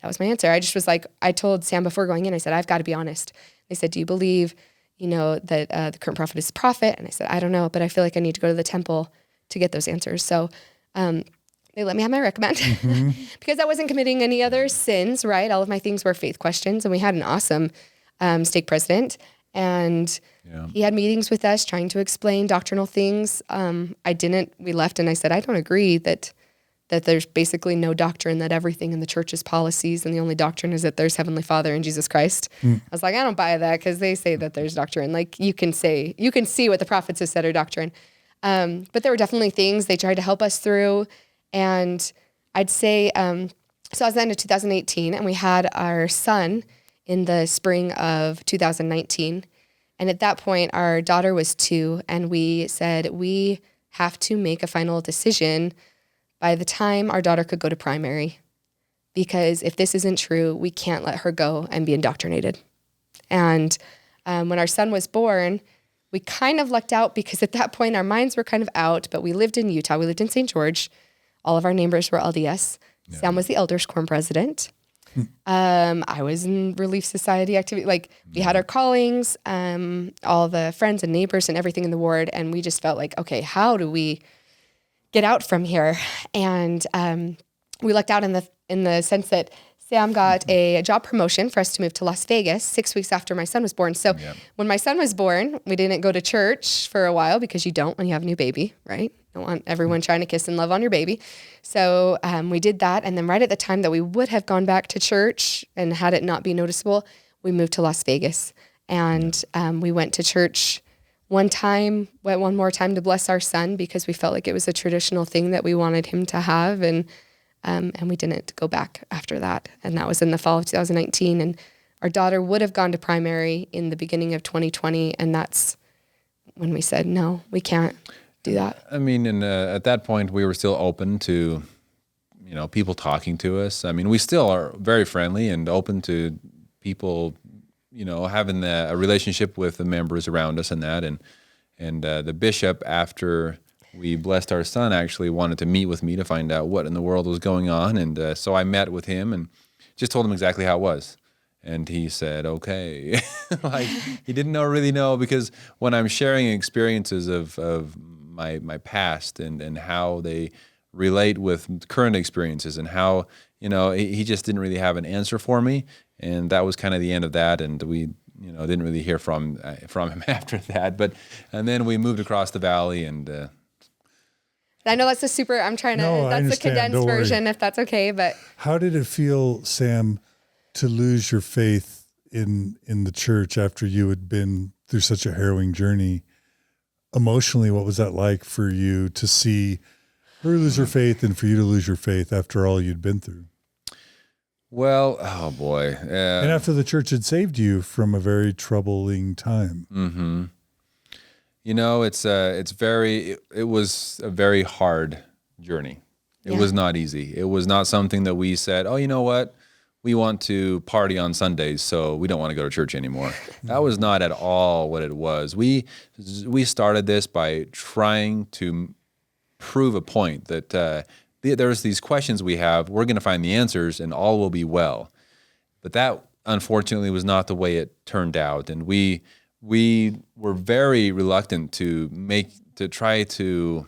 was my answer. I just was like, I told Sam before going in, I said, I've got to be honest. They said, do you believe, that the current prophet is a prophet? And I said, I don't know, but I feel like I need to go to the temple to get those answers. So they let me have my recommend because I wasn't committing any other sins, right? All of my things were faith questions. And we had an awesome stake president. And he had meetings with us trying to explain doctrinal things. We left and I said, I don't agree that there's basically no doctrine, that everything in the church is policies, and the only doctrine is that there's Heavenly Father and Jesus Christ. I was like, I don't buy that, because they say that there's doctrine. Like, you can see what the prophets have said are doctrine. But there were definitely things they tried to help us through. And I'd say, so I was the end of 2018, and we had our son in the spring of 2019. And at that point, our daughter was 2, and we said, we have to make a final decision by the time our daughter could go to primary, because if this isn't true, we can't let her go and be indoctrinated. And when our son was born, we kind of lucked out, because at that point our minds were kind of out, but we lived in Utah. We lived in St. George. All of our neighbors were LDS. Yeah. Sam was the Elders Quorum president. I was in Relief Society activity. Like, we had our callings, all the friends and neighbors and everything in the ward. And we just felt like, okay, how do we get out from here? And we lucked out in the sense that Sam got a job promotion for us to move to Las Vegas 6 weeks after my son was born. So when my son was born, we didn't go to church for a while, because you don't when you have a new baby, right? You don't want everyone trying to kiss and love on your baby. So we did that. And then right at the time that we would have gone back to church, and had it not be noticeable, we moved to Las Vegas. And we went to church one more time to bless our son, because we felt like it was a traditional thing that we wanted him to have. And we didn't go back after that. And that was in the fall of 2019. And our daughter would have gone to primary in the beginning of 2020. And that's when we said, no, we can't do that. I mean, and at that point, we were still open to, people talking to us. I mean, we still are very friendly and open to people, having a relationship with the members around us and that. And the bishop, after we blessed our son, actually wanted to meet with me to find out what in the world was going on. And so I met with him and just told him exactly how it was. And he said, okay. Like, he didn't really know, because when I'm sharing experiences of my past and how they relate with current experiences, and how, he just didn't really have an answer for me. And that was kind of the end of that. And we, didn't really hear from him after that. And then we moved across the valley, and I know that's that's the condensed version, if that's okay. But how did it feel, Sam, to lose your faith in the church after you had been through such a harrowing journey? Emotionally, what was that like for you to see her lose her faith, and for you to lose your faith after all you'd been through? Well, oh boy. And after the church had saved you from a very troubling time. Mm-hmm. It was a very hard journey. It was not easy. It was not something that we said, oh, you know what? We want to party on Sundays, so we don't want to go to church anymore. That was not at all what it was. We started this by trying to prove a point that there's these questions we have. We're going to find the answers, and all will be well. But that, unfortunately, was not the way it turned out. And we we were very reluctant to try to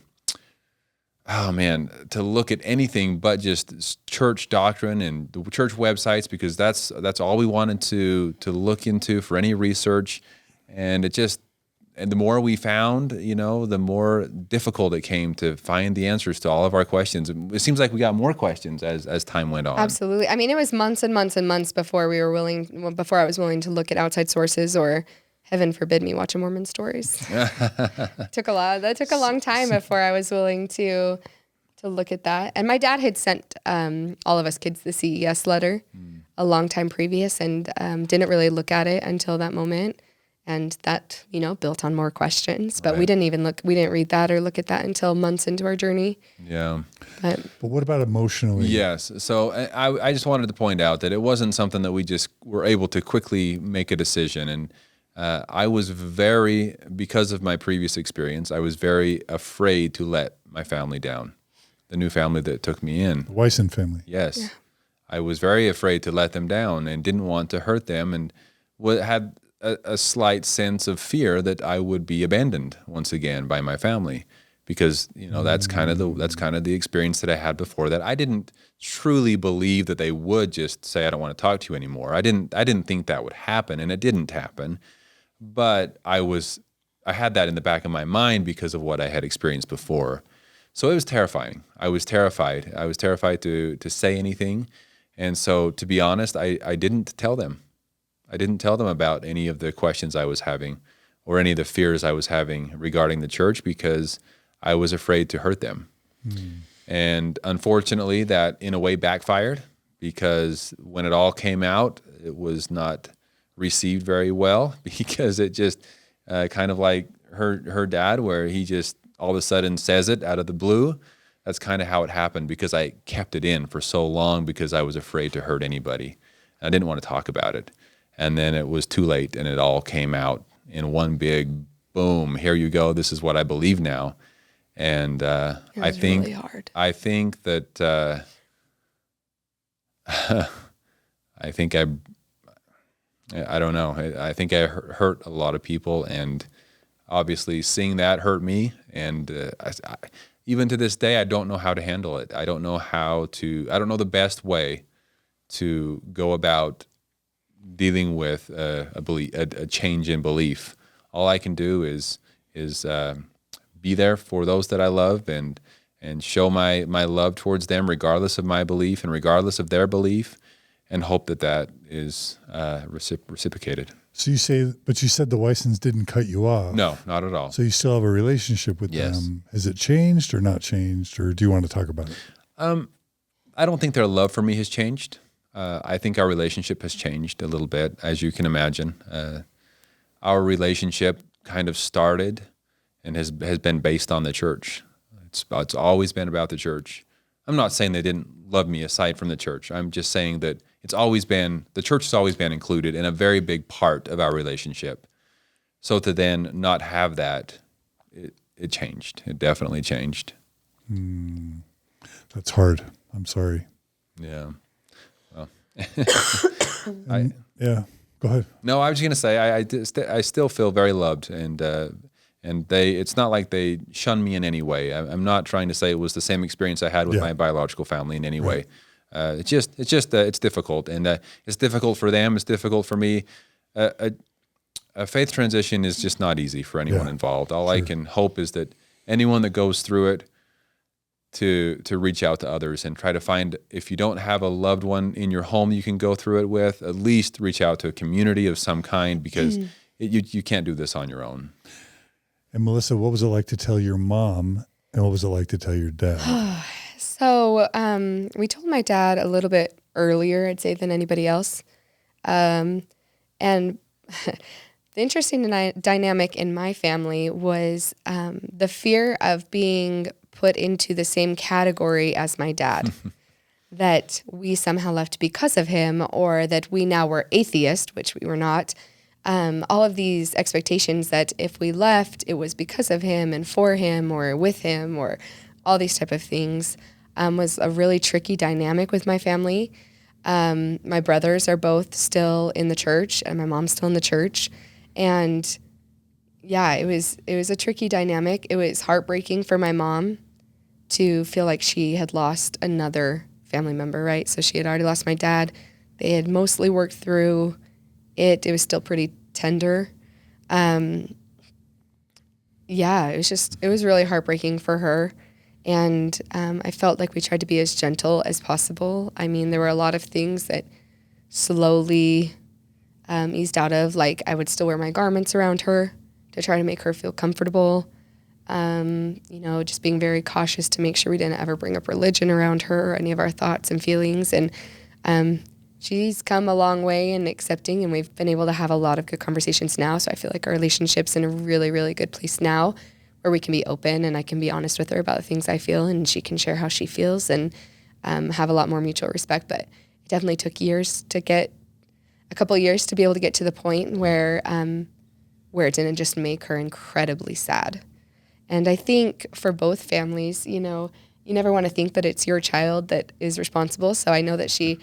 look at anything but just church doctrine and the church websites, because that's all we wanted to look into for any research. And the more we found, the more difficult it came to find the answers to all of our questions. It seems like we got more questions as time went on. Absolutely. I mean, it was months and months and months before I was willing to look at outside sources, or heaven forbid me watch a MormonStories. That took a long time before I was willing to look at that. And my dad had sent all of us kids the CES letter a long time previous, and didn't really look at it until that moment. And that, built on more questions. But we didn't read that or look at that until months into our journey. Yeah. But what about emotionally? Yes. So I just wanted to point out that it wasn't something that we just were able to quickly make a decision. And I was because of my previous experience, I was very afraid to let my family down, the new family that took me in. The Wyson family. Yes. Yeah. I was very afraid to let them down and didn't want to hurt them, and had a slight sense of fear that I would be abandoned once again by my family, because that's kind of the experience that I had before that. I didn't truly believe that they would just say, I don't want to talk to you anymore. I didn't think that would happen, and it didn't happen. But I had that in the back of my mind because of what I had experienced before. So it was terrifying. I was terrified. I was terrified to say anything. And so, to be honest, I didn't tell them. I didn't tell them about any of the questions I was having or any of the fears I was having regarding the church, because I was afraid to hurt them. And unfortunately, that in a way backfired, because when it all came out, it was not received very well, because it just kind of like her dad, where he just all of a sudden says it out of the blue. That's kind of how it happened, because I kept it in for so long because I was afraid to hurt anybody. I didn't want to talk about it. And then it was too late, and it all came out in one big boom. Here you go. This is what I believe now. And I think really hard. I think that I don't know. I think I hurt a lot of people, and obviously seeing that hurt me. And even to this day, I don't know how to handle it. I don't know the best way to go about dealing with a change in belief. All I can do is be there for those that I love, and show my love towards them regardless of my belief and regardless of their belief, and hope that is reciprocated. So you said the Wysons didn't cut you off. No, not at all. So you still have a relationship with them. Has it changed or not changed, or do you want to talk about it? I don't think their love for me has changed. I think our relationship has changed a little bit, as you can imagine. Our relationship kind of started and has been based on the church. It's always been about the church. I'm not saying they didn't love me aside from the church. I'm just saying that the church has always been included in a very big part of our relationship. So to then not have that, it changed. It definitely changed. That's hard. I'm sorry. Yeah. Well, yeah. Go ahead. No, I was going to say I still feel very loved, and it's not like they shun me in any way. I'm not trying to say it was the same experience I had with my biological family in any way. It's difficult, and it's difficult for them. It's difficult for me. A faith transition is just not easy for anyone involved. All I can hope is that anyone that goes through it to reach out to others and try to find, if you don't have a loved one in your home you can go through it with, at least reach out to a community of some kind, because you can't do this on your own. And Melissa, what was it like to tell your mom, and what was it like to tell your dad? So we told my dad a little bit earlier, I'd say, than anybody else. And the interesting dynamic in my family was the fear of being put into the same category as my dad, that we somehow left because of him, or that we now were atheist, which we were not. All of these expectations that if we left, it was because of him and for him or with him, or all these type of things, was a really tricky dynamic with my family. My brothers are both still in the church, and my mom's still in the church. And yeah, it was a tricky dynamic. It was heartbreaking for my mom to feel like she had lost another family member, right? So she had already lost my dad. They had mostly worked through it. It was still pretty tender. Yeah, it was really heartbreaking for her. And I felt like we tried to be as gentle as possible. I mean, there were a lot of things that slowly eased out of, like I would still wear my garments around her to try to make her feel comfortable. Just being very cautious to make sure we didn't ever bring up religion around her or any of our thoughts and feelings. And she's come a long way in accepting, and we've been able to have a lot of good conversations now. So I feel like our relationship's in a really, really good place now where we can be open and I can be honest with her about the things I feel and she can share how she feels and have a lot more mutual respect. But it definitely took a couple of years to be able to get to the point where it didn't just make her incredibly sad. And I think for both families, you never want to think that it's your child that is responsible. So I know that she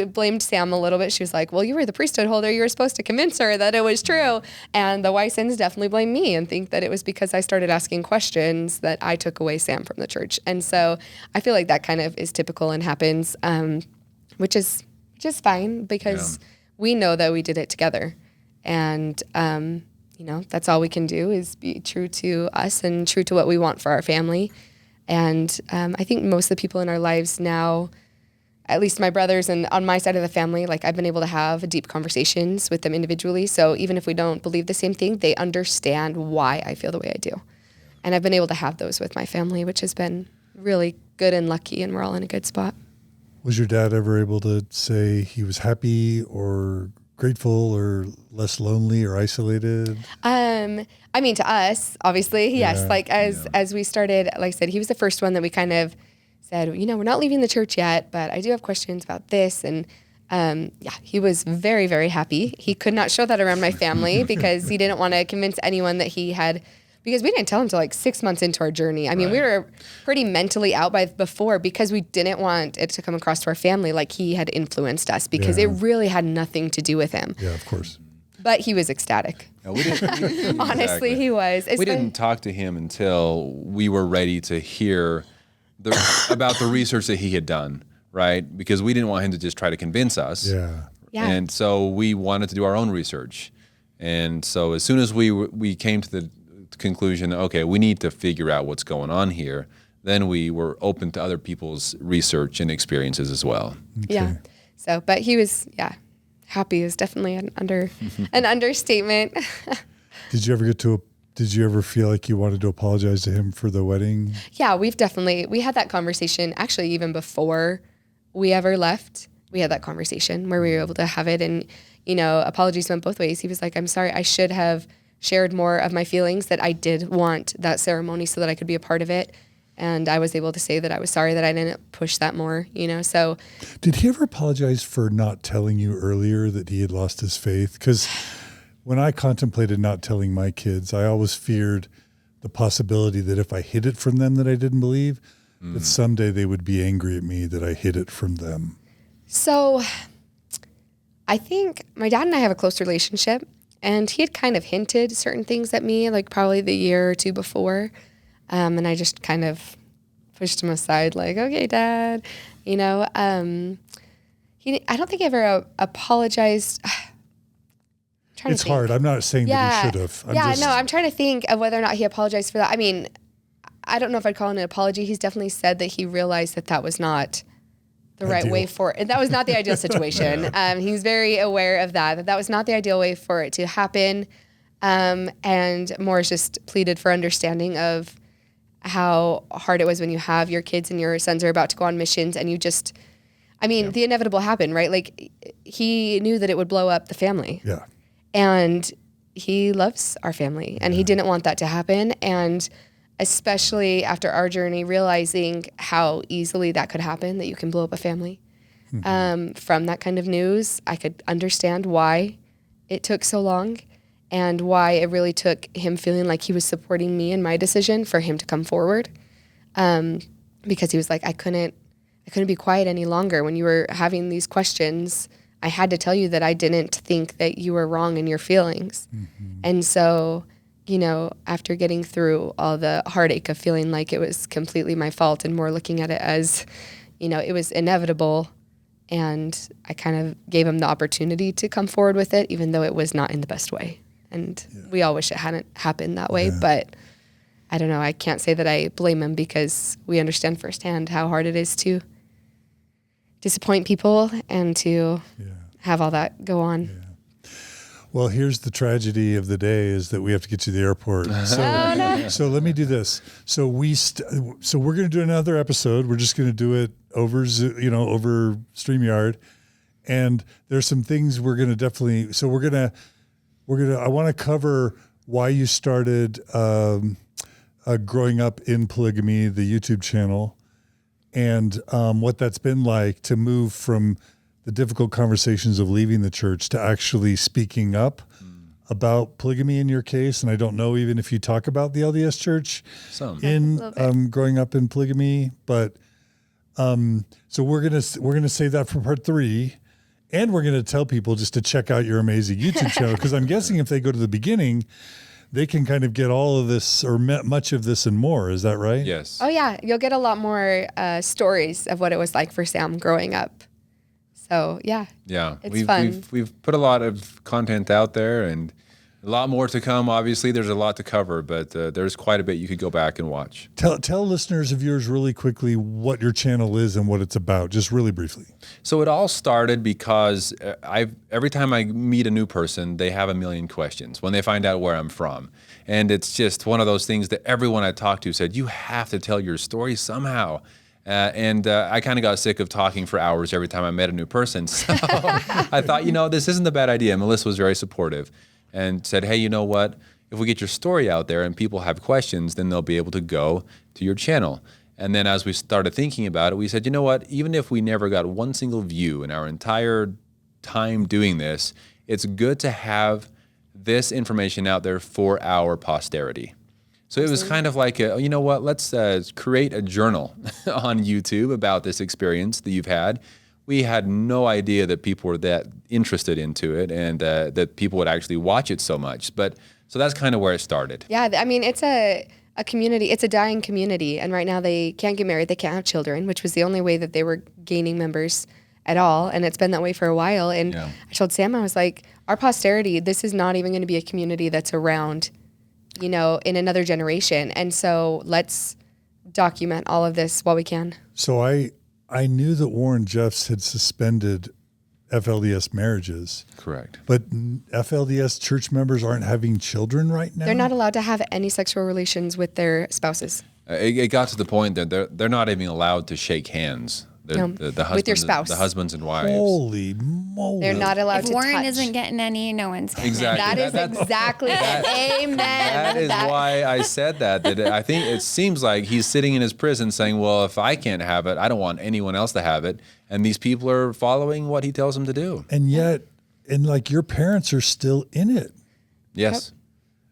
blamed Sam a little bit. She was like, well, you were the priesthood holder. You were supposed to convince her that it was true. And the Wysons definitely blame me and think that it was because I started asking questions that I took away Sam from the church. And so I feel like that kind of is typical and happens, which is just fine because we know that we did it together. And, that's all we can do is be true to us and true to what we want for our family. And I think most of the people in our lives now, at least my brothers and on my side of the family, like I've been able to have deep conversations with them individually. So even if we don't believe the same thing, they understand why I feel the way I do. And I've been able to have those with my family, which has been really good and lucky, and we're all in a good spot. Was your dad ever able to say he was happy or grateful or less lonely or isolated? To us, obviously, yes. As we started, like I said, he was the first one that we kind of said, we're not leaving the church yet, but I do have questions about this. And he was very, very happy. He could not show that around my family because he didn't want to convince anyone that he had, because we didn't tell him until like 6 months into our journey. I mean, we were pretty mentally out before because we didn't want it to come across to our family like he had influenced us, because it really had nothing to do with him. Yeah, of course. But he was ecstatic. No, we didn't. Honestly, Exactly. he was. We didn't talk to him until we were ready to hear about the research that he had done, right? Because we didn't want him to just try to convince us. Yeah. And so we wanted to do our own research. And so as soon as we came to the conclusion, okay, we need to figure out what's going on here, then we were open to other people's research and experiences as well. Okay. Yeah. So, but he was, happy is definitely an understatement. Did you ever feel like you wanted to apologize to him for the wedding? Yeah, we had that conversation actually even before we ever left. We had that conversation where we were able to have it, and apologies went both ways. He was like, I'm sorry, I should have shared more of my feelings, that I did want that ceremony so that I could be a part of it. And I was able to say that I was sorry that I didn't push that more, so. Did he ever apologize for not telling you earlier that he had lost his faith? Because when I contemplated not telling my kids, I always feared the possibility that if I hid it from them that I didn't believe, that someday they would be angry at me that I hid it from them. So I think my dad and I have a close relationship, and he had kind of hinted certain things at me, like probably the year or two before. And I just kind of pushed him aside, like, okay, Dad, I don't think he ever apologized. It's hard. I'm not saying that he should have. I'm trying to think of whether or not he apologized for that. I mean, I don't know if I'd call it an apology. He's definitely said that he realized that was not the right way for it. That was not the ideal situation. He's very aware of that was not the ideal way for it to happen. And Morris just pleaded for understanding of how hard it was when you have your kids and your sons are about to go on missions and you just, the inevitable happened, right? Like he knew that it would blow up the family. Yeah. And he loves our family and he didn't want that to happen. And especially after our journey, realizing how easily that could happen, that you can blow up a family. From that kind of news, I could understand why it took so long and why it really took him feeling like he was supporting me in my decision for him to come forward. Because he was like, I couldn't be quiet any longer. When you were having these questions, I had to tell you that I didn't think that you were wrong in your feelings. And so after getting through all the heartache of feeling like it was completely my fault and more looking at it as, it was inevitable. And I kind of gave him the opportunity to come forward with it, even though it was not in the best way. And we all wish it hadn't happened that way. But I don't know. I can't say that I blame him because we understand firsthand how hard it is to disappoint people and to have all that go on. Yeah. Well, here's the tragedy of the day is that we have to get to the airport. So, so let me do this. So so we're going to do another episode. We're just going to do it over, over StreamYard. And there's some things we're going to definitely, so I want to cover why you started growing up in polygamy, the YouTube channel, and what that's been like to move from the difficult conversations of leaving the church to actually speaking up about polygamy in your case. And I don't know even if you talk about the LDS church in growing up in polygamy, but so we're gonna save that for part 3, and we're gonna tell people just to check out your amazing YouTube channel, because I'm guessing if they go to the beginning, they can kind of get all of this or much of this and more. Is that right? Yes. Oh yeah, you'll get a lot more stories of what it was like for Sam growing up. So yeah, it's fun. We've put a lot of content out there, and a lot more to come. Obviously, there's a lot to cover, but there's quite a bit you could go back and watch. Tell listeners of yours really quickly what your channel is and what it's about, just really briefly. So it all started because every time I meet a new person, they have a million questions when they find out where I'm from. And it's just one of those things that everyone I talked to said, you have to tell your story somehow. And I kind of got sick of talking for hours every time I met a new person. So I thought, this isn't a bad idea. Melissa was very supportive and said, hey, you know what? If we get your story out there and people have questions, then they'll be able to go to your channel. And then as we started thinking about it, we said, you know what? Even if we never got one single view in our entire time doing this, it's good to have this information out there for our posterity. So it was kind of like, let's create a journal on YouTube about this experience that you've had. We had no idea that people were that interested into it and that people would actually watch it so much. So that's kind of where it started. Yeah, I mean, it's a community. It's a dying community. And right now they can't get married. They can't have children, which was the only way that they were gaining members at all. And it's been that way for a while. And I told Sam, I was like, our posterity, this is not even going to be a community that's around in another generation. And so let's document all of this while we can. So I knew that Warren Jeffs had suspended FLDS marriages. Correct. But FLDS church members aren't having children right now? They're not allowed to have any sexual relations with their spouses. It got to the point that they're not even allowed to shake hands. The husbands, with your spouse. The husbands and wives. Holy moly. They're not allowed to Warren touch. isn't getting any, no one's getting Exactly. That is exactly it. Amen. That is why I said that I think it seems like he's sitting in his prison saying, well, if I can't have it, I don't want anyone else to have it. And these people are following what he tells them to do. And yet, your parents are still in it. Yes. Yep.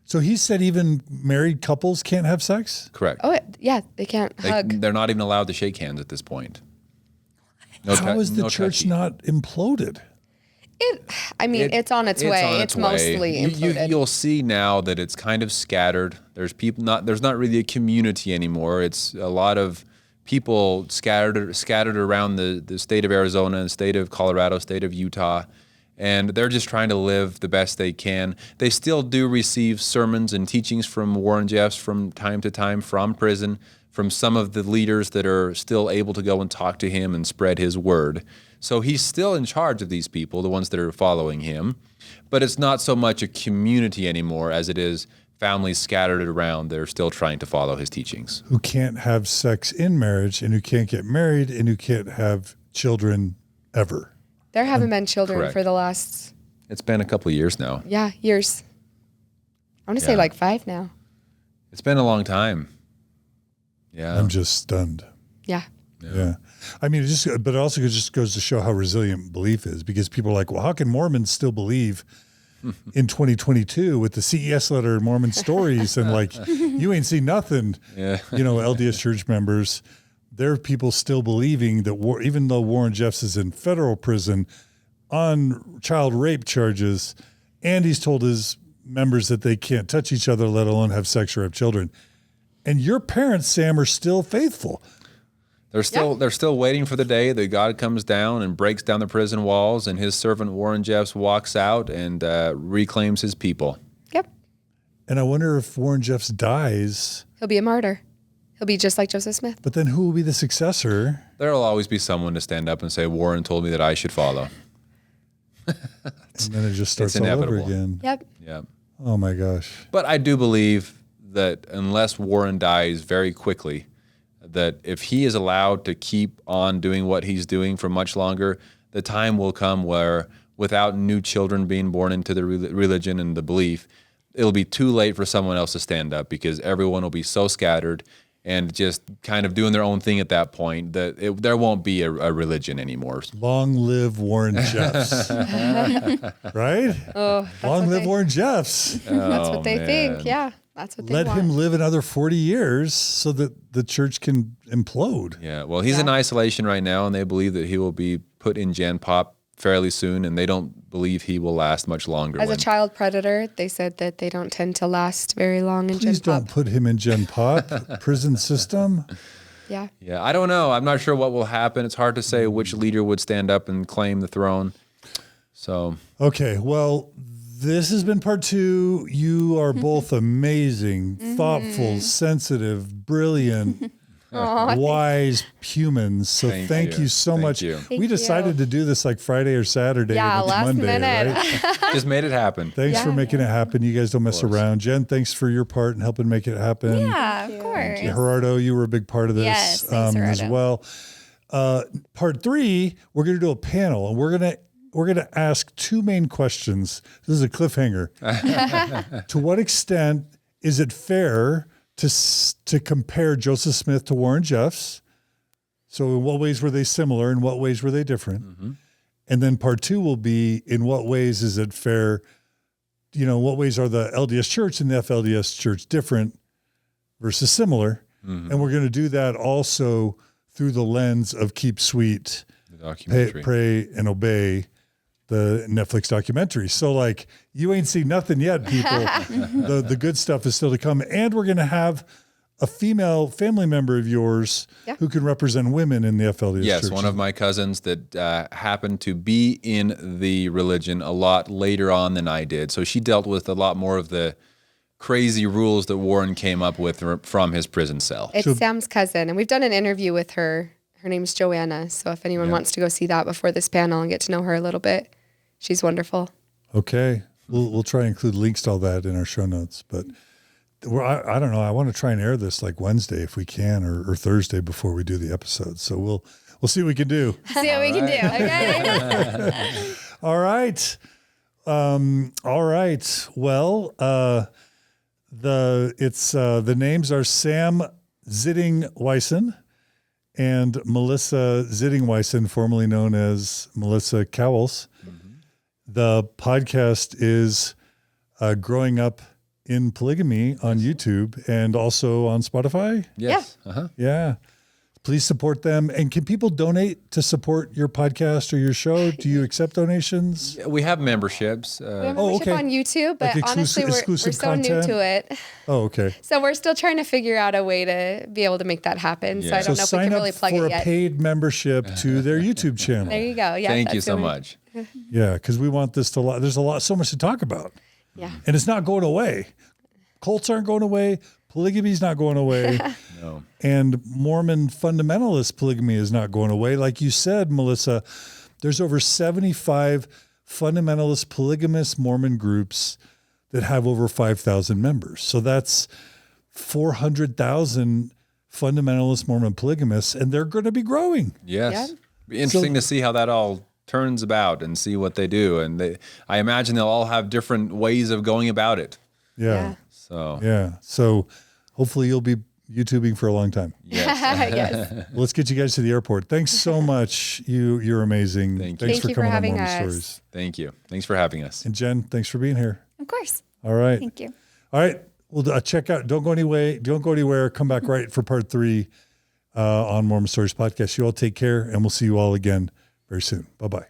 So he said even married couples can't have sex? Correct. Oh, yeah, they can't hug. They're not even allowed to shake hands at this point. How is the church not imploded? It's on its way. It's mostly imploded. You'll see now that it's kind of scattered. There's not really a community anymore. It's a lot of people scattered around the state of Arizona and state of Colorado, state of Utah, and they're just trying to live the best they can. They still do receive sermons and teachings from Warren Jeffs from time to time from prison, from some of the leaders that are still able to go and talk to him and spread his word. So he's still in charge of these people, the ones that are following him. But it's not so much a community anymore as it is families scattered around. They're still trying to follow his teachings. Who can't have sex in marriage and who can't get married and who can't have children ever. There haven't been children Correct. for the last... It's been a couple of years now. Yeah, years. I want to say like 5 now. It's been a long time. Yeah. I'm just stunned. Yeah. Yeah. I mean, but it also just goes to show how resilient belief is, because people are like, well, how can Mormons still believe in 2022 with the CES letter and MormonStories and like, you ain't seen nothing, LDS church members. There are people still believing that even though Warren Jeffs is in federal prison on child rape charges, and he's told his members that they can't touch each other, let alone have sex or have children. And your parents, Sam, are still faithful. They're still waiting for the day that God comes down and breaks down the prison walls, and his servant Warren Jeffs walks out and reclaims his people. Yep. And I wonder if Warren Jeffs dies. He'll be a martyr. He'll be just like Joseph Smith. But then who will be the successor? There'll always be someone to stand up and say, Warren told me that I should follow. And then it just starts all over again. Yep. Yeah. Oh my gosh. But I do believe that unless Warren dies very quickly, that if he is allowed to keep on doing what he's doing for much longer, the time will come where without new children being born into the religion and the belief, it'll be too late for someone else to stand up because everyone will be so scattered and just kind of doing their own thing at that point that there won't be a religion anymore. Long live Warren Jeffs. Right? Oh, Long live Warren Jeffs. That's what they think. Yeah, that's what they Let want. him live another 40 years so that the church can implode. Yeah, well, he's in isolation right now, and they believe that he will be put in Gen Pop fairly soon, and they don't believe he will last much longer. As a child predator, they said that they don't tend to last very long in Please Gen don't Pop. put him in Gen Pop prison system. Yeah. Yeah, I don't know. I'm not sure what will happen. It's hard to say which leader would stand up and claim the throne. So Okay, well, this has been part 2. You are both amazing, thoughtful, sensitive, brilliant, wise humans. So thank you so much. you. We decided to do this like Friday or Saturday. Yeah, and it's last Monday, minute. right? just made it happen. Thanks for making it happen. You guys don't mess around. Jen, thanks for your part in helping make it happen. Yeah, of course. Gerardo, you were a big part of this Yes, thanks, as Gerardo. well. Part 3, we're going to do a panel, and we're going to ask 2 main questions. This is a cliffhanger. To what extent is it fair to compare Joseph Smith to Warren Jeffs? So in what ways were they similar? In what ways were they different? Mm-hmm. And then part 2 will be, in what ways is it fair? You know, what ways are the LDS church and the FLDS church different versus similar? Mm-hmm. And we're going to do that also through the lens of Keep Sweet, The documentary. Pray and Obey, the Netflix documentary. So like, you ain't seen nothing yet, people. The good stuff is still to come. And we're going to have a female family member of yours who can represent women in the FLDS Yes, church. one of my cousins that happened to be in the religion a lot later on than I did. So she dealt with a lot more of the crazy rules that Warren came up with from his prison cell. It's Sam's cousin, and we've done an interview with her. Her name's Joanna. So if anyone wants to go see that before this panel and get to know her a little bit, she's wonderful. Okay. We'll try and include links to all that in our show notes. But I don't know. I want to try and air this like Wednesday if we can, or Thursday before we do the episode. So we'll see what we can do. See what we can do. Okay. All right. All right. Well, the names are Sam Zitting Wyson and Melissa Zitting Wyson, formerly known as Melissa Cowles. Mm-hmm. The podcast is Growing Up in Polygamy on YouTube and also on Spotify. Yes. Yeah. Uh-huh. Yeah. Please support them. And can people donate to support your podcast or your show? Do you accept donations? We have memberships. We have membership on YouTube, but Like honestly, we're exclusive so new content? to it. Oh, okay. So we're still trying to figure out a way to be able to make that happen. So I don't know if we sign can up really plug for it a yet. paid membership to their YouTube channel. There you go. Yeah. Thank you that's so the only- much. Yeah, because we want this to. There's so much to talk about. Yeah. And it's not going away. Cults aren't going away. Polygamy's not going away. No. And Mormon fundamentalist polygamy is not going away. Like you said, Melissa, there's over 75 fundamentalist polygamous Mormon groups that have over 5,000 members. So that's 400,000 fundamentalist Mormon polygamists, and they're going to be growing. Yes. Be interesting to see how that all turns about and see what they do. And I imagine they'll all have different ways of going about it. Yeah. So Yeah. So hopefully you'll be YouTubing for a long time. yes. Yes. Well, let's get you guys to the airport. Thanks so much. You're amazing. Thank you. Thanks Thank you for for coming on having Mormon us. Stories. Thank you. Thanks for having us. And Jen, thanks for being here. Of course. All right. Thank you. All right. Well, check out. Don't go anywhere. Come back right for part 3 on Mormon Stories podcast. You all take care, and we'll see you all again very soon. Bye-bye.